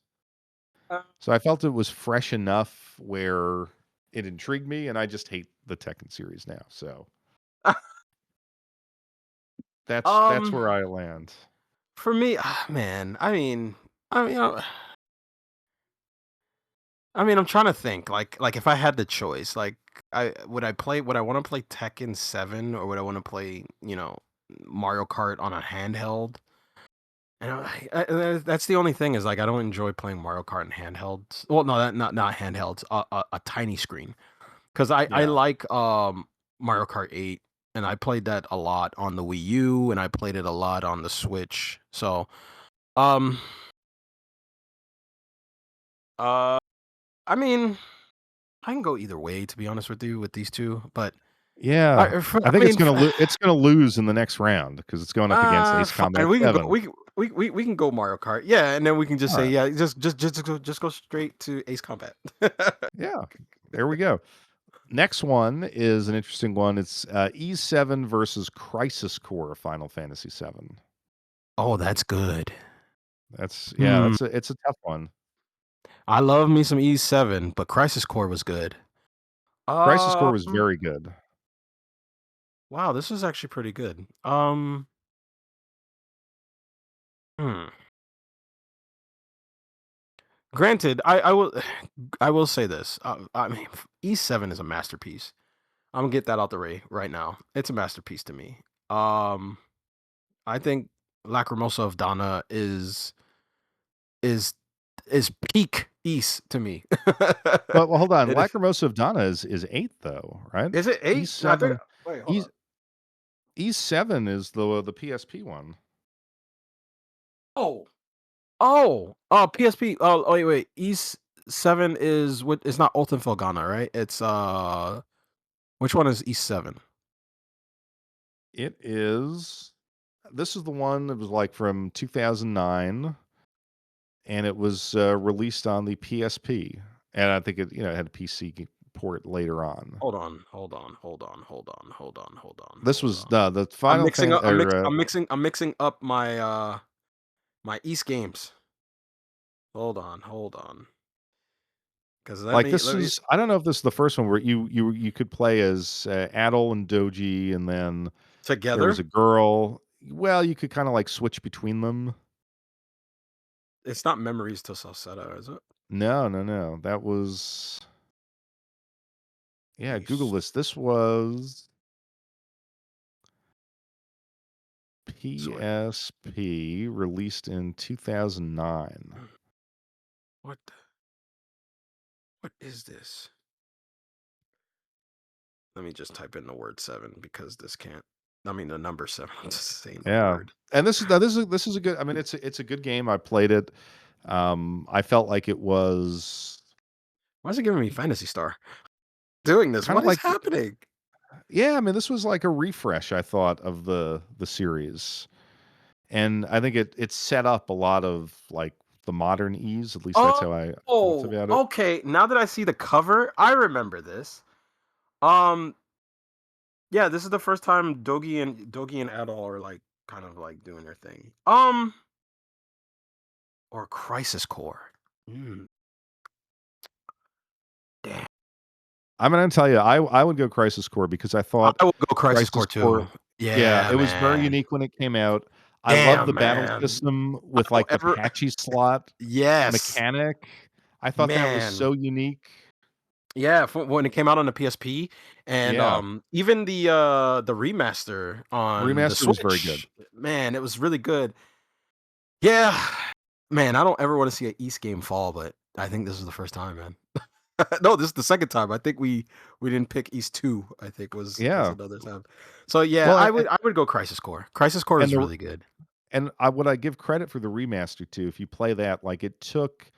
Uh, So I felt it was fresh enough where it intrigued me, and I just hate the Tekken series now. So that's um, where I land. for me, man, I mean, uh, I'm trying to think. Like if I had the choice, like would I want to play Tekken 7 or would I want to play, Mario Kart on a handheld? And that's the only thing is like I don't enjoy playing Mario Kart in handhelds. Well, no, that not handhelds, a tiny screen. Because I Yeah. like Mario Kart 8 and I played that a lot on the Wii U and I played it a lot on the Switch. So, um, uh, I mean, I can go either way to be honest with you with these two, but Yeah. I I think mean, it's gonna lose in the next round because it's going up against Ace Combat fine. We can go. 7. We can go Mario Kart. Yeah, and then we can just say Alright. yeah. Just go straight to Ace Combat. Yeah. There we go. Next one is an interesting one. It's, E7 versus Crisis Core Final Fantasy 7. Oh, that's good. That's yeah, Hmm. it's a tough one. I love me some E7, but Crisis Core was good. Crisis Core was Um. very good. Wow, this is actually pretty good. Hmm. Granted, I will I will say this. I mean, E7 is a masterpiece. I'm gonna get that out the way right now. It's a masterpiece to me. Um, I think Lacrimosa of Dana is is peak East to me. Well, hold on. It is. Lacrimosa of Dana is 8 though, right? Is it 8? No, I think. E7 Wait, hold E up. E7 is the PSP one. Oh, oh, PSP. Oh, wait. E7 is what? It's not Ultim Felghana, right? It's which one is E7? It is this is the one that was, like, from 2009, and it was, released on the PSP, and I think it had a PC port later on. This Hold was on. the Final Fan or, I'm mixing up my my East games. Hold on. Because like, this let me is I don't know if this is the first one where you could play as, Adol and Doji, and then there was together. a girl. Well, you could kinda, like, switch between them. It's not Memories to Salsetta, is it? No, no, no. That was yeah, Google East. this. This was So PSP, released in 2009. mm, what what is this? Let me just type in the word 7 because this can't. I mean the number 7. I'm just saying the Yeah, word. and this is a good. I mean, it's a good game. I played it. I felt like it was Why is it giving me Fantasy Star? Doing this. kind of What is like happening? yeah. I mean, this was like a refresh. I thought of the series, and I think it set up a lot of like the modern ease. At least that's how I felt Oh, about it. okay. Now that I see the cover, I remember this. Um, yeah, this is the first time Dogi and Adol are like kind of like doing their thing. Or Crisis Core. Mm, damn. I'm gonna tell you, I would go Crisis Core because I thought I would go Crisis Crisis Core too. Core yeah, Yeah, it was very man. unique when it came out. I love the Damn, battle man. system I with, don't like, the ever. patchy slot Yes, mechanic. I thought that was man. so unique. Yeah, when it came out on the PSP and Yeah. even the remaster on the Remastered was very good. Switch, man, it was really good. Yeah. Man, I don't ever want to see an East game fall, but I think this is the first time, man. No, this is the second time. I think we didn't pick East 2, I think was Yeah. another time. So yeah, Well, I would go Crisis Core. Crisis Core and is the really good. And what I give credit for the remaster to, if you play that, like, it took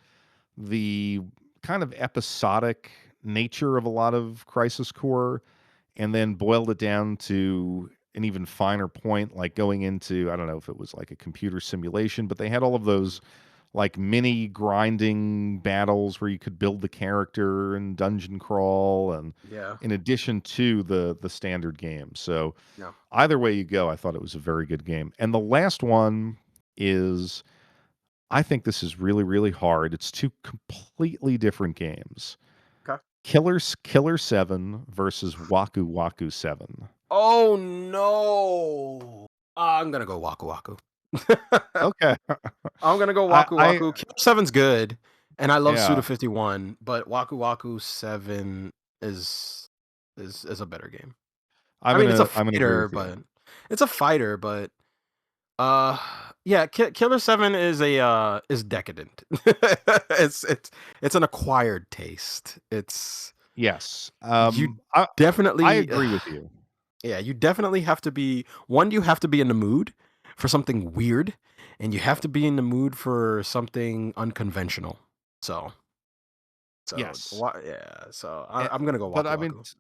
the kind of episodic nature of a lot of Crisis Core and then boiled it down to an even finer point, like going into, I don't know if it was like a computer simulation, but they had all of those Mhm. like mini grinding battles where you could build the character and dungeon crawl, and Yeah. in addition to the standard game. So Yeah. either way you go, I thought it was a very good game. And the last one is, I think this is really, really hard. It's two completely different games. Okay. Killer 7 versus Waku Waku 7. Oh no. I'm gonna go Waku Waku. Okay. I'm gonna go I Waku I Waku. Killer 7's good, and I love yeah. Suda 51, but Waku Waku 7 is is a better game. I mean, I'm gonna agree with you. it's a fighter, but uh yeah, Killer 7 is decadent. It's it's an acquired taste. It's Yes. you I definitely agree with you. yeah, you definitely have to be one, you have to be in the mood for something weird, and you have to be in the mood for something unconventional. So, Yes. yeah, so Eh, I'm gonna go but Waku I mean, Waku.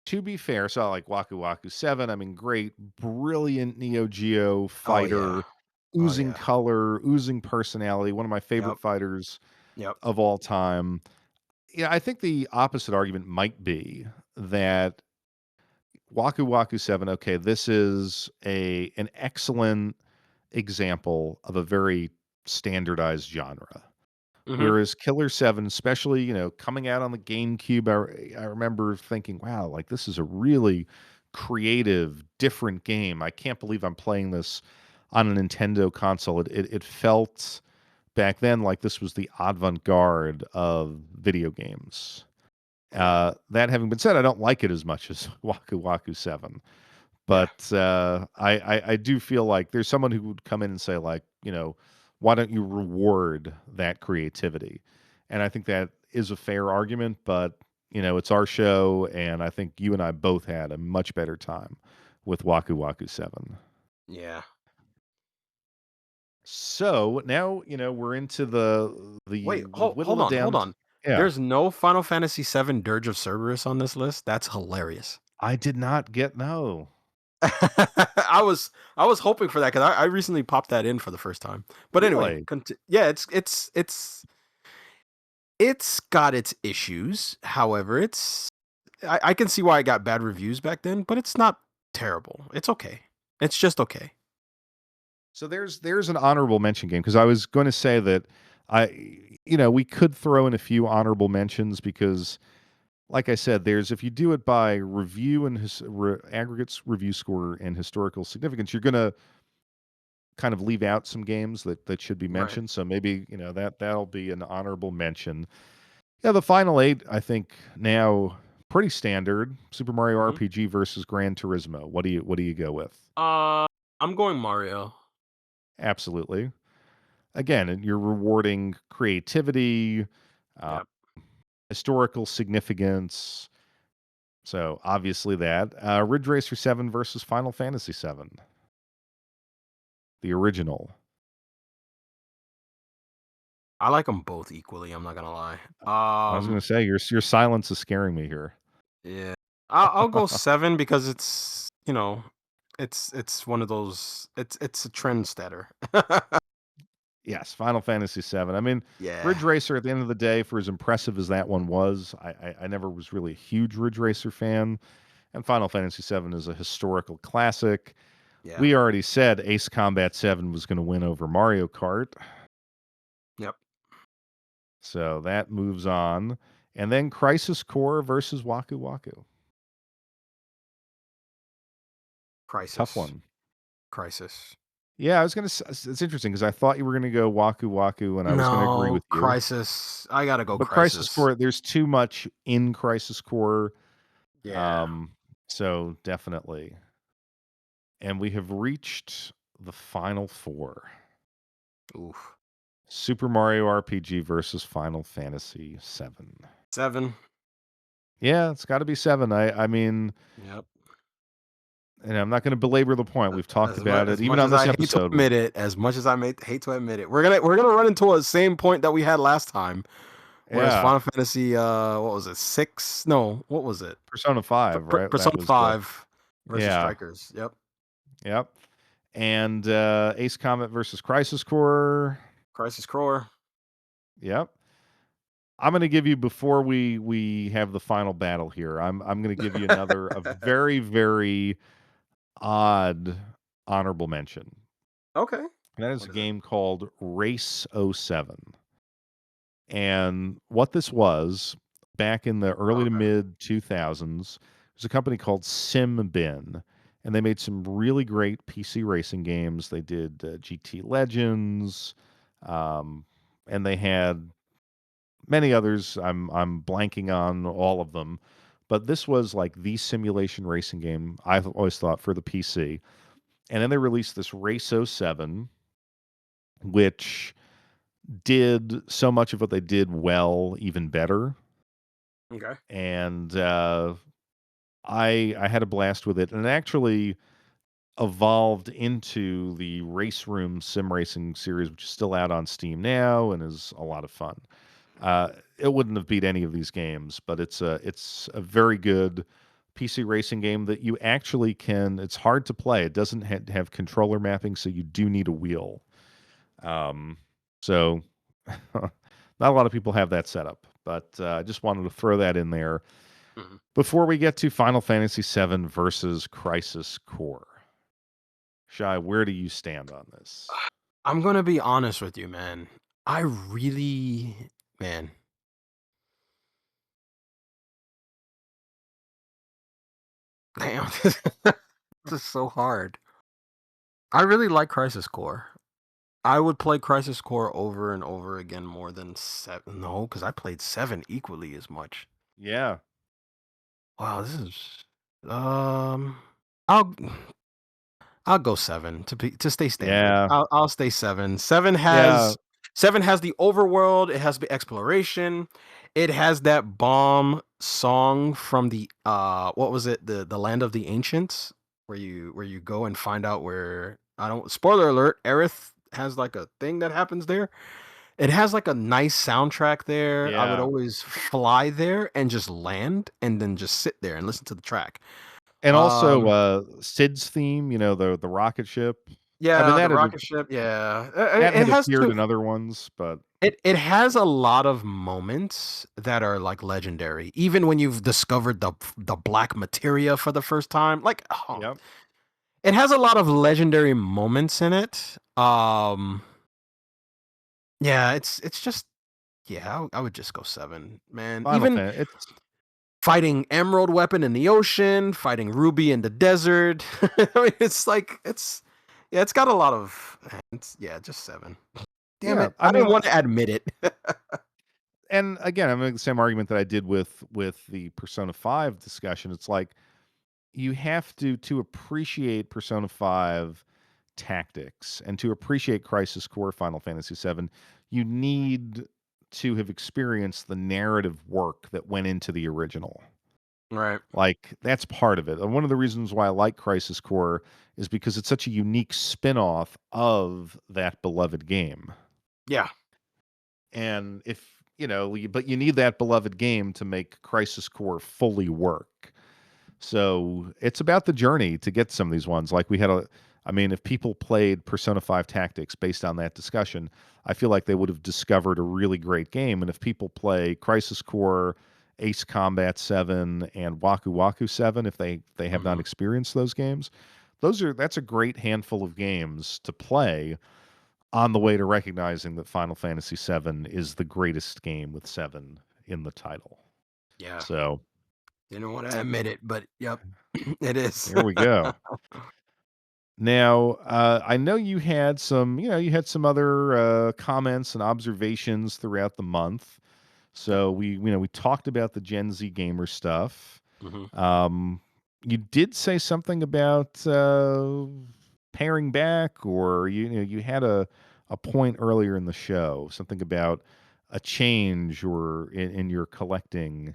to be fair, so I like Waku Waku 7. I mean, great, brilliant Neo Geo Oh yeah, fighter, oh oozing yeah, color, oozing personality, one of my favorite yep, fighters yep. of all time. Yeah, I think the opposite argument might be that Waku Waku 7, okay, this is an excellent example of a very standardized genre. Hmm. Whereas Killer 7, especially, coming out on the GameCube, I remember thinking, wow, like this is a really creative, different game. I can't believe I'm playing this on a Nintendo console. It felt back then like this was the avant-garde of video games. Yeah, That having been said, I don't like it as much as Waku Waku 7. yeah, But, I do feel like there's someone who would come in and say, like, "Why don't you reward that creativity?" And I think that is a fair argument, but, it's our show, and I think you and I both had a much better time with Waku Waku 7. yeah. So, now, we're into Wait, we've whittled it hold down t on. Yeah. There's no Final Fantasy 7 Dirge of Cerberus on this list. That's hilarious. I did not get no. I was hoping for that because I recently popped that in for the first time. But anyway, Really? yeah, it's got its issues. However, I can see why it got bad reviews back then, but it's not terrible. It's okay. It's just okay. So there's an honorable mention game, because I was going to say that we could throw in a few honorable mentions because, like I said, there's if you do it by review and aggregates review score and historical significance, you're going to kind of leave out some games that should be Right. mentioned. So maybe that'll be an honorable mention. Yeah, the final eight, I think now pretty standard. Super Mario Hmm. RPG versus Gran Turismo. What do you go with? Uh, I'm going Mario. Absolutely. Again, and you're rewarding creativity, uh, Yeah. historical significance. So obviously that Ridge Racer 7 versus Final Fantasy 7, the original. I like them both equally. I'm not gonna lie. I was going to say your silence is scaring me here. Yeah. I'll go 7 because it's one of those it's a trendsetter. Yes, Final Fantasy 7. I mean, Yeah. Ridge Racer at the end of the day, for as impressive as that one was, I never was really a huge Ridge Racer fan. And Final Fantasy 7 is a historical classic. Yeah. We already said Ace Combat 7 was going to win over Mario Kart. Yep. So that moves on. And then Crisis Core versus Waku Waku. Tough Crisis. one. Crisis. Yeah, I was gonna. It's interesting because I thought you were gonna go Waku Waku, and I was gonna agree No, with you. Crisis. I gotta go But Crisis Crisis. Core, there's too much in Crisis Core. Yeah. Um, so definitely. And we have reached the final four: Oof. Super Mario RPG versus Final Fantasy 7. 7. Yeah, it's got to be 7. I mean, Yep. And I'm not going to belabor the point. We've talked about it As even much on as this I hate to episode. admit it, as much as I hate to admit it, we're gonna run into a same point that we had last time. Whereas Yeah, Final Fantasy, what was it, 6? No, what was it? Persona 5, right? That Persona was the 5 versus yeah, Strikers. Yep. yep. And Ace Combat versus Crisis Core. Crisis Core. Yep. I'm going to give you before we have the final battle here. I'm going to give you another a very very odd honorable mention. Okay. That is a What is it? game called Race '07. And what this was back in the early to Okay. mid 2000s was a company called Simbin, and they made some really great PC racing games. They did GT Legends, um, and they had many others. I'm blanking on all of them, but this was like the simulation racing game I've always thought for the PC. And then they released this Race '07, which did so much of what they did well even better. Okay. And I had a blast with it, and it actually evolved into the Race Room Sim Racing series, which is still out on Steam now and is a lot of fun. It wouldn't have beat any of these games, but it's a very good PC racing game that you actually can. It's hard to play. It doesn't have controller mapping, so you do need a wheel. Um, so not a lot of people have that setup, but I just wanted to throw that in there Mhm. before we get to Final Fantasy VII versus Crisis Core. Shy, where do you stand on this? I'm gonna be honest with you, man. I really, man, damn, this is so hard. I really like Crisis Core. I would play Crisis Core over and over again more than 7. No, because I played 7 equally as much. Yeah, Wow, this is um I'll I'll go 7 to stay standard. yeah, I'll stay 7. yeah, 7 has the overworld, it has the exploration, it has that bomb song from the what was it? The Land of the Ancients where you go and find out where I don't spoiler alert, Aerith has like a thing that happens there. It has like a nice soundtrack there. I would yeah. always fly there and just land and then just sit there and listen to the track. And also, Um Sid's theme, the rocket ship. I mean, Yeah, the rocket ship, yeah. that It had has appeared to in other ones, but it has a lot of moments that are, like, legendary. Even when you've discovered the black materia for the first time, like, oh, yep. it has a lot of legendary moments in it. Yeah, it's just yeah, I would just go 7, man. Final Even Fan it's fighting Emerald Weapon in the ocean, fighting Ruby in the desert. I mean, it's like it's yeah, it's got a lot of it's yeah, just 7. Damn yeah, it. I I didn't mean, want to admit it. and again, I'm making the same argument that I did with the Persona 5 discussion. It's like you have to appreciate Persona 5 tactics and to appreciate Crisis Core Final Fantasy 7, you need to have experienced the narrative work that went into the original. Right. Like that's part of it. And one of the reasons why I like Crisis Core is because it's such a unique spin-off of that beloved game. Yeah. And if, but you need that beloved game to make Crisis Core fully work. So it's about the journey to get some of these ones. Like I mean, if people played Persona 5 Tactics based on that discussion, I feel like they would have discovered a really great game. And if people play Crisis Core, Ace Combat 7, and Waku Waku 7, if they have not Mhm. experienced those games, that's a great handful of games to play on the way to recognizing that Final Fantasy 7 is the greatest game with 7 in the title. Yeah. So Didn't want to admit it, but yep, it is. there we go. Now, I know you had some other comments and observations throughout the month. Yep. So we talked about the Gen Z gamer stuff. Mhm. Um, you did say something about paring back, or you had a point earlier in the show, something about a change or in your collecting.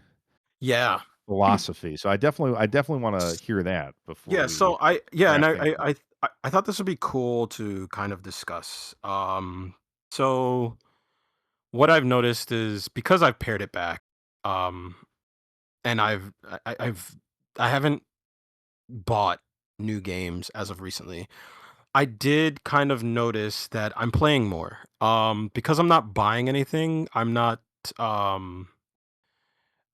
Yeah. philosophy. So I definitely want to hear that before Yeah, we so I yeah, and wrap things up. I thought this would be cool to kind of discuss. So what I've noticed is because I've paired it back, um, and I haven't bought new games as of recently. I did kind of notice that I'm playing more. Because I'm not buying anything, I'm not um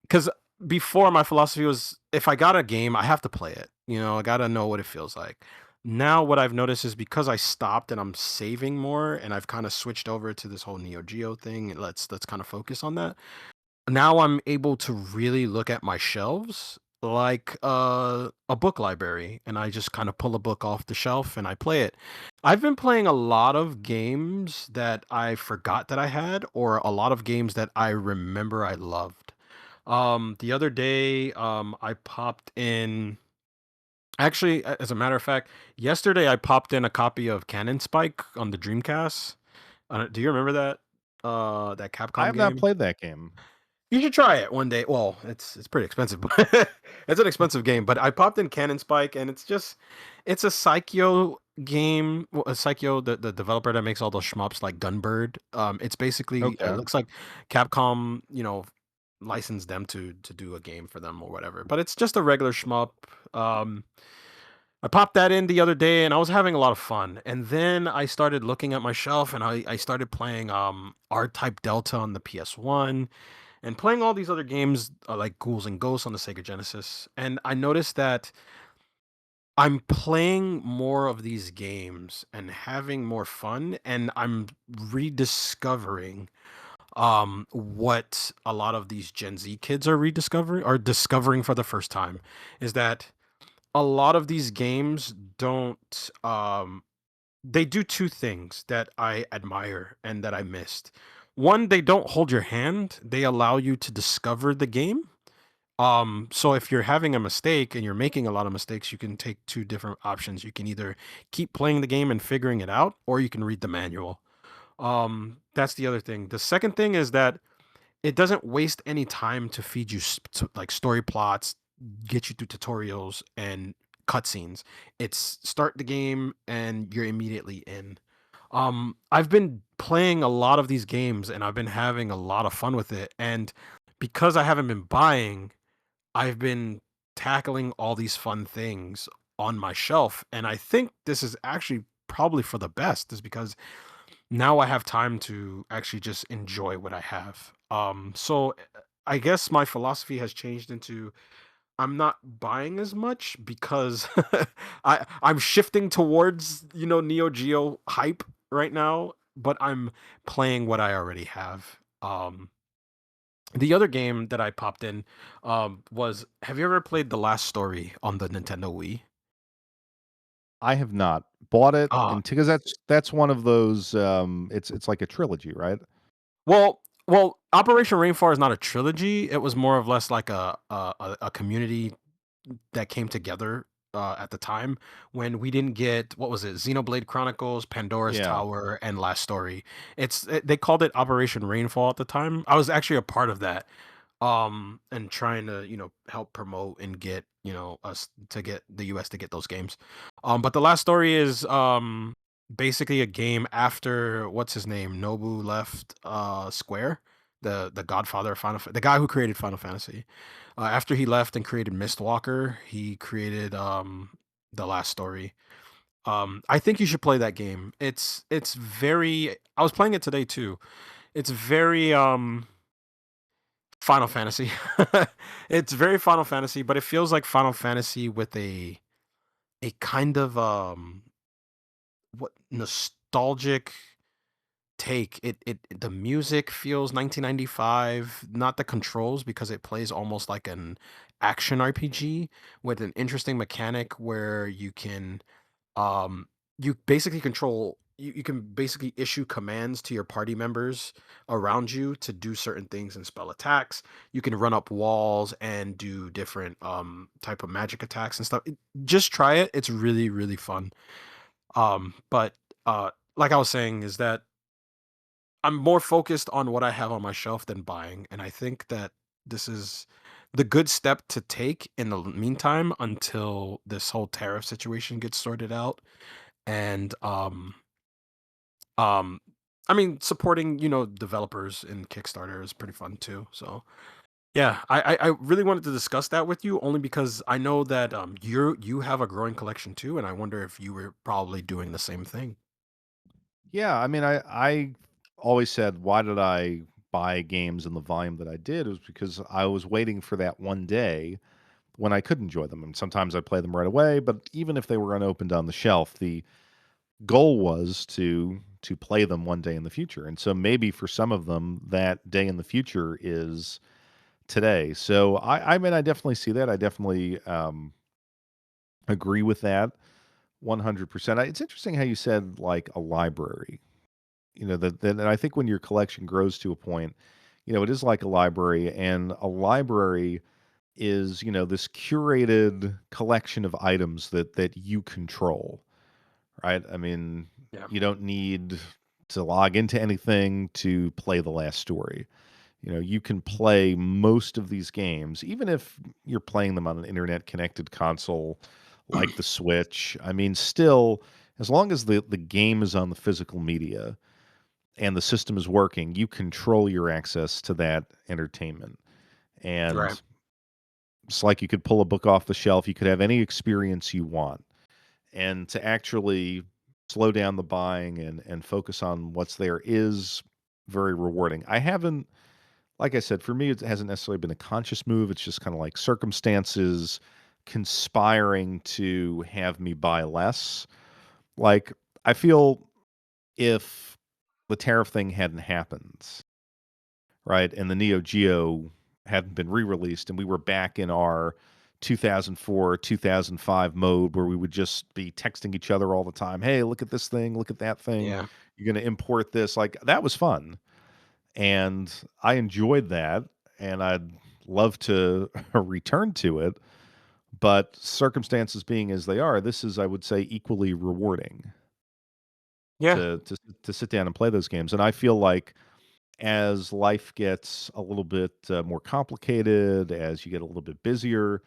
because before my philosophy was if I got a game, I have to play it. I gotta know what it feels like. Now what I've noticed is because I stopped and I'm saving more and I've kind of switched over to this whole Neo Geo thing, and let's kind of focus on that. Now I'm able to really look at my shelves like a book library, and I just kind of pull a book off the shelf and I play it. I've been playing a lot of games that I forgot that I had, or a lot of games that I remember I loved. The other day, I popped in. Actually, as a matter of fact, yesterday I popped in a copy of Cannon Spike on the Dreamcast. Do you remember that? That I Capcom have not game. played that game. You should try it one day. Well, it's pretty expensive, but it's an expensive game. But I popped in Cannon Spike, and it's a Psycho game. Well, a Psycho, the developer that makes all those shmups like Gunbird. It's basically it Okay. looks like Capcom, licensed them to do a game for them or whatever. But it's just a regular shmup. Um, I popped that in the other day, and I was having a lot of fun. And then I started looking at my shelf, and I started playing R-Type Delta on the PS1 and playing all these other games like Ghouls and Ghosts on the Sega Genesis. And I noticed that I'm playing more of these games and having more fun, and I'm rediscovering what a lot of these Gen Z kids are rediscovering or discovering for the first time is that a lot of these games don't they do two things that I admire and that I missed. One, they don't hold your hand. They allow you to discover the game. So if you're having a mistake and you're making a lot of mistakes, you can take two different options. You can either keep playing the game and figuring it out, or you can read the manual. That's the other thing. The second thing is that it doesn't waste any time to feed you like story plots, get you through tutorials and cutscenes. It's start the game and you're immediately in. I've been playing a lot of these games and I've been having a lot of fun with it. And because I haven't been buying, I've been tackling all these fun things on my shelf. And I think this is actually probably for the best, is because now I have time to actually just enjoy what I have. I guess my philosophy has changed into I'm not buying as much because I'm shifting towards, Neo Geo hype right now, but I'm playing what I already have. The other game that I popped in was have you ever played The Last Story on the Nintendo Wii? I have not bought it, Ah, and because that's one of those, it's like a trilogy, right? well, Operation Rainfall is not a trilogy. It was more of less like a community that came together at the time when we didn't get what was it, Xenoblade Chronicles, Pandora's Yeah. Tower, and Last Story. They called it Operation Rainfall at the time. I was actually a part of that, and trying to help promote and get us to get the US to get those games. But the Last Story is basically a game after what's his name, Nobu left Square, the godfather of the guy who created Final Fantasy. After he left and created Mistwalker, he created the Last Story. I think you should play that game. It's very I was playing it today too. It's very Final Fantasy. It's very Final Fantasy, but it feels like Final Fantasy with a kind of what nostalgic take. The music feels 1995, not the controls because it plays almost like an action RPG with an interesting mechanic where um you basically you can basically issue commands to your party members around you to do certain things and spell attacks. You can run up walls and do different type of magic attacks and stuff. Just try it. It's really really fun. But like I was saying is that I'm more focused on what I have on my shelf than buying, and I think that this is the good step to take in the meantime until this whole tariff situation gets sorted out. And um I mean, supporting, developers in Kickstarter is pretty fun too. So yeah, I really wanted to discuss that with you only because I know that you have a growing collection too, and I wonder if you were probably doing the same thing. Yeah, I mean, I always said, why did I buy games in the volume that I did? It was because I was waiting for that one day when I could enjoy them. And sometimes I play them right away, but even if they were unopened on the shelf, the goal was to play them one day in the future. And so maybe for some of them, that day in the future is today. So I mean, I definitely see that. I definitely agree with that 100%. It's interesting how you said like a library. You know, that and I think when your collection grows to a point, it is like a library, and a library is, this curated collection of items that you control, right? I mean, Yeah. you don't need to log into anything to play the last story. You can play most of these games, even if you're playing them on an internet connected console like the Switch. I mean, still, as long as the game is on the physical media and the system is working, you control your access to that entertainment. Right. And it's like you could pull a book off the shelf, you could have any experience you want. And to actually slow down the buying and focus on what's there is very rewarding. I haven't, like I said, for me, it hasn't necessarily been a conscious move. It's just kind of like circumstances conspiring to have me buy less. Like, I feel if the tariff thing hadn't happened, right? And the Neo Geo hadn't been re-released, and we were back in our 2004, 2005 mode where we would just be texting each other all the time. Hey, look at this thing, look at that thing. Yeah. You're going to import this. Like that was fun, and I enjoyed that, and I'd love to return to it. But circumstances being as they are, this is, I would say, equally rewarding Yeah. to sit down and play those games. And I feel like as life gets a little bit more complicated, as you get a little bit busier,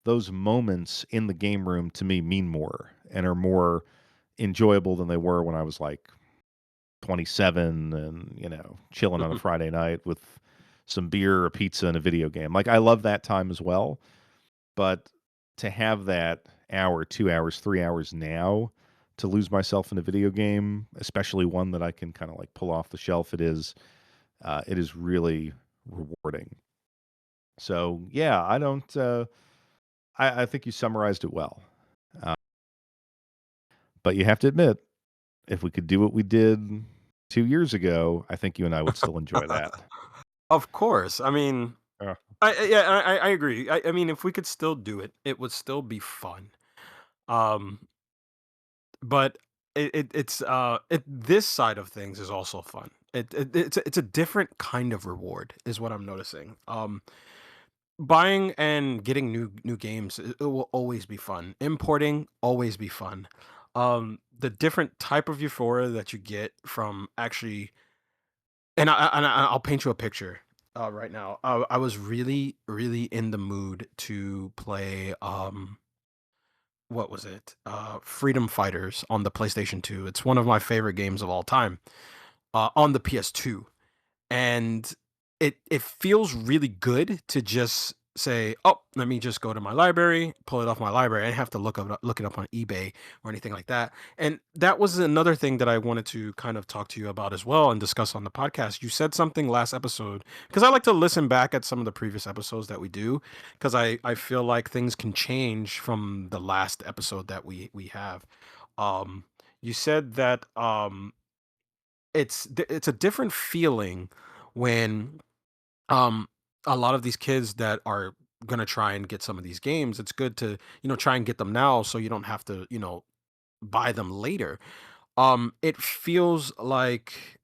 those moments in the game room to me mean more and are more enjoyable than they were when I was like 27 and, chilling on a Friday night with some beer, a pizza, and a video game. Like, I love that time as well. But to have that hour, 2 hours, 3 hours now to lose myself in a video game, especially one that I can kind of like pull off the shelf, it is really rewarding. So yeah, I don't. I think you summarized it well. Uh, but you have to admit, if we could do what we did 2 years ago, I think you and I would still enjoy that. Of course. I mean, Uh, yeah, I agree. I mean, if we could still do it, it would still be fun. Um, but this side of things is also fun. It's a different kind of reward, is what I'm noticing. Buying and getting new games, it will always be fun. Importing always be fun. The different type of euphoria that you get from actually, I'll paint you a picture right now. I was really really in the mood to play what was it? Freedom Fighters on the PlayStation 2. It's one of my favorite games of all time. On the PS2. And it feels really good to just say, "Oh, let me just go to my library, pull it off my library. I didn't have to look it up on eBay or anything like that." And that was another thing that I wanted to kind of talk to you about as well and discuss on the podcast. You said something last episode because I like to listen back at some of the previous episodes that we do because I feel like things can change from the last episode that we have. Um, you said that it's a different feeling when um a lot of these kids that are gonna try and get some of these games, it's good to try and get them now so you don't have to buy them later. It feels like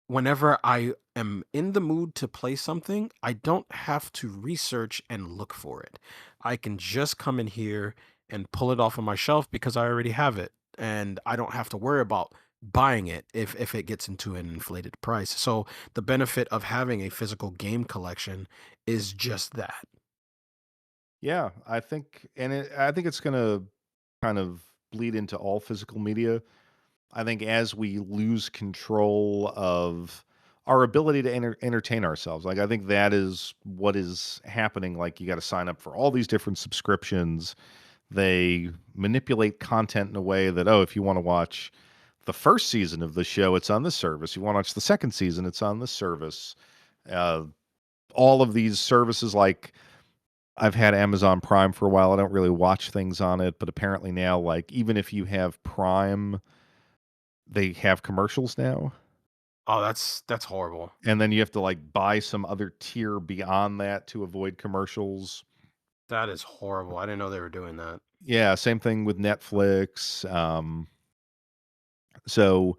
whenever I am in the mood to play something, I don't have to research and look for it. I can just come in here and pull it off of my shelf because I already have it. And I don't have to worry about buying it if it gets into an inflated price. So the benefit of having a physical game collection is just that. Yeah, I think it's gonna kind of bleed into all physical media. I think as we lose control of our ability to entertain ourselves, like I think that is what is happening. Like you got to sign up for all these different subscriptions. They manipulate content in a way that, oh, if you want to watch the first season of the show, it's on this service. You want to watch the second season, it's on this service. Uh, all of these services, like I've had Amazon Prime for a while. I don't really watch things on it, but apparently now, like even if you have Prime, they have commercials now. Oh, that's horrible. And then you have to like buy some other tier beyond that to avoid commercials. That is horrible. I didn't know they were doing that. Yeah, same thing with Netflix. So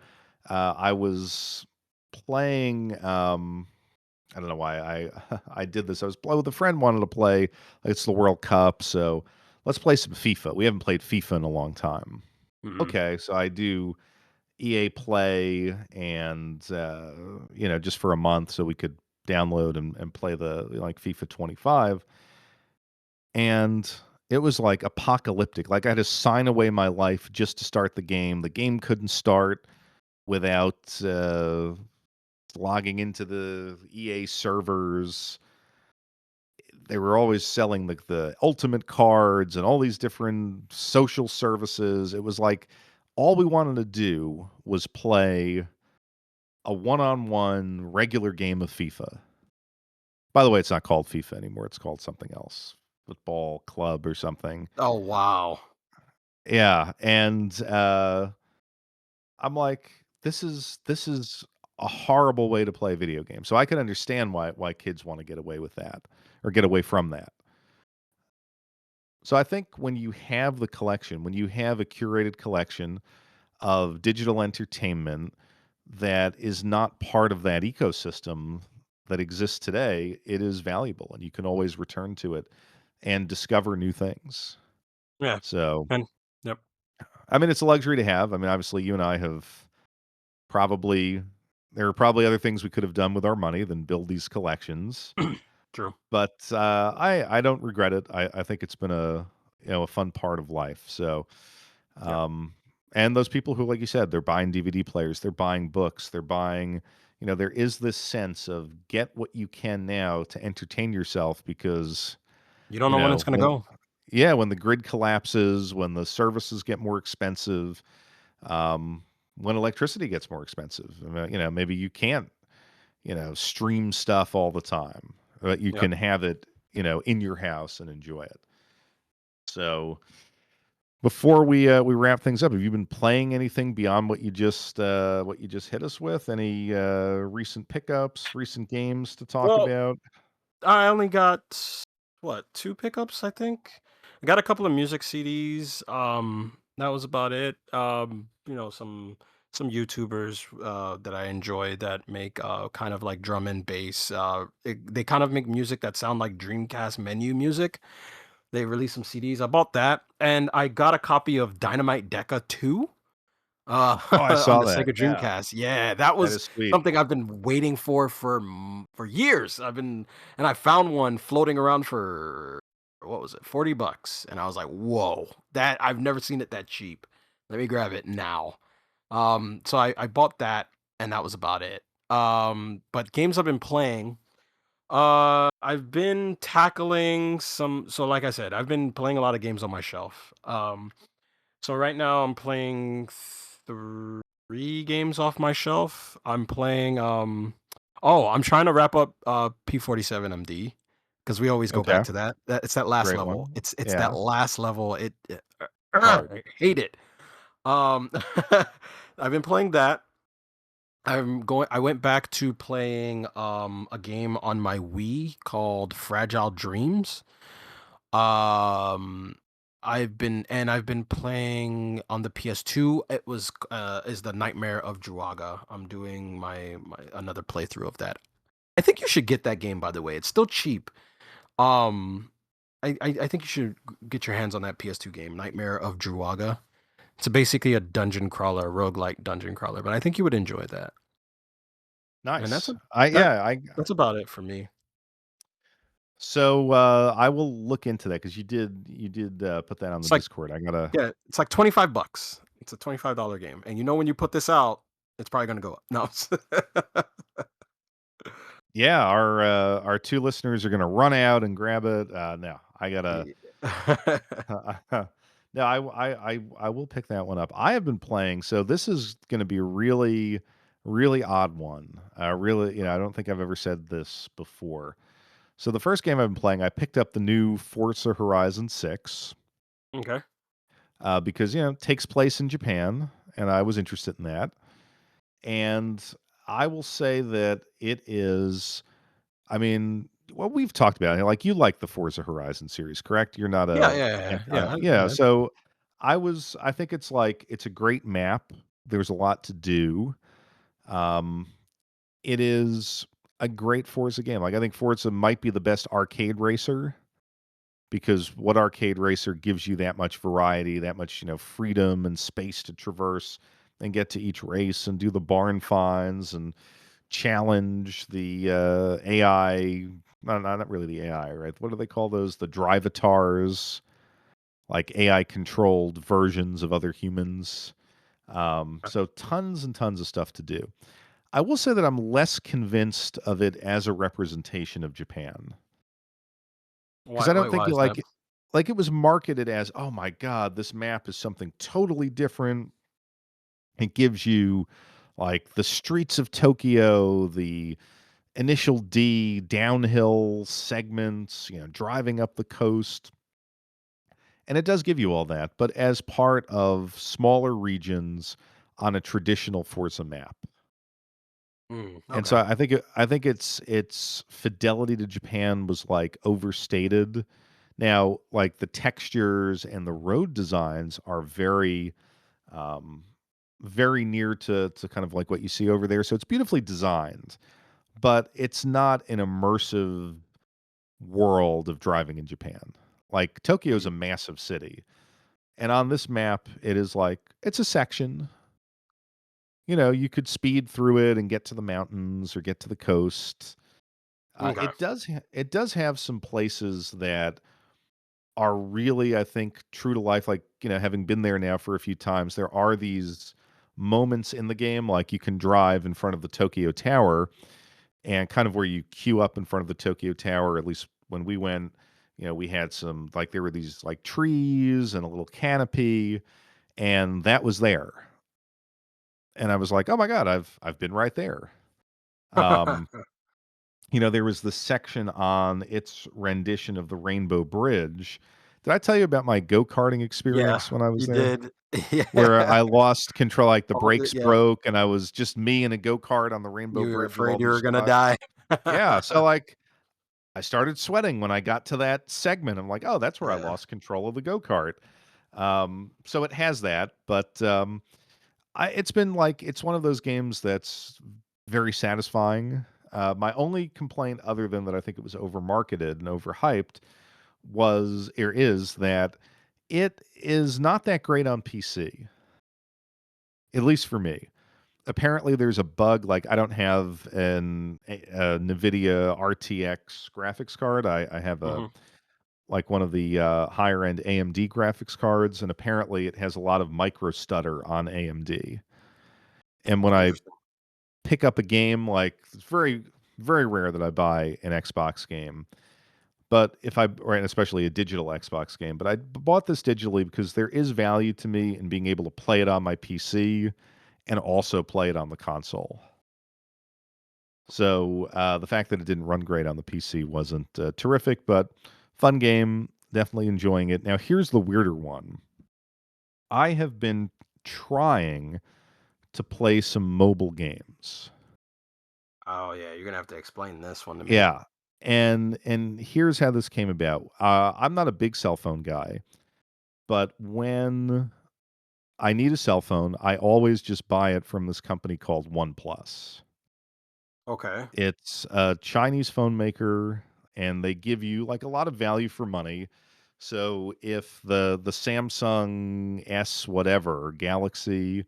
I was playing. I don't know why I did this. I was with a friend wanted to play. It's the World Cup, so let's play some FIFA. We haven't played FIFA in a long time. Mhm. Okay, so I do EA Play, and just for a month, so we could download and play the like FIFA 25. And it was like apocalyptic. Like I had to sign away my life just to start the game. The game couldn't start without logging into the EA servers. They were always selling the ultimate cards and all these different social services. It was like all we wanted to do was play a one-on-one regular game of FIFA. By the way, it's not called FIFA anymore. It's called something else. Football club or something. Oh, wow. Yeah, and I'm like, this is a horrible way to play video games. So I can understand why kids want to get away with that or get away from that. So I think when you have the collection, when you have a curated collection of digital entertainment that is not part of that ecosystem that exists today, it is valuable and you can always return to it and discover new things. Yeah. So, And yep. I mean, it's a luxury to have. I mean, obviously, you and I have probably, there are probably other things we could have done with our money than build these collections. True. But I don't regret it. I think it's been a fun part of life. So, Yep. um, and those people who, like you said, they're buying DVD players, they're buying books, they're buying, there is this sense of get what you can now to entertain yourself because, You don't you know when it's know, gonna when, go. yeah, when the grid collapses, when the services get more expensive, um, when electricity gets more expensive, maybe you can't, stream stuff all the time, but you Yep. can have it, in your house and enjoy it. So before we wrap things up, have you been playing anything beyond what you just hit us with? Any recent pickups, recent games to talk Well, about? I only got what, 2 pickups, I think? I got a couple of music CDs, that was about it. Some YouTubers, that I enjoy that make, kind of like drum and bass, they kind of make music that sound like Dreamcast menu music. They released some CDs, I bought that, and I got a copy of Dynamite Decca 2. Oh, I On saw the that. Sega Yeah, Dreamcast. Yeah, that that was is sweet. something I've been waiting for years. And I found one floating around for, what was it, $40, and I was like, "Whoa, that I've never seen it that cheap. Let me grab it now." So I bought that, and that was about it. But games I've been playing, I've been tackling some, so like I said, I've been playing a lot of games on my shelf. So right now I'm playing 3 games off my shelf. I'm playing I'm trying to wrap up P47 MD because we always go Okay, back to that. It's that last great level. one. It's that Yeah, last level. it's hard. I hate it. Um I've been playing that. I went back to playing a game on my Wii called Fragile Dreams. Um, I've been playing on the PS2. It was is the Nightmare of Druaga. I'm doing my another playthrough of that. I think you should get that game, by the way. It's still cheap. Um, I think you should get your hands on that PS2 game, Nightmare of Druaga. It's basically a dungeon crawler, roguelike dungeon crawler, but I think you would enjoy that. And Nice. I that yeah, I that's about it for me. So I will look into that because you did put that on the It's like Discord. I gotta. yeah, it's like 25 bucks. It's a $25 game, and you know when you put this out, it's probably gonna go up. No. Yeah, our two listeners are gonna run out and grab it. No, I gotta. No, I will pick that one up. I have been playing, so this is going to be a really, really odd one. Really, I don't think I've ever said this before. So the first game I've been playing, I picked up the new Forza Horizon 6 Okay. because it takes place in Japan, and I was interested in that. And I will say that it is. I mean, what we've talked about, like you like the Forza Horizon series, correct? You're not Yeah, a yeah, yeah, yeah, yeah. yeah. So I think it's a great map. There's a lot to do. Um, it is a great Forza game. Like I think Forza might be the best arcade racer because what arcade racer gives you that much variety, that much freedom and space to traverse and get to each race and do the barn finds and challenge the AI. Not really the AI, right? What do they call those? The drivatars, like AI controlled versions of other humans. So tons and tons of stuff to do. I will say that I'm less convinced of it as a representation of Japan because I don't think Why you is that? like it was marketed as, oh my god, this map is something totally different. It gives you like the streets of Tokyo, the initial D downhill segments, driving up the coast. And it does give you all that, but as part of smaller regions on a traditional Forza map. And so Okay. I think its fidelity to Japan was like overstated. Now, like the textures and the road designs are um very near to kind of like what you see over there. So it's beautifully designed, but it's not an immersive world of driving in Japan. Like Tokyo is a Mm, massive city, and on this map, it is like it's a section. You could speed through it and get to the mountains or get to the coast. okay. It does have some places that are really, I think, true to life. Like having been there now for a few times, there are these moments in the game, like you can drive in front of the Tokyo Tower and kind of where you queue up in front of the Tokyo Tower, at least when we went, we had some like there were these like trees and a little canopy, and that was there. And I was like, oh my God, I've been right there. Um, there was the section on its rendition of the Rainbow Bridge. Did I tell you about my go-karting Yeah, experience when I was you there? did. Yeah. Where I lost control, like the Almo brakes yeah, broke and I was just me in a go-kart on the Rainbow you were Bridge with all afraid you were these gonna guys. die. Yeah, so like I started sweating when I got to that segment. I'm like, "Oh, that's where I Yeah. lost control of the go-kart." So it has that, but, it's been like it's one of those games that's very satisfying. My only complaint other than that I think it was overmarketed and overhyped is that it is not that great on PC, at least for me. Apparently, there's a bug, like, I don't have a NVIDIA RTX graphics card. I have a Mhm. like one of the higher end AMD graphics cards, and apparently it has a lot of micro stutter on AMD. And when I Interesting. pick up a game, like it's very, very rare that I buy an Xbox game. But if I, right, especially a digital Xbox game, but I bought this digitally because there is value to me in being able to play it on my PC and also play it on the console. So the fact that it didn't run great on the PC wasn't terrific, but fun game. Definitely enjoying it. Now, here's the weirder one. I have been trying to play some mobile games. Oh, yeah, you're gonna have to explain this one to me. Yeah. And here's how this came about. I'm not a big cell phone guy, but when I need a cell phone, I always just buy it from this company called OnePlus. Okay. It's a Chinese phone maker, and they give you like a lot of value for money. So if the Samsung S whatever Galaxy,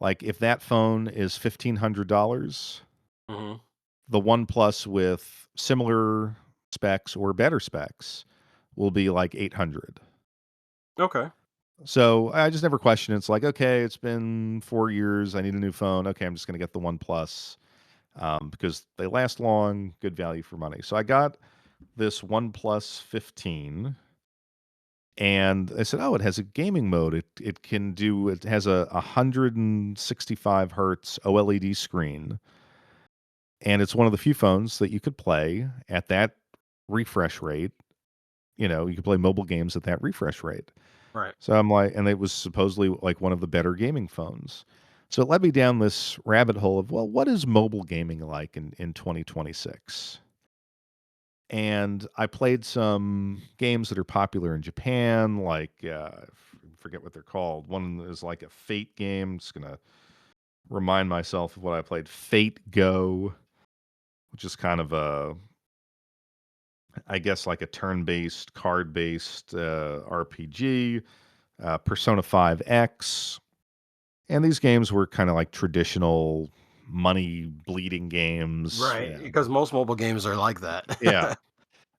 like if that phone is $1,500, Mhm. the OnePlus with similar specs or better specs will be like 800. Okay. So I just never question it. It's like, okay, it's been 4 years. I need a new phone. Okay, I'm just going to get the One Plus because they last long, good value for money. So I got this One Plus 15, and I said, oh, it has a gaming mode. It can do. It has a 165 hertz OLED screen, and it's one of the few phones that you could play at that refresh rate. You could play mobile games at that refresh rate. Right. So I'm like, and it was supposedly like one of the better gaming phones. So it led me down this rabbit hole of, well, what is mobile gaming like in 2026? And I played some games that are popular in Japan, like forget what they're called. One is like a Fate game. Just gonna remind myself of what I played. Fate Go, which is kind of a, I guess, like a turn-based, card-based RPG. Persona 5X, and these games were kind of like traditional money bleeding games. Right. Yeah, Because most mobile games are like yeah.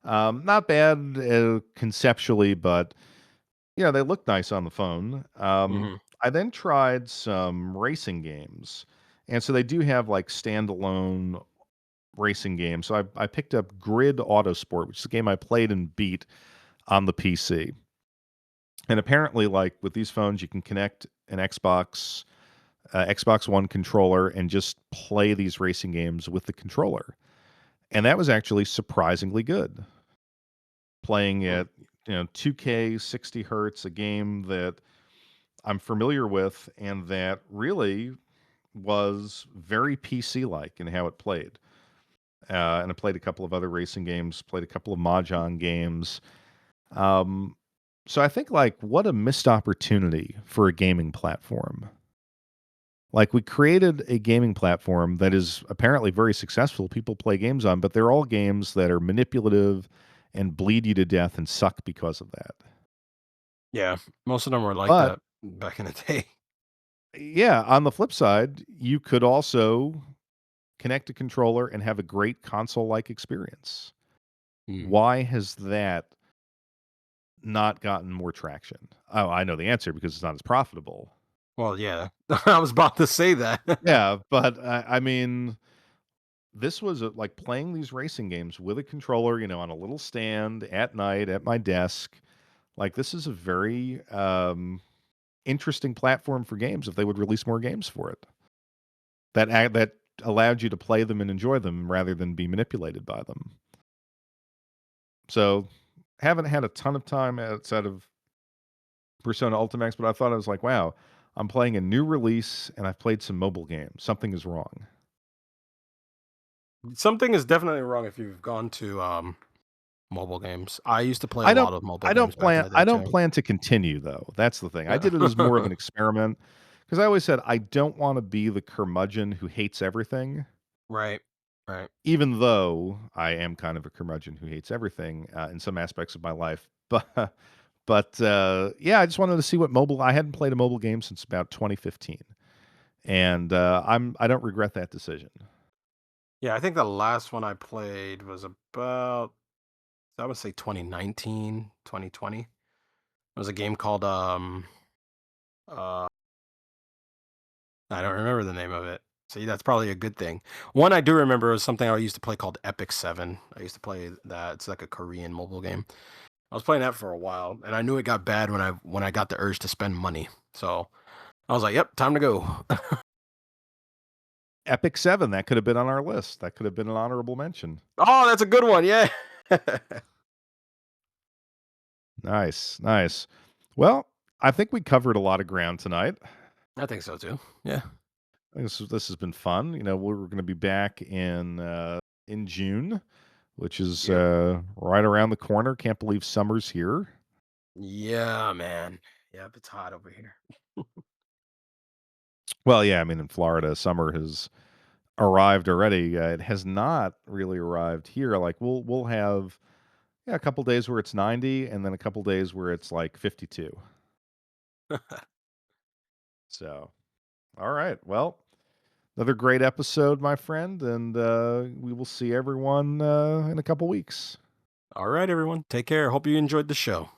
that. Not bad conceptually, but they look nice on the phone. Hmm. I then tried some racing games, and so they do have like standalone racing games. So I picked up Grid Autosport, which is a game I played and beat on the PC. And apparently, like with these phones, you can connect an Xbox One controller and just play these racing games with the controller. And that was actually surprisingly good. Playing at 2K 60 hertz, a game that I'm familiar with and that really was very PC like in how it played. And I played a couple of other racing games, played a couple of Mahjong games. Um, so I think like what a missed opportunity for a gaming platform. Like we created a gaming platform that is apparently very successful. People play games on, but they're all games that are manipulative and bleed you to death and suck because of that. Yeah. Most of them were like But that back in the day. yeah, on the flip side, you could also connect a controller and have a great console-like experience. Mm. Why has that not gotten more traction? Oh, I know the answer because it's not as profitable. Well, yeah. I was about to say that. Yeah, but I mean, this was like playing these racing games with a controller, on a little stand at night at my desk. Like this is a very interesting platform for games if they would release more games for it. That allowed you to play them and enjoy them rather than be manipulated by them. So, haven't had a ton of time outside of Persona Ultimax, but I thought I was like, wow, I'm playing a new release and I've played some mobile games. Something is wrong. Something is definitely wrong if you've gone to mobile games. I used to play a I don't lot of mobile I don't games back in plan the day I don't too. plan to continue though. That's the thing. I Yeah. did it as more of an experiment because I always said I don't want to be the curmudgeon who hates everything, Right. Right. even though I am kind of a curmudgeon who hates everything in some aspects of my life. But yeah, I just wanted to see what mobile. I hadn't played a mobile game since about 2015, and I don't regret that decision. Yeah, I think the last one I played was about, I would say 2019, 2020. It was a game called uh I don't remember the name of it. See, that's probably a good thing. One I do remember was something I used to play called Epic 7. I used to play that. It's like a Korean mobile game. I was playing that for a while, and I knew it got bad when I got the urge to spend money. So I was like, "Yep, time to go." Epic 7, that could have been on our list. That could have been an honorable mention. Oh, that's a good one. Yeah. Nice, nice. Well, I think we covered a lot of ground tonight. I think so too. Yeah. This has been fun. We're going to be back in June, which is Yep. right around the corner. Can't believe summer's here. Yeah, man. Yep, it's hot over here. Well, yeah, I mean in Florida, summer has arrived already. It has not really arrived here. Like we'll have a couple days where it's 90, and then a couple days where it's like 52. So, all right. Well, another great episode, my friend, and we will see everyone in a couple weeks. All right, everyone. Take care. Hope you enjoyed the show.